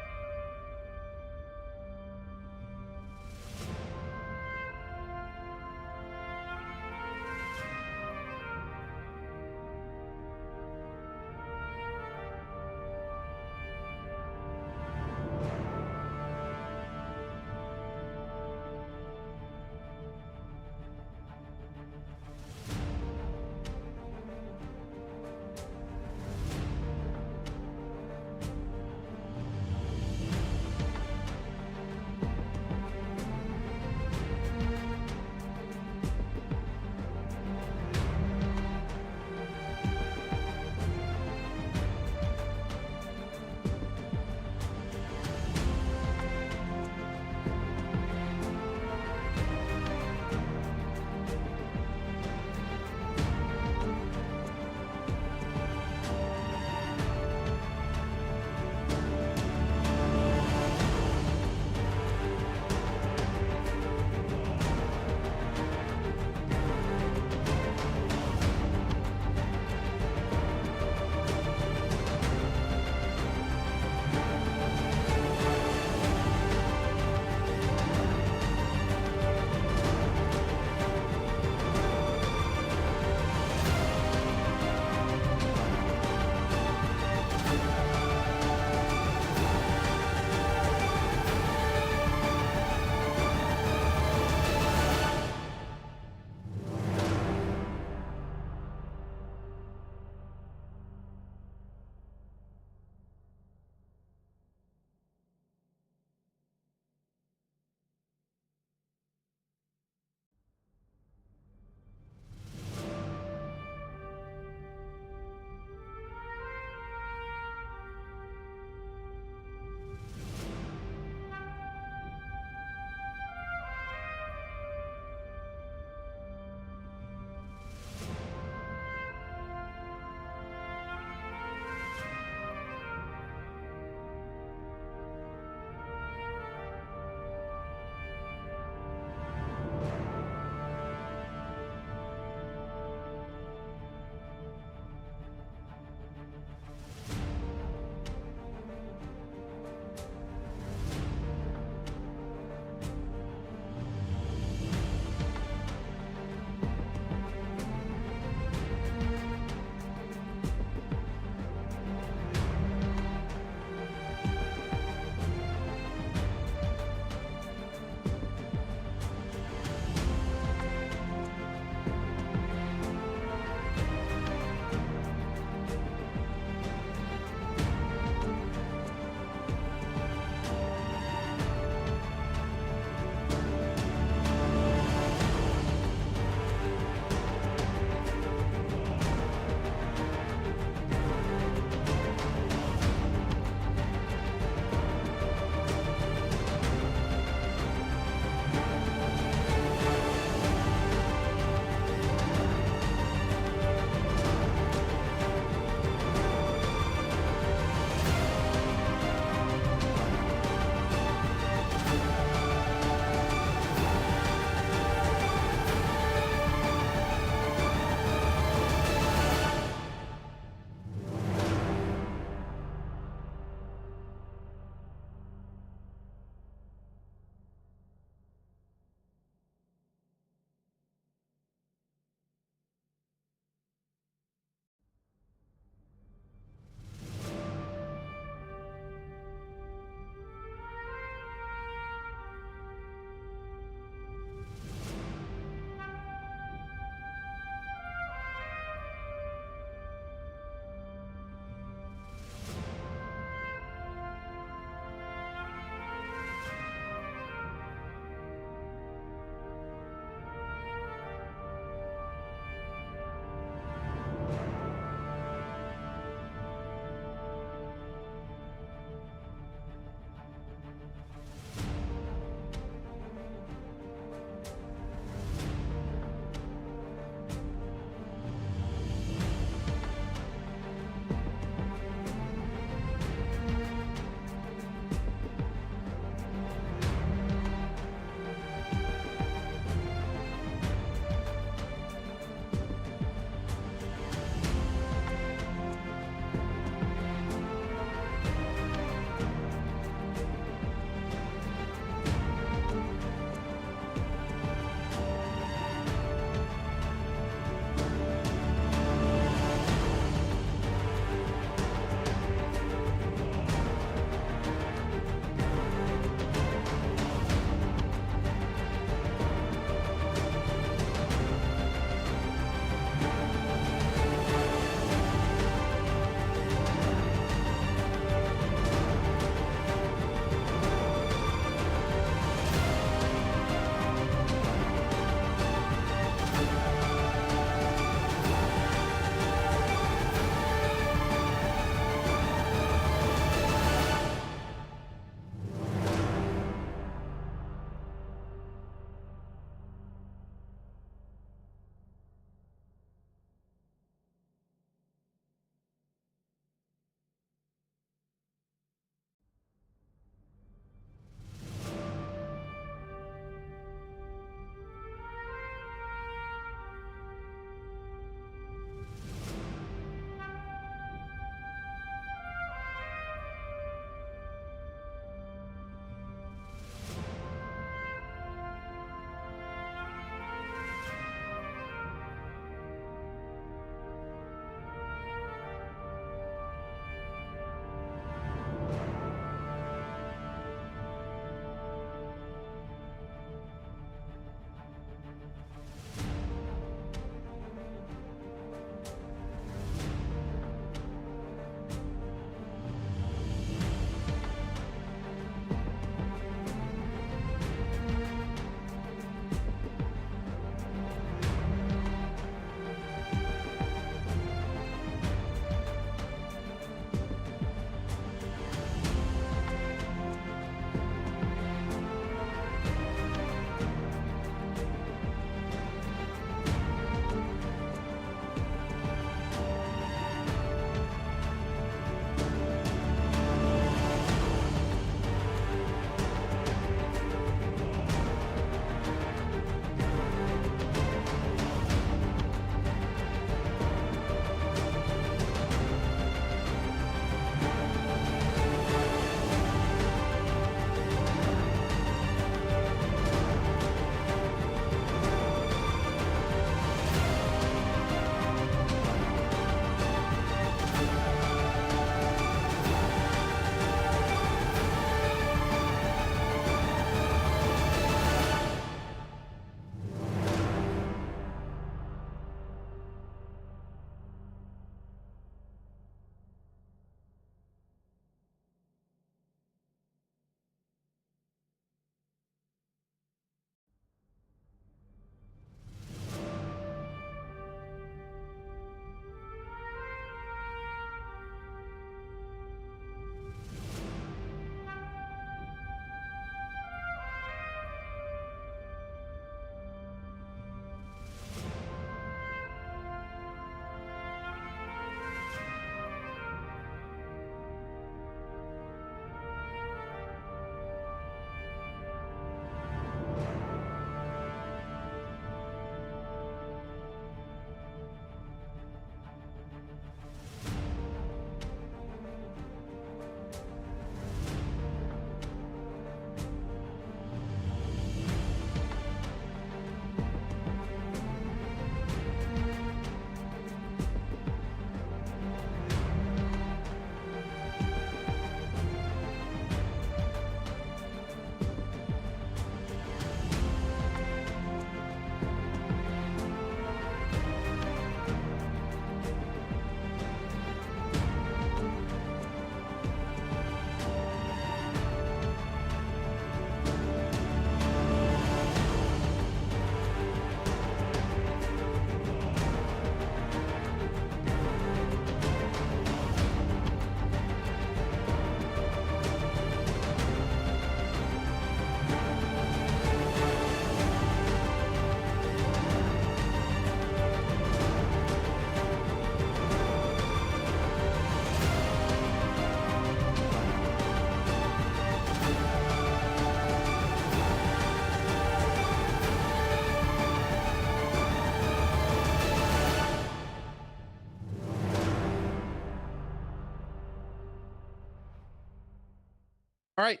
All right,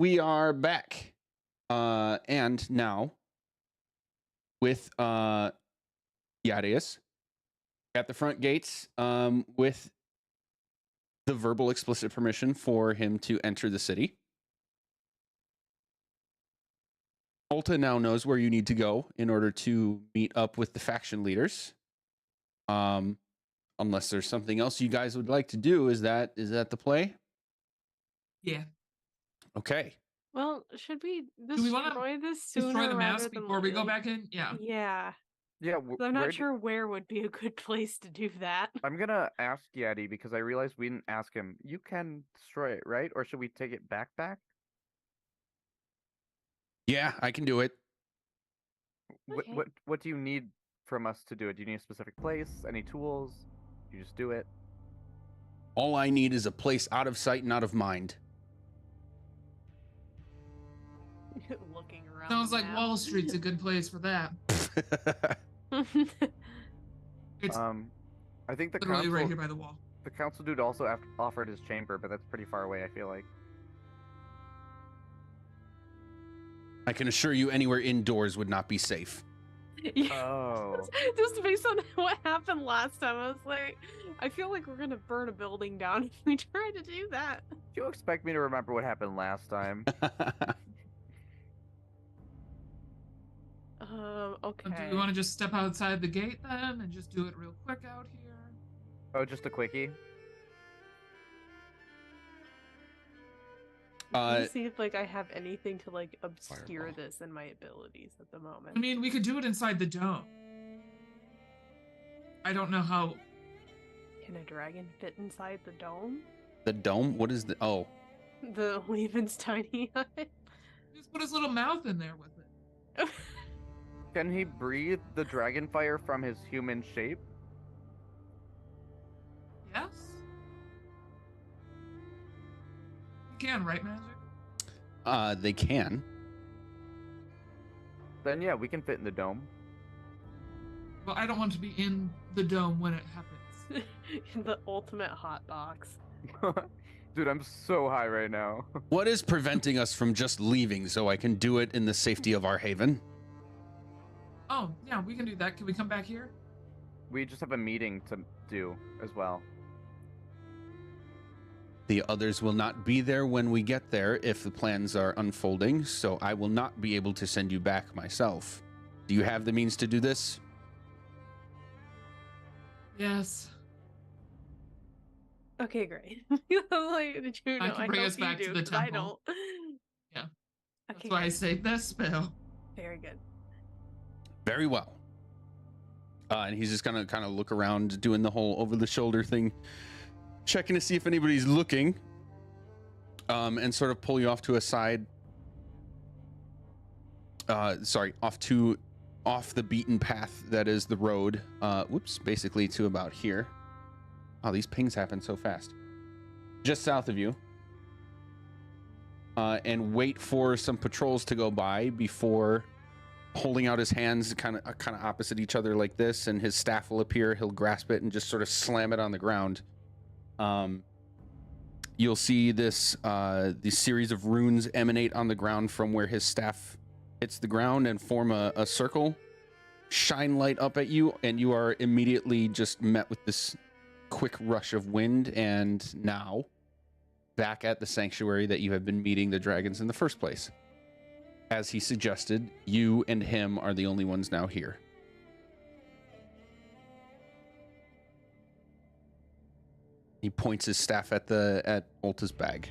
we are back, and now with Yadius at the front gates, with the verbal explicit permission for him to enter the city. Ulta now knows where you need to go in order to meet up with the faction leaders. Unless there's something else you guys would like to do, is that the play? Yeah. Okay. Well, should we Do we want destroy to this sooner destroy the rather mask than before we go later? back in? Yeah. Yeah. Yeah, 'Cause I'm not sure where would be a good place to do that. I'm gonna ask Yeti because I realized we didn't ask him. You can destroy it, right? Or should we take it back? Yeah, I can do it. Okay. What do you need from us to do it? Do you need a specific place? Any tools? You just do it. All I need is a place out of sight and out of mind. Looking around. Sounds the like map. Wall Street's a good place for that. It's I think the literally council, right here by the wall. the council dude also offered his chamber, but that's pretty far away. I feel like. I can assure you anywhere indoors would not be safe. Yeah. Oh. Just based on what happened last time, I was like, I feel like we're gonna burn a building down if we try to do that. Do you expect me to remember what happened last time? Okay. Do we want to just step outside the gate then and just do it real quick out here? Oh, just a quickie. Let me see if like I have anything to like obscure Fireball. this in my abilities at the moment. I mean, we could do it inside the dome. I don't know how. Can a dragon fit inside the dome? The dome? What is the... Oh. The Levin's tiny hut? Just put his little mouth in there with it. Can he breathe the dragon fire from his human shape? Yes? You can, right, Magic? They can. Then yeah, we can fit in the dome. Well, I don't want to be in the dome when it happens. The ultimate hot box. Dude, I'm so high right now. What is preventing us from just leaving so I can do it in the safety of our haven? Oh, yeah, we can do that. Can we come back here? We just have a meeting to do as well. The others will not be there when we get there if the plans are unfolding, so I will not be able to send you back myself. Do you have the means to do this? Yes. Okay, great. Like, did you know? I can bring hope us back you to do, the 'cause I temple. don't. Yeah. That's Okay, why I great. saved this spell. Very good. Very well. And he's just gonna kind of look around, doing the whole over-the-shoulder thing, checking to see if anybody's looking, and sort of pull you off to a side. Off the beaten path that is the road. Basically to about here. Oh, these pings happen so fast. Just south of you. And wait for some patrols to go by before holding out his hands kind of opposite each other like this, and his staff will appear. He'll grasp it and just sort of slam it on the ground. You'll see this series of runes emanate on the ground from where his staff hits the ground and form a circle, shine light up at you, and you are immediately just met with this quick rush of wind, and now back at the sanctuary that you have been meeting the dragons in the first place. As he suggested, you and him are the only ones now here. He points his staff at Ulta's bag.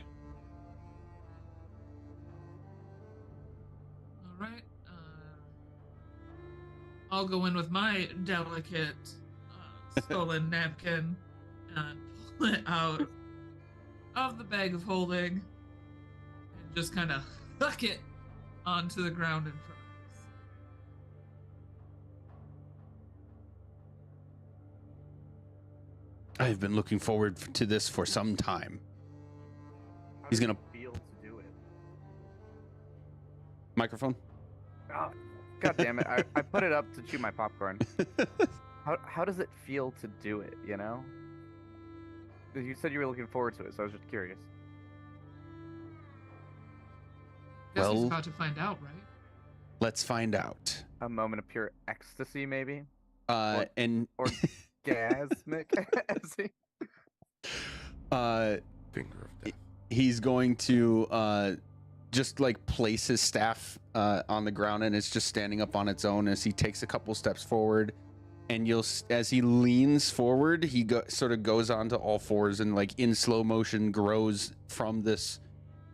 All right. I'll go in with my delicate stolen napkin and pull it out of the bag of holding and just kind of huck it onto the ground in front of us. I've been looking forward to this for some time. How He's does gonna- it feel to do it. Microphone? Oh, God damn it! I put it up to chew my popcorn. How does it feel to do it? You know. You said you were looking forward to it, so I was just curious. Guess he's Well- about to find out, right? Let's find out. A moment of pure ecstasy, maybe? And Orgasmic ecstasy? Finger of death. he's going to just like place his staff on the ground, and it's just standing up on its own as he takes a couple steps forward. And as he leans forward, he sort of goes onto all fours and like in slow motion grows from this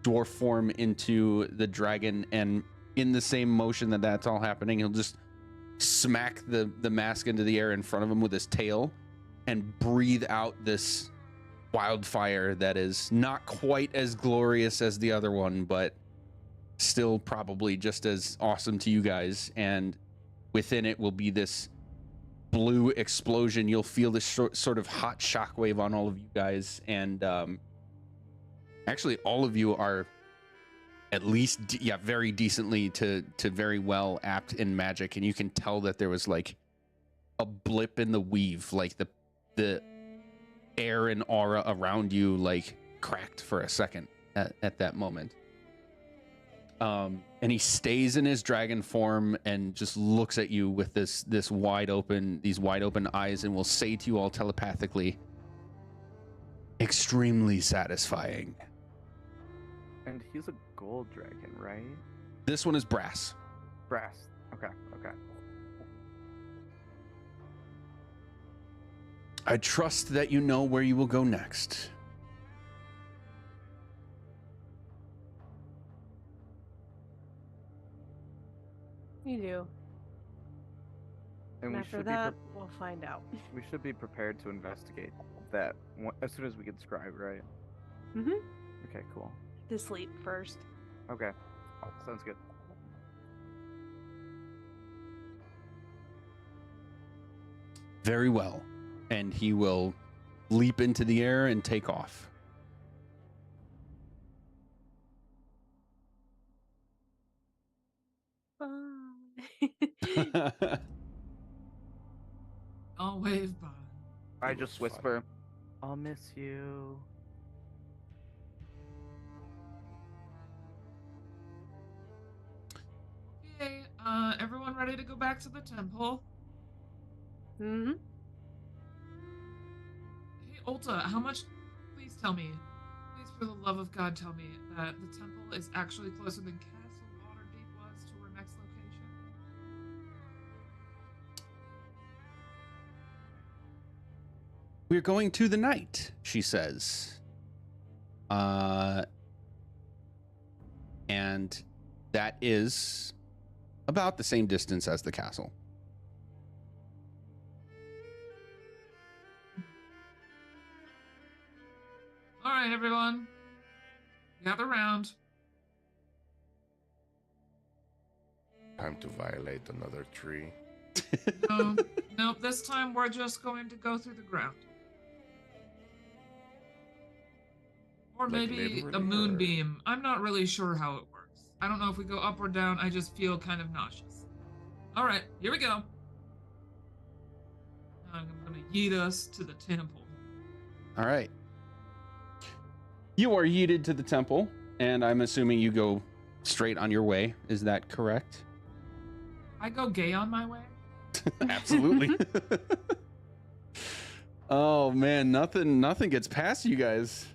dwarf form into the dragon. And in the same motion that's all happening, he'll just smack the mask into the air in front of him with his tail and breathe out this wildfire that is not quite as glorious as the other one, but still probably just as awesome to you guys. And within it will be this blue explosion. You'll feel this sort of hot shockwave on all of you guys, and actually all of you are at least very decently to very well apt in magic, and you can tell that there was like a blip in the weave, like the air and aura around you like cracked for a second at that moment. And he stays in his dragon form and just looks at you with these wide open eyes, and will say to you all telepathically, extremely satisfying. And he's a gold dragon, right? This one is brass. Brass. Okay. I trust that you know where you will go next. You do. And And we after should that, we'll find out. we should be prepared to investigate that as soon as we get scribe, right? Mm-hmm. Okay, cool. To sleep first. Okay. Sounds good. Very well. And he will leap into the air and take off. Bye. I'll wave bye. I It just was fun. whisper, I'll miss you. Okay, everyone ready to go back to the temple? Mm-hmm. Hey, Ulta, how much? Please tell me. Please, for the love of God, tell me that the temple is actually closer than Castle Waterdeep was to our next location. We're going to the night, she says. And that is about the same distance as the castle. All right, everyone. Gather round. Time to violate another tree. No, no, this time we're just going to go through the ground. Or Like maybe literally, a or- moonbeam. I'm not really sure how it works. I don't know if we go up or down. I just feel kind of nauseous. All right, here we go. I'm going to yeet us to the temple. All right. You are yeeted to the temple, and I'm assuming you go straight on your way. Is that correct? I go gay on my way. Absolutely. Oh man, nothing gets past you guys.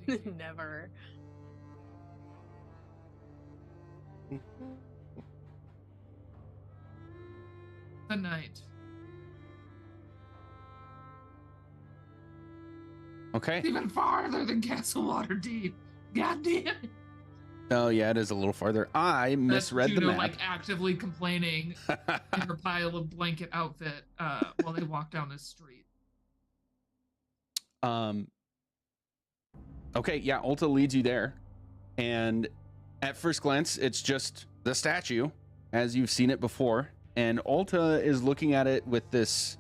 Never. The night. Okay. Even farther than Castle Waterdeep. God damn it. Oh yeah, it is a little farther. I misread the Juno, map. like actively complaining in her pile of blanket outfit while they walk down this street. Okay, yeah, Ulta leads you there. And at first glance, it's just the statue as you've seen it before. And Ulta is looking at it with this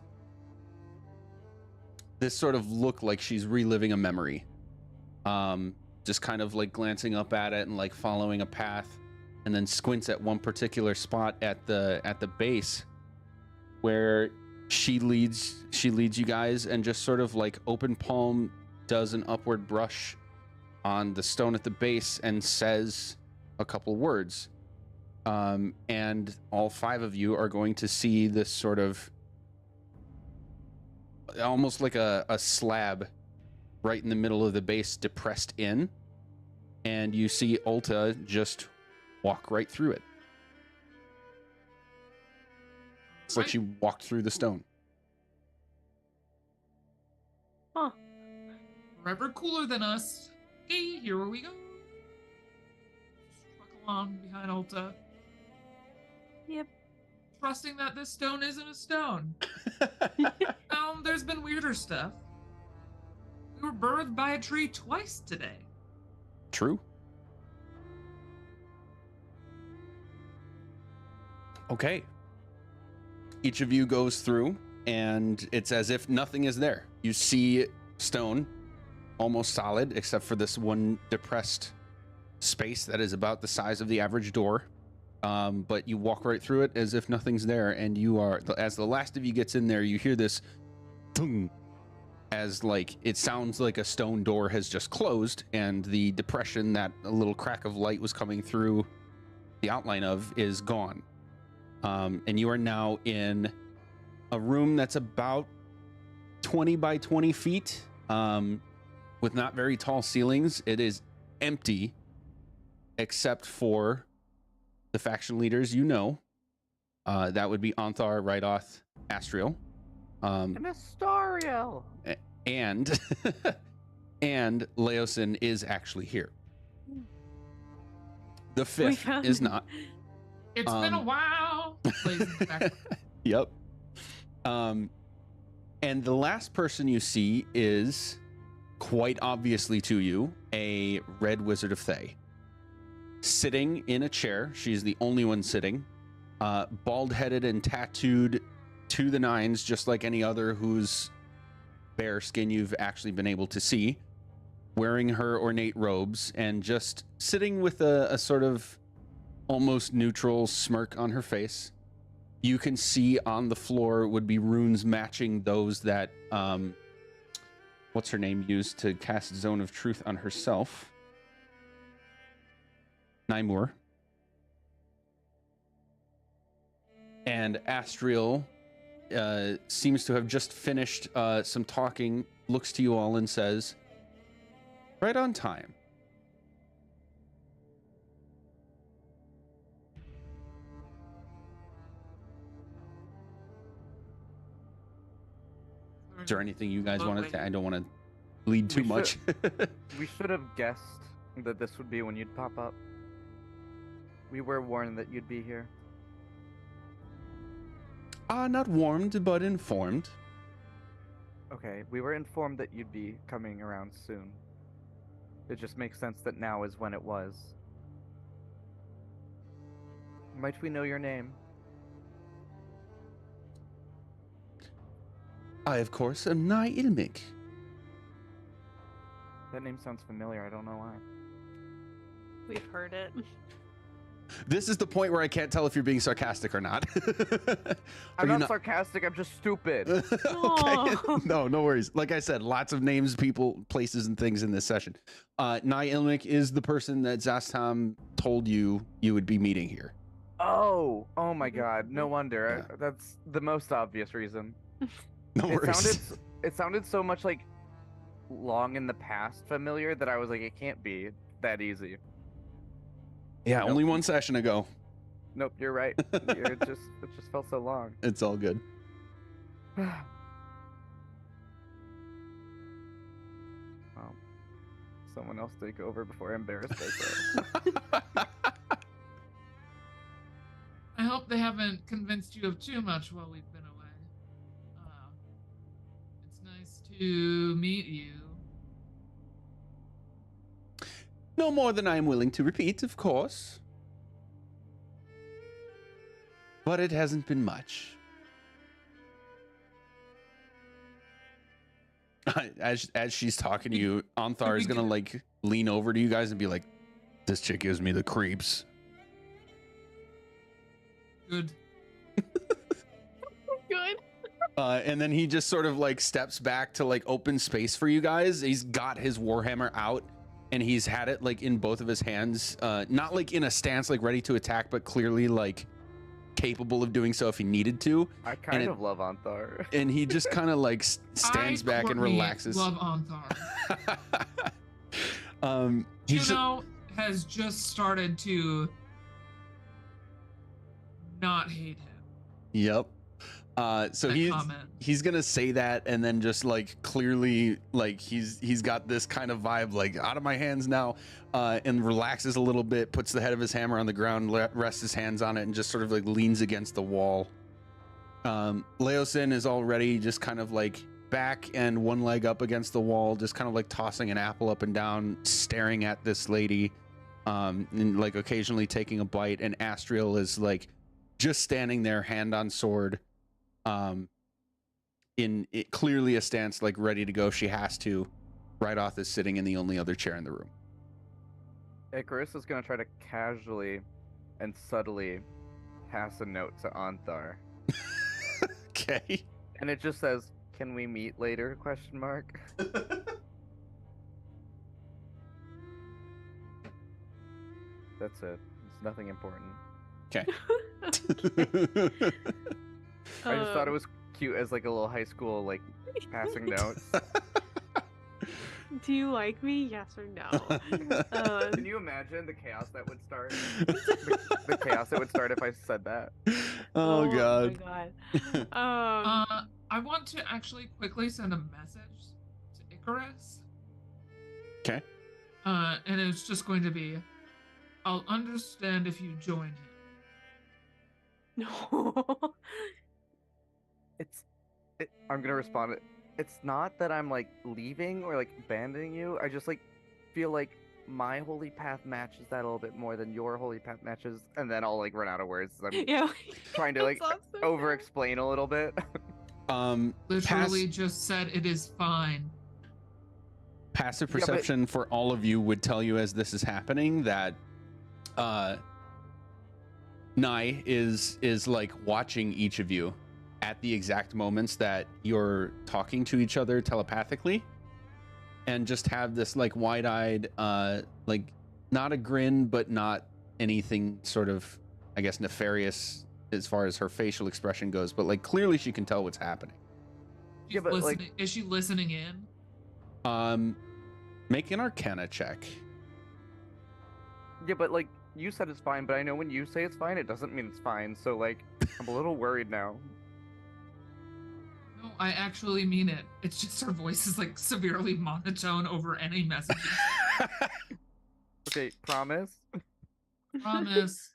sort of look like she's reliving a memory. Just kind of like glancing up at it and like following a path, and then squints at one particular spot at the base where she leads you guys, and just sort of like open palm does an upward brush on the stone at the base and says a couple words. And all 5 of you are going to see this sort of almost like a slab right in the middle of the base depressed in. And you see Ulta just walk right through it. It's like she walked through the stone. Huh. Forever cooler than us. Okay, here we go. Truck along behind Ulta. Yep. Trusting that this stone isn't a stone. There's been weirder stuff. We were birthed by a tree twice today. True. Okay. Each of you goes through, and it's as if nothing is there. You see stone, almost solid, except for this one depressed space that is about the size of the average door. But you walk right through it as if nothing's there, and you are, as the last of you gets in there, you hear this thung, as like it sounds like a stone door has just closed, and the depression that a little crack of light was coming through the outline of is gone. And you are now in a room that's about 20 by 20 feet, with not very tall ceilings. It is empty, except for the faction leaders you know. That would be Anthar, Rydoth, Astriel. And Astariel. And and Leosin is actually here. The 5th is not. It's been a while. Plays in the background. Yep. And the last person you see is, quite obviously to you, a red wizard of Thay. Sitting in a chair. She's the only one sitting. Bald-headed and tattooed to the nines, just like any other whose bare skin you've actually been able to see. Wearing her ornate robes and just sitting with a sort of almost neutral smirk on her face. You can see on the floor would be runes matching those that, what's her name, used to cast Zone of Truth on herself. Nymur. And Astriel seems to have just finished some talking, looks to you all and says, "Right on time." Is there anything you guys want to? I don't want to lead too much. We should have guessed that this would be when you'd pop up. We were warned that you'd be here. Not warmed, but informed. Okay, we were informed that you'd be coming around soon. It just makes sense that now is when it was. Might we know your name? I, of course, am Nye Ilmik. That name sounds familiar, I don't know why. We've heard it. This is the point where I can't tell if you're being sarcastic or not. I'm not sarcastic, I'm just stupid. Okay. Aw. No worries. Like I said, lots of names, people, places, and things in this session. Nye Ilmik is the person that Zastam told you would be meeting here. Oh my god, no wonder. Yeah. That's the most obvious reason. No worries. It sounded so much like long in the past familiar that I was like, it can't be that easy. Yeah, Nope. only one session ago. Nope, you're right. It just felt so long. It's all good. Well, someone else take over before I embarrass myself. I hope they haven't convinced you of too much while we've been away. It's nice to meet you. No more than I am willing to repeat, of course. But it hasn't been much. As she's talking to you, Anthar is gonna like lean over to you guys and be like, "This chick gives me the creeps." Good. Good. And then he just sort of like steps back to like open space for you guys. He's got his warhammer out, and he's had it like in both of his hands, not like in a stance like ready to attack, but clearly like capable of doing so if he needed to. I kind of love Anthar. And he just kind of like stands back and relaxes. Love Anthar. Juno has just started to not hate him. Yep. So he's gonna say that, and then just like clearly like he's got this kind of vibe like out of my hands now, and relaxes a little bit, puts the head of his hammer on the ground, rests his hands on it, and just sort of like leans against the wall. Leosin is already just kind of like back and one leg up against the wall, just kind of like tossing an apple up and down, staring at this lady, and like occasionally taking a bite. And Astriel is like just standing there, hand on sword, in it clearly a stance like ready to go. She has to. Rydoth is sitting in the only other chair in the room. Icarus is gonna try to casually and subtly pass a note to Anthar. Okay. And it just says, "Can we meet later?" ? That's it. It's nothing important. Okay. I just thought it was cute as like a little high school like passing notes. Do you like me? Yes or no? Can you imagine the chaos that would start? The chaos that would start if I said that. Oh god. My god. I want to actually quickly send a message to Icarus. Okay. And it's just going to be, I'll understand if you join him. No. I'm gonna respond. It's not that I'm like leaving or like abandoning you. I just like feel like my holy path matches that a little bit more than your holy path matches, and then I'll like run out of words. I'm Yeah. trying to like over explain a little bit. Literally just said it is fine. Passive perception for all of you would tell you as this is happening that Nye is like watching each of you at the exact moments that you're talking to each other telepathically, and just have this like wide-eyed like not a grin but not anything sort of, I guess, nefarious as far as her facial expression goes, but like clearly she can tell what's happening. She's but listening. like, is she listening in? Make an Arcana check. Yeah, but like you said it's fine, but I know when you say it's fine, it doesn't mean it's fine. So like I'm a little worried now. No, I actually mean it. It's just her voice is like severely monotone over any messages. Okay, promise. Promise.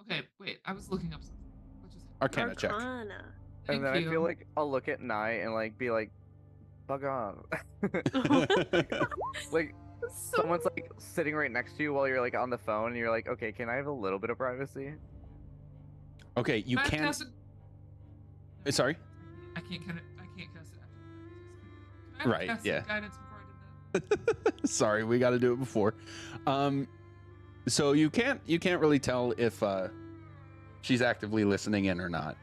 Okay, wait. I was looking up something. What just Arcana check. And then Thank I feel like I'll look at Nye and like be like, bug off. Like someone's like sitting right next to you while you're like on the phone and you're like, okay, can I have a little bit of privacy? Okay, you Can I can't. cast it? Sorry. I can't cast it after the Right, cast yeah. Guidance before I did that. Sorry, we got to do it before. So you can't really tell if she's actively listening in or not.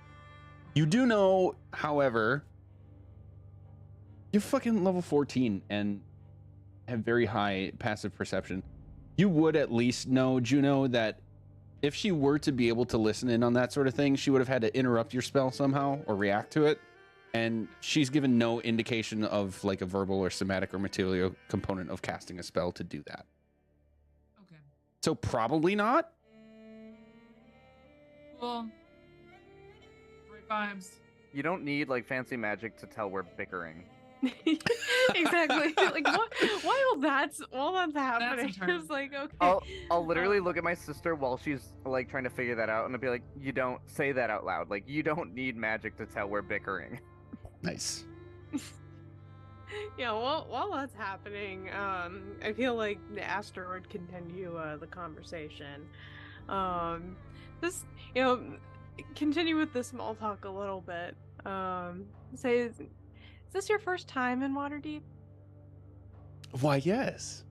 You do know, however, you're fucking level 14 and have very high passive perception. You would at least know, Juno, that if she were to be able to listen in on that sort of thing, she would have had to interrupt your spell somehow or react to it. And she's given no indication of like a verbal or somatic or material component of casting a spell to do that. Okay. So probably not. Cool. Great vibes. You don't need like fancy magic to tell we're bickering. Exactly. Like while that's happening, entirely it's like, okay. I'll literally look at my sister while she's like trying to figure that out, and I'll be like, you don't say that out loud. Like you don't need magic to tell we're bickering. Nice. Yeah, while that's happening, I feel like the Aster would continue the conversation. Just, continue with the small talk a little bit. Say, is this your first time in Waterdeep? Why, yes.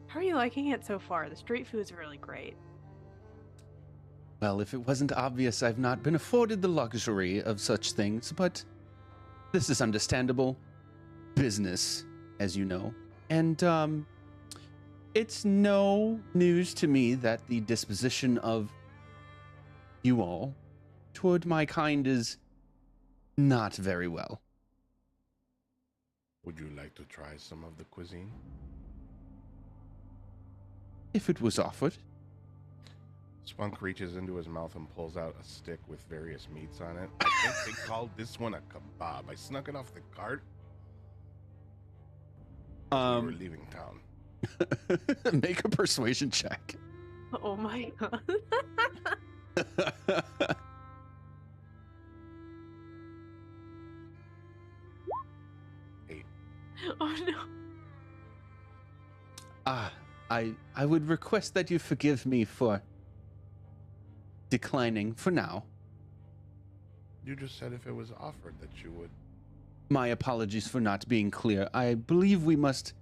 How are you liking it so far? The street food's really great. Well, if it wasn't obvious, I've not been afforded the luxury of such things, but this is understandable. Business, as you know. And it's no news to me that the disposition of you all toward my kind is not very well. Would you like to try some of the cuisine? If it was offered. Spunk reaches into his mouth and pulls out a stick with various meats on it. I think they called this one a kebab. I snuck it off the cart. We were leaving town. Make a persuasion check. Oh my god. 8. Oh no. I would request that you forgive me for declining for now. You just said if it was offered that you would. My apologies for not being clear. I believe we must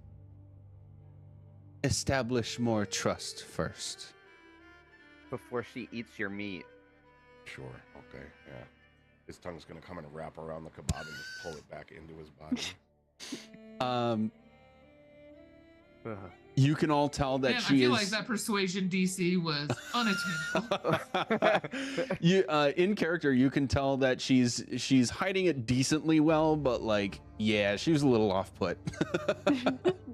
establish more trust first. Before she eats your meat. Sure. Okay. Yeah. His tongue's gonna come and wrap around the kebab and just pull it back into his body. Ugh. You can all tell that Man, she I feel is. like that persuasion DC was unattainable. You in character, you can tell that she's hiding it decently well, but like, yeah, she was a little off put.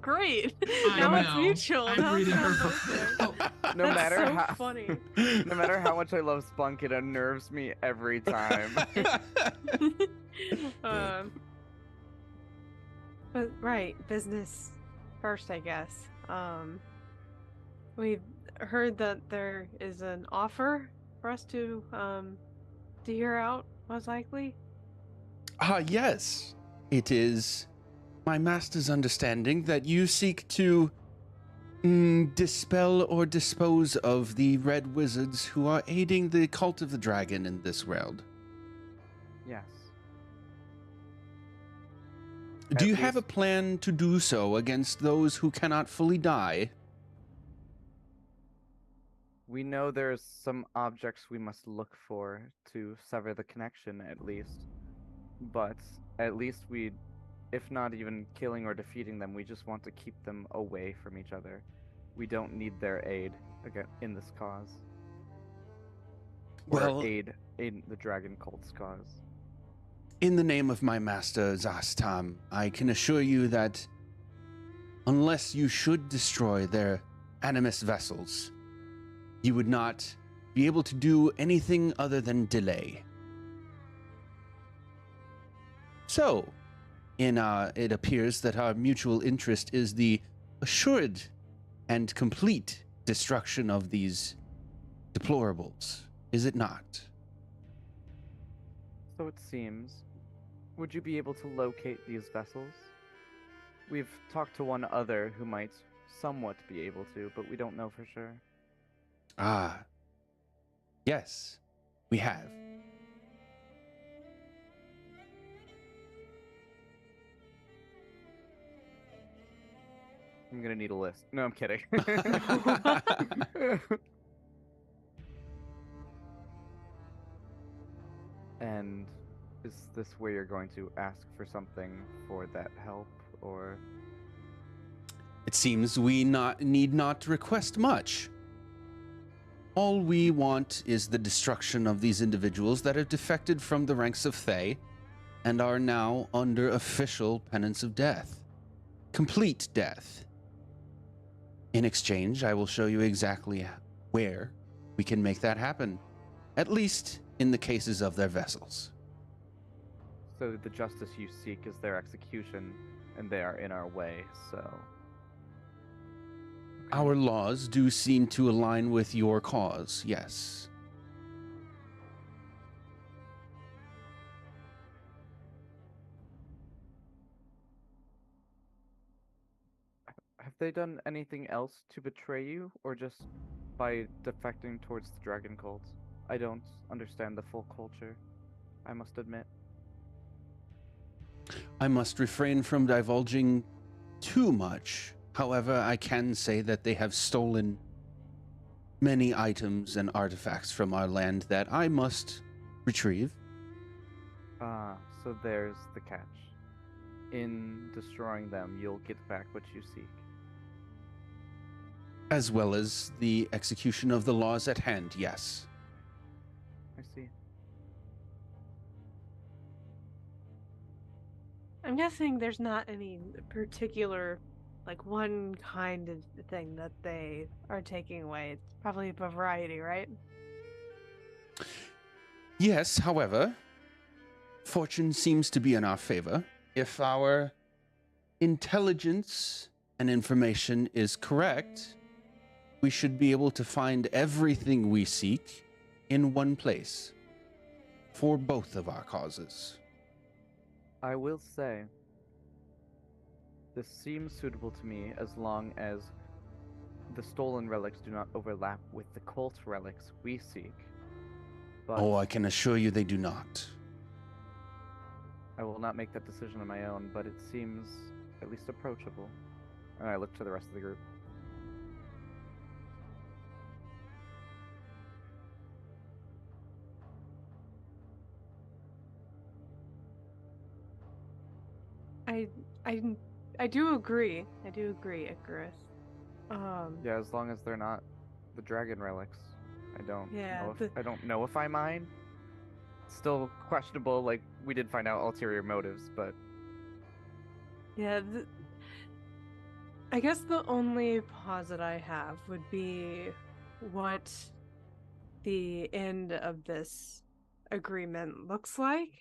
Great. I Now it's know. mutual. I Now read it's her. both there. Oh, No That's matter so how funny. no matter how much I love Spunk, it unnerves me every time. But right, business first, I guess. We've heard that there is an offer for us to hear out, most likely. Yes. It is my master's understanding that you seek to dispel or dispose of the red wizards who are aiding the cult of the dragon in this world. Yes. Do At you have a least- plan to do so against those who cannot fully die? We know there's some objects we must look for to sever the connection, at least. But at least if not even killing or defeating them, we just want to keep them away from each other. We don't need their aid again in this cause. Or Well- aid in the dragon cult's cause. In the name of my master, Zastam, I can assure you that unless you should destroy their animus vessels, you would not be able to do anything other than delay. So, it appears that our mutual interest is the assured and complete destruction of these deplorables, is it not? So it seems. Would you be able to locate these vessels? We've talked to one other who might somewhat be able to, but we don't know for sure. Yes, we have. I'm gonna need a list. No, I'm kidding. And is this where you're going to ask for something for that help, or? It seems we need not request much. All we want is the destruction of these individuals that have defected from the ranks of Thay and are now under official penance of death. Complete death. In exchange, I will show you exactly where we can make that happen, at least in the cases of their vessels. So the justice you seek is their execution, and they are in our way, so... Okay. Our laws do seem to align with your cause, yes. Have they done anything else to betray you, or just by defecting towards the dragon cult? I don't understand the full culture, I must admit. I must refrain from divulging too much. However, I can say that they have stolen many items and artifacts from our land that I must retrieve. Ah, so there's the catch. in destroying them, you'll get back what you seek. As well as the execution of the laws at hand, yes. I see. I'm guessing there's not any particular, like, one kind of thing that they are taking away. It's probably a variety, right? Yes, however, fortune seems to be in our favor. If our intelligence and information is correct, we should be able to find everything we seek in one place for both of our causes. I will say, this seems suitable to me as long as the stolen relics do not overlap with the cult relics we seek. But Oh, I can assure you they do not. I will not make that decision on my own, but it seems at least approachable. And I look to the rest of the group. I do agree. I do agree, Icarus. Yeah, as long as they're not the dragon relics. I don't Yeah, know if, I don't know if I mind. Still questionable, like we did find out ulterior motives, but yeah, I guess the only posit I have would be what the end of this agreement looks like.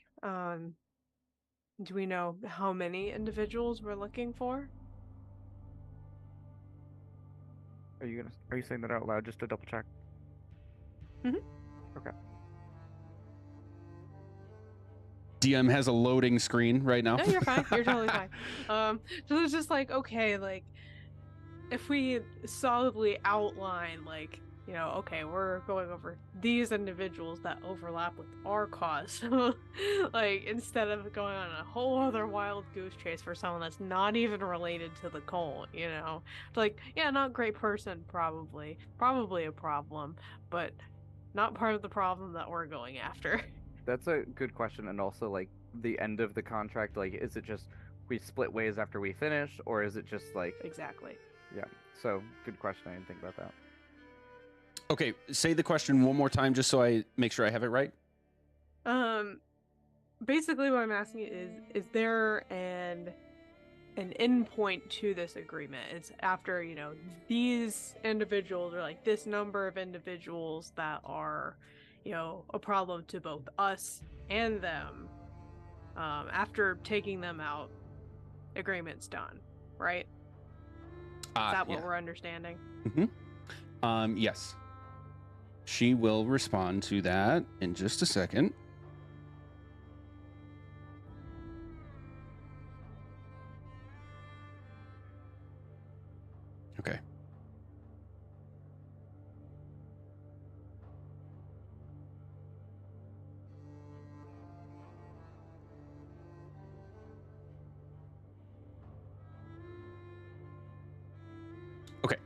Do we know how many individuals we're looking for? are you saying that out loud just to double check? Mhm. Okay. DM has a loading screen right now. No, you're fine. You're totally fine. So it's just like, okay, like, if we solidly outline, like, you know, okay, we're going over these individuals that overlap with our cause. Like, instead of going on a whole other wild goose chase for someone that's not even related to the cult, you know? Like, yeah, not great person, probably. Probably a problem, but not part of the problem that we're going after. That's a good question, and also like the end of the contract, like is it just we split ways after we finish, or is it just like Exactly. yeah? So good question. I didn't think about that. Okay, say the question one more time just so I make sure I have it right. Basically what I'm asking is there an endpoint to this agreement? It's after, you know, these individuals, or like this number of individuals that are, you know, a problem to both us and them. After taking them out, agreement's done, right? Is that what we're understanding? Yes. She will respond to that in just a second. Okay. Okay.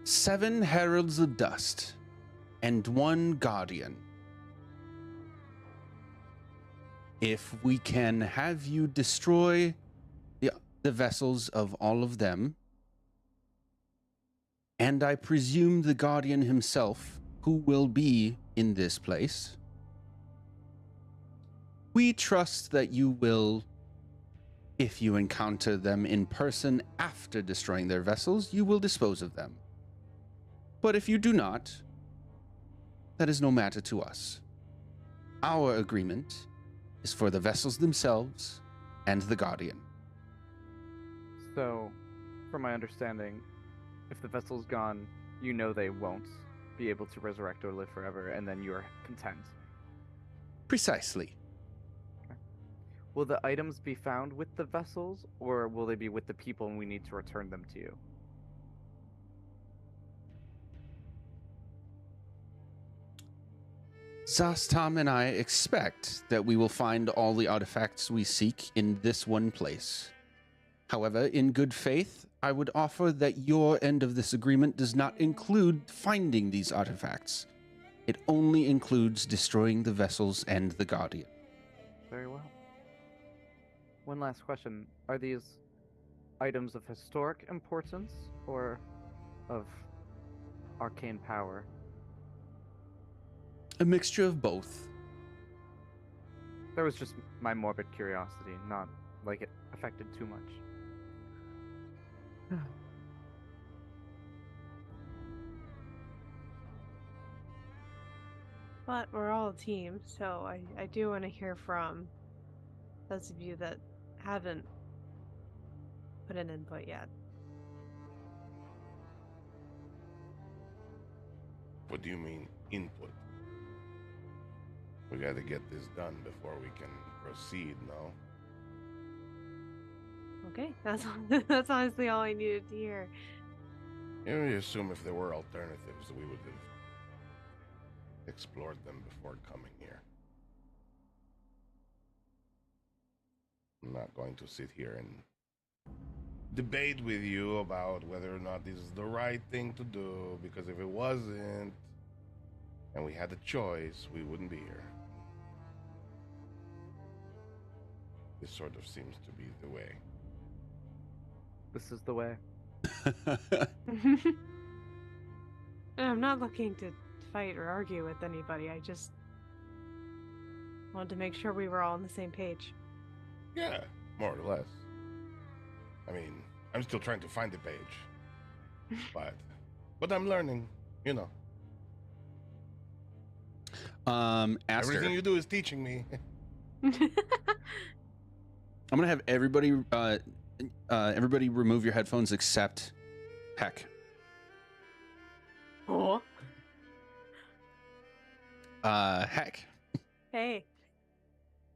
7 heralds of dust and 1 guardian. If we can have you destroy the vessels of all of them, and I presume the guardian himself, who will be in this place, we trust that you will, if you encounter them in person after destroying their vessels, you will dispose of them. But if you do not, that is no matter to us. Our agreement is for the vessels themselves and the guardian. So, from my understanding, if the vessel's gone, you know they won't be able to resurrect or live forever, and then you're content. Precisely. Will the items be found with the vessels, or will they be with the people and we need to return them to you? Zastam and I expect that we will find all the artifacts we seek in this one place. However, in good faith, I would offer that your end of this agreement does not include finding these artifacts. It only includes destroying the vessels and the Guardian. Very well. One last question. Are these items of historic importance or of arcane power? A mixture of both. That was just my morbid curiosity, not like it affected too much. But we're all a team, so I do want to hear from those of you that haven't put an input yet. What do you mean, input? We gotta get this done before we can proceed, no? Okay, that's honestly all I needed to hear. You know, you assume if there were alternatives, we would have explored them before coming here. I'm not going to sit here and debate with you about whether or not this is the right thing to do, because if it wasn't, and we had a choice, we wouldn't be here. This sort of seems to be the way. This is the way. I'm not looking to fight or argue with anybody. I just wanted to make sure we were all on the same page. Yeah, more or less. I mean, I'm still trying to find the page. But I'm learning, you know. Aster, Everything you do is teaching me. I'm gonna have everybody everybody remove your headphones except Heck. Oh. Heck. Hey.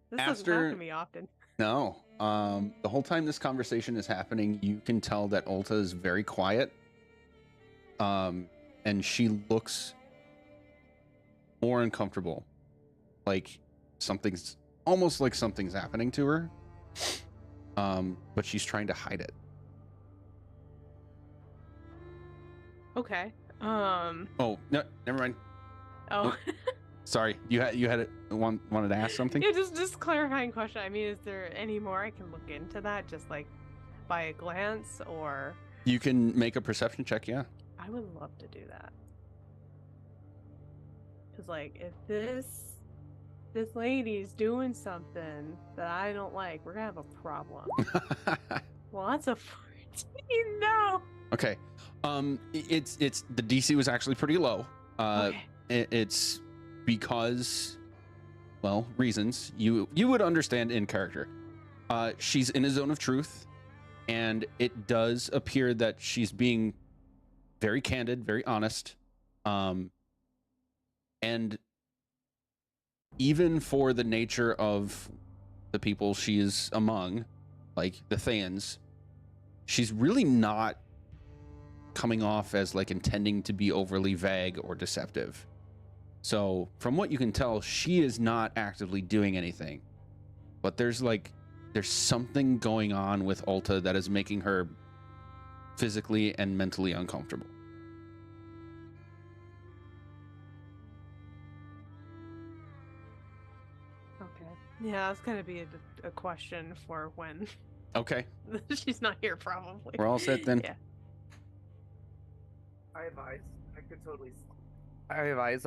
This doesn't Aster- happen to me often. No. The whole time this conversation is happening, you can tell that Ulta is very quiet. And she looks more uncomfortable. Like something's almost like something's happening to her. But she's trying to hide it. Okay. Oh, no, never mind. Oh. Sorry. You had wanted to ask something? Yeah, just clarifying question. I mean, is there any more I can look into that, just like by a glance, or? You can make a perception check, yeah. I would love to do that. Cause like, if this lady's doing something that I don't like, we're gonna have a problem. Well, that's a 14. No. Okay. It's the DC was actually pretty low. Okay. It's because, well, reasons you would understand in character. She's in a zone of truth, and it does appear that she's being very candid, very honest, and even for the nature of the people she is among, like the Thayans, she's really not coming off as like intending to be overly vague or deceptive. So from what you can tell, she is not actively doing anything, but there's something going on with Ulta that is making her physically and mentally uncomfortable. Okay. Yeah, that's gonna be a question for when Okay, she's not here, probably. we're all set then. Yeah. I have eyes. I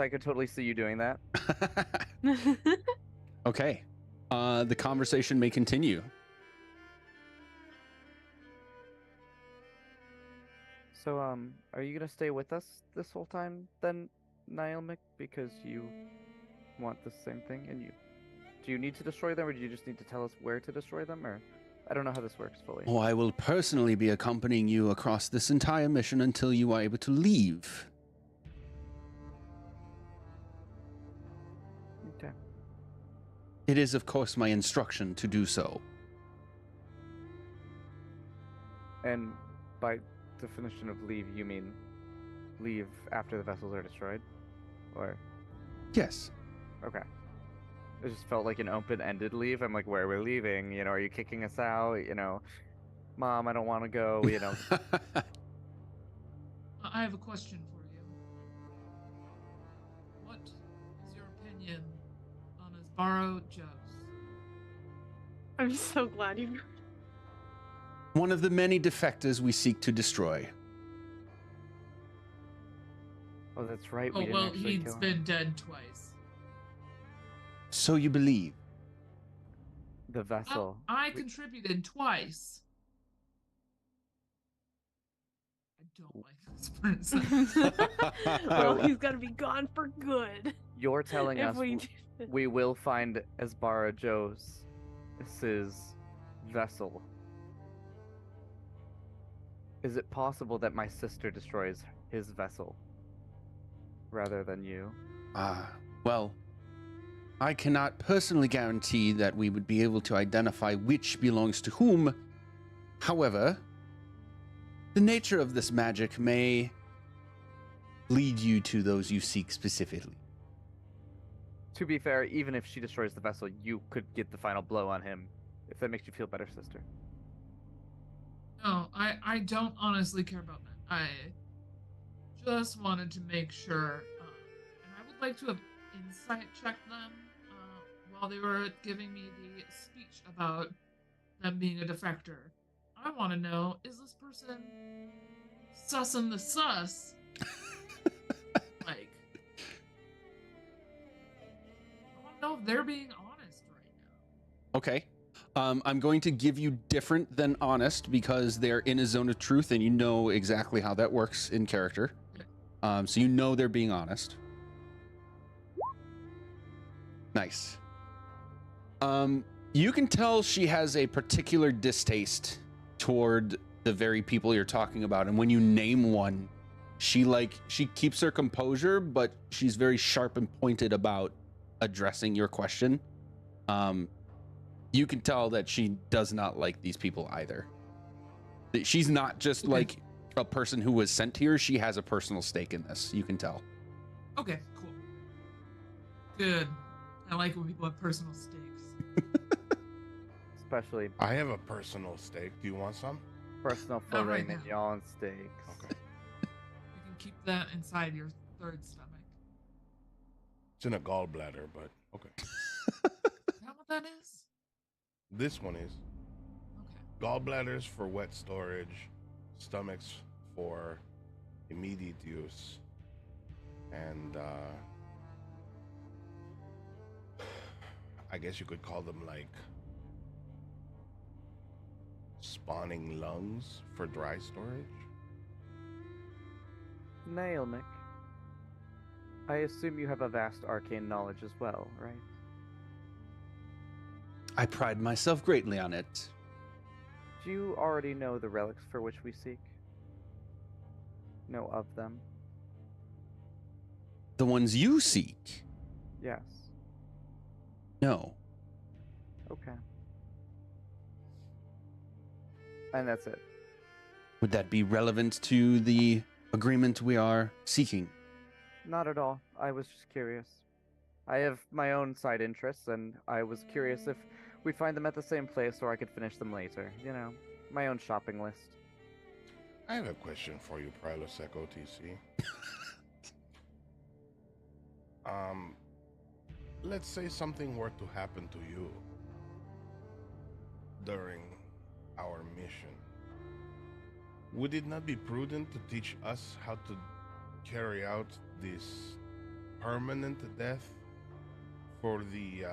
could totally see you doing that. Okay. The conversation may continue. So, are you gonna stay with us this whole time then, Nielmic? Because you want the same thing, and do you need to destroy them, or do you just need to tell us where to destroy them, or I don't know how this works fully. Oh, I will personally be accompanying you across this entire mission until you are able to leave. Okay. It is, of course, my instruction to do so. And by definition of leave, you mean leave after the vessels are destroyed? Or Yes. okay. It just felt like an open-ended leave. I'm like, where are we leaving? You know, are you kicking us out? You know, Mom, I don't want to go. You know. I have a question for you. What is your opinion on Asbaro Joes? I'm so glad you. One of the many defectors we seek to destroy. Oh, that's right. Oh, We didn't well, actually he's kill him. been dead twice. So you believe? The vessel. Well, I contributed twice. I don't like this person. Well, So- he's gonna be gone for good. You're telling If us we w- we will find Esbara Jose's vessel. Is it possible that my sister destroys his vessel rather than you? Well, I cannot personally guarantee that we would be able to identify which belongs to whom. However, the nature of this magic may lead you to those you seek specifically. To be fair, even if she destroys the vessel, you could get the final blow on him. If that makes you feel better, sister. No, I don't honestly care about that. I just wanted to make sure, and I would like to have insight checked them while they were giving me the speech about them being a defector. I want to know, is this person sussing the sus? Like, I want to know if they're being honest right now. Okay. I'm going to give you different than honest because they're in a zone of truth and you know exactly how that works in character. So you know they're being honest. Nice. You can tell she has a particular distaste toward the very people you're talking about, and when you name one, she keeps her composure, but she's very sharp and pointed about addressing your question. You can tell that she does not like these people either. She's not just like a person who was sent here. She has a personal stake in this. You can tell. Okay, cool. Good. I like when people have personal stakes. Especially I have a personal stake. Do you want some? personal Not filet right now. mignon steaks. Okay. You can keep that inside your third stomach. It's in a gallbladder, but okay. Is that what that is? This one is Okay. gallbladders for wet storage, stomachs for immediate use, and I guess you could call them like spawning lungs for dry storage. Nailmick. I assume you have a vast arcane knowledge as well, right? I pride myself greatly on it. Do you already know the relics for which we seek? Know of them? The ones you seek? Yes. No. Okay. And that's it. Would that be relevant to the agreement we are seeking? Not at all. I was just curious. I have my own side interests, and I was curious if we find them at the same place or I could finish them later. You know, my own shopping list. I have a question for you, Prilosec OTC. Let's say something were to happen to you during our mission. Would it not be prudent to teach us how to carry out this permanent death for the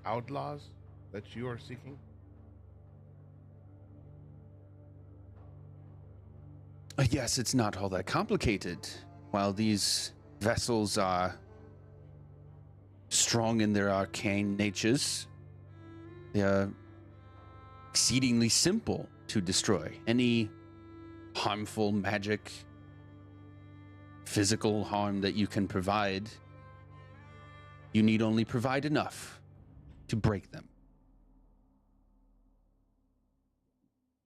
outlaws that you are seeking? Yes, it's not all that complicated. While these vessels are strong in their arcane natures, they are exceedingly simple to destroy. Any harmful magic, physical harm that you can provide, you need only provide enough to break them.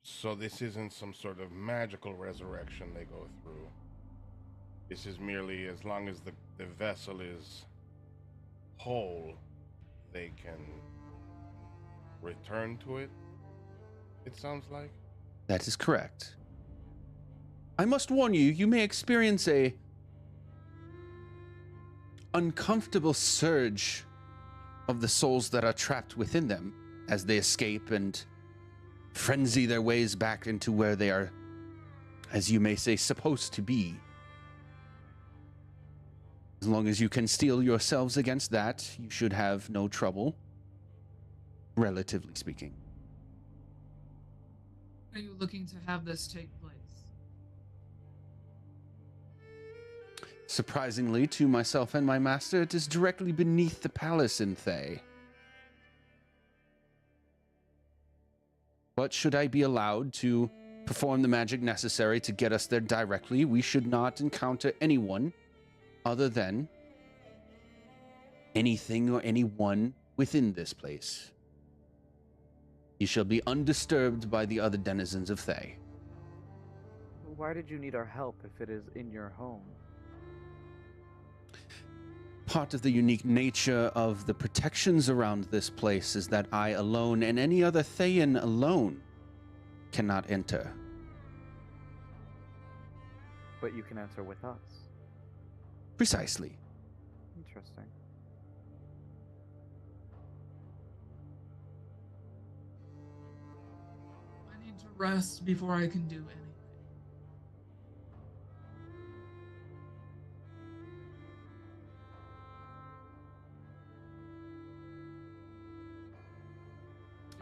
So this isn't some sort of magical resurrection they go through. This is merely as long as the vessel is whole, they can return to it, it sounds like. That is correct. I must warn you, you may experience a uncomfortable surge of the souls that are trapped within them as they escape and frenzy their ways back into where they are, as you may say, supposed to be. As long as you can steel yourselves against that, you should have no trouble, relatively speaking. Are you looking to have this take place? Surprisingly, to myself and my master, it is directly beneath the palace in Thay. But should I be allowed to perform the magic necessary to get us there directly, we should not encounter anyone other than anything or anyone within this place. You shall be undisturbed by the other denizens of Thay. Why did you need our help if it is in your home? Part of the unique nature of the protections around this place is that I alone and any other Thayan alone cannot enter. But you can enter with us. Precisely. Interesting. I need to rest before I can do anything.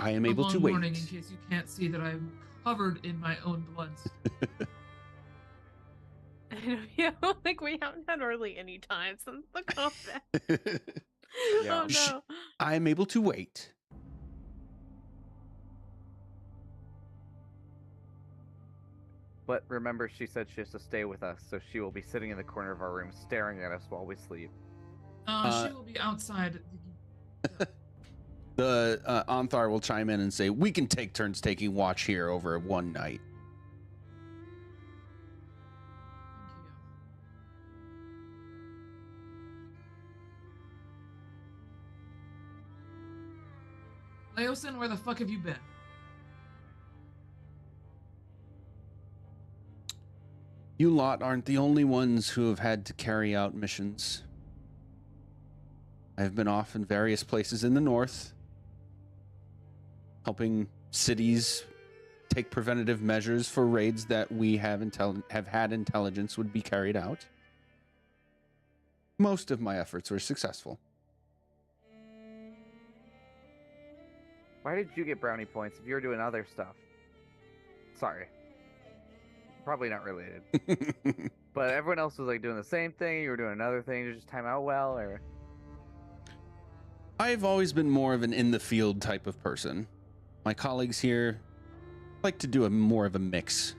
I am A able to long wait. warning in case you can't see that I'm covered in my own blood. Yeah, like we haven't had really any time since the combat. Yeah. Oh no. I am able to wait. But remember, she said she has to stay with us, so she will be sitting in the corner of our room staring at us while we sleep. She will be outside. The Anthar will chime in and say, we can take turns taking watch here over one night. Thank you. Leosin, where the fuck have you been? You lot aren't the only ones who have had to carry out missions. I've been off in various places in the north, helping cities take preventative measures for raids that we have had intelligence would be carried out. Most of my efforts were successful. Why did you get brownie points if you were doing other stuff? Sorry. Probably not related. But everyone else was like doing the same thing. You were doing another thing. Did you just time out well, or? I've always been more of an in-the-field type of person. My colleagues here like to do more of a mix.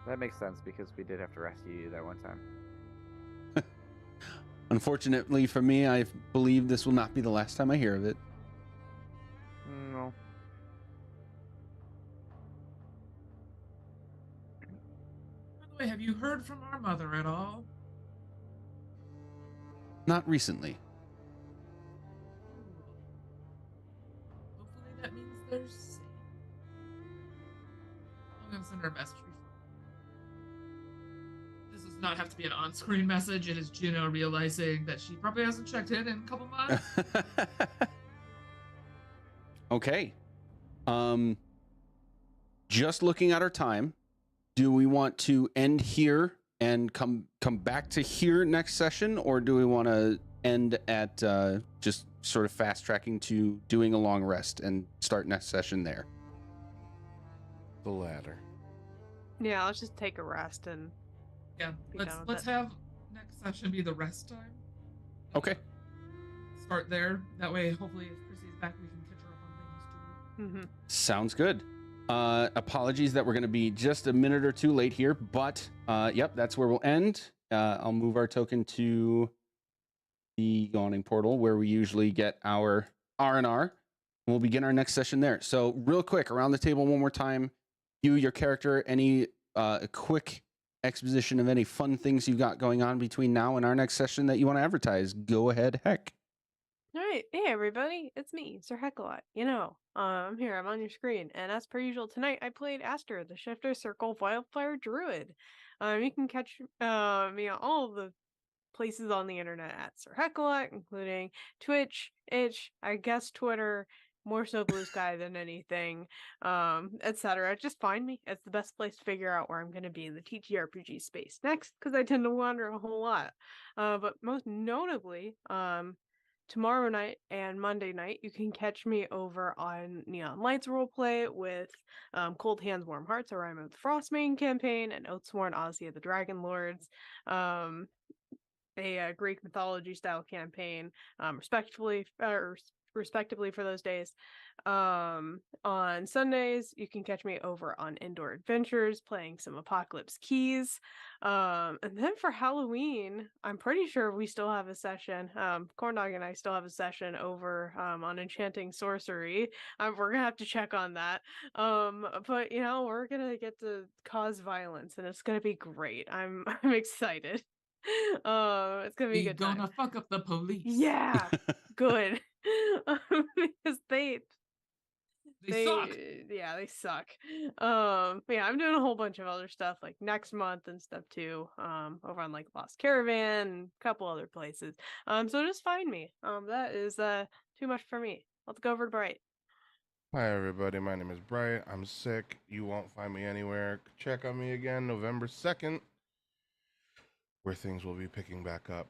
That makes sense because we did have to rescue you that one time. Unfortunately for me, I believe this will not be the last time I hear of it. No. By the way, have you heard from our mother at all? Not recently. Hopefully that means they're safe. I'm gonna send her a message. This does not have to be an on-screen message. It is Juno realizing that she probably hasn't checked in a couple months. Okay. Just looking at our time, do we want to end here and come back to here next session, or do we want to end at just sort of fast tracking to doing a long rest and start next session there? The latter. Yeah, let's just take a rest and Yeah, Be let's done with let's it. have next session be the rest time. Okay. Start there. That way, hopefully, if Chrissy's back, we can catch her up on things too. Sounds good. Apologies that we're going to be just a minute or two late here, but yep, that's where we'll end. I'll move our token to the yawning portal where we usually get our R&R. We'll begin our next session there. So real quick, around the table one more time, you, your character, any quick exposition of any fun things you've got going on between now and our next session that you want to advertise. Go ahead, heck. All right, hey everybody, it's me, Sir Heckalot. I'm here, I'm on your screen, and as per usual, tonight I played Aster, the Shifter Circle Wildfire Druid. You can catch me on all of the places on the internet at Sir Hecla, including Twitch, Itch, I guess Twitter, more so Blue Sky than anything, etc. Just find me. It's the best place to figure out where I'm going to be in the TTRPG space next, because I tend to wander a whole lot. But most notably, tomorrow night and Monday night, you can catch me over on Neon Lights Roleplay with Cold Hands, Warm Hearts, a Rime of the Frostmain campaign, and Oathsworn Odyssey of the Dragon Lords. A Greek mythology style campaign, respectively for those days. On Sundays, you can catch me over on Indoor Adventures playing some Apocalypse Keys. And then for Halloween, I'm pretty sure we still have a session. Corndog and I still have a session over on Enchanting Sorcery. We're gonna have to check on that. But we're gonna get to cause violence, and it's gonna be great. I'm excited. It's gonna be a good time. Gonna fuck up the police. Yeah, good. Because they suck. Yeah, they suck. Yeah, I'm doing a whole bunch of other stuff like next month and stuff too. Over on like Lost Caravan and a couple other places. So just find me. That is too much for me. Let's go over to Bright. Hi everybody, my name is Bright. I'm sick. You won't find me anywhere. Check on me again November 2nd, where things will be picking back up,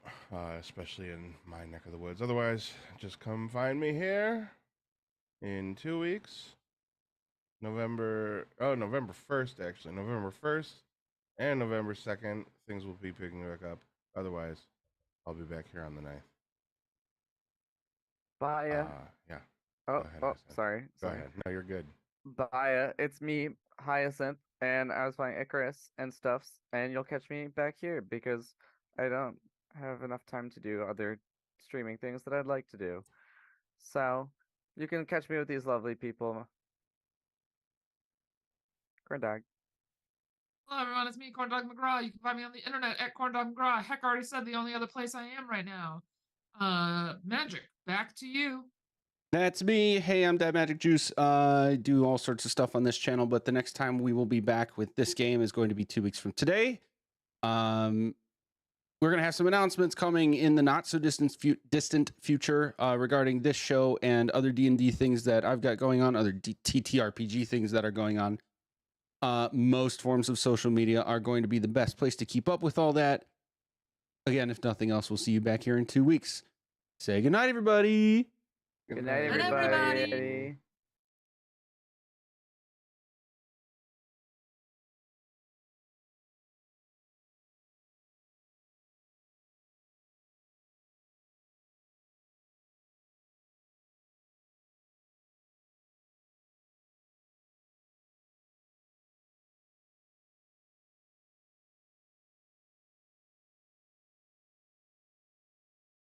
especially in my neck of the woods. Otherwise, just come find me here in 2 weeks. November 1st, actually. November 1st and November 2nd, things will be picking back up. Otherwise, I'll be back here on the 9th. Bye. Yeah. Oh, ahead, oh, Hyacinth. sorry. Go ahead. No, you're good. Bye. It's me, Hyacinth, and I was playing Icarus and stuffs, and you'll catch me back here because I don't have enough time to do other streaming things that I'd like to do. So you can catch me with these lovely people. Corndog. Hello everyone, it's me, Corndog McGraw. You can find me on the internet at Corndog McGraw. Heck, I already said the only other place I am right now. Magic, back to you. That's me. Hey, I'm Dad Magic Juice. I do all sorts of stuff on this channel, but the next time we will be back with this game is going to be 2 weeks from today. We're going to have some announcements coming in the not so distant future regarding this show and other D&D things that I've got going on, other TTRPG things that are going on. Most forms of social media are going to be the best place to keep up with all that. Again, if nothing else, we'll see you back here in 2 weeks. Say goodnight, everybody. Good night, Good night, everybody. everybody.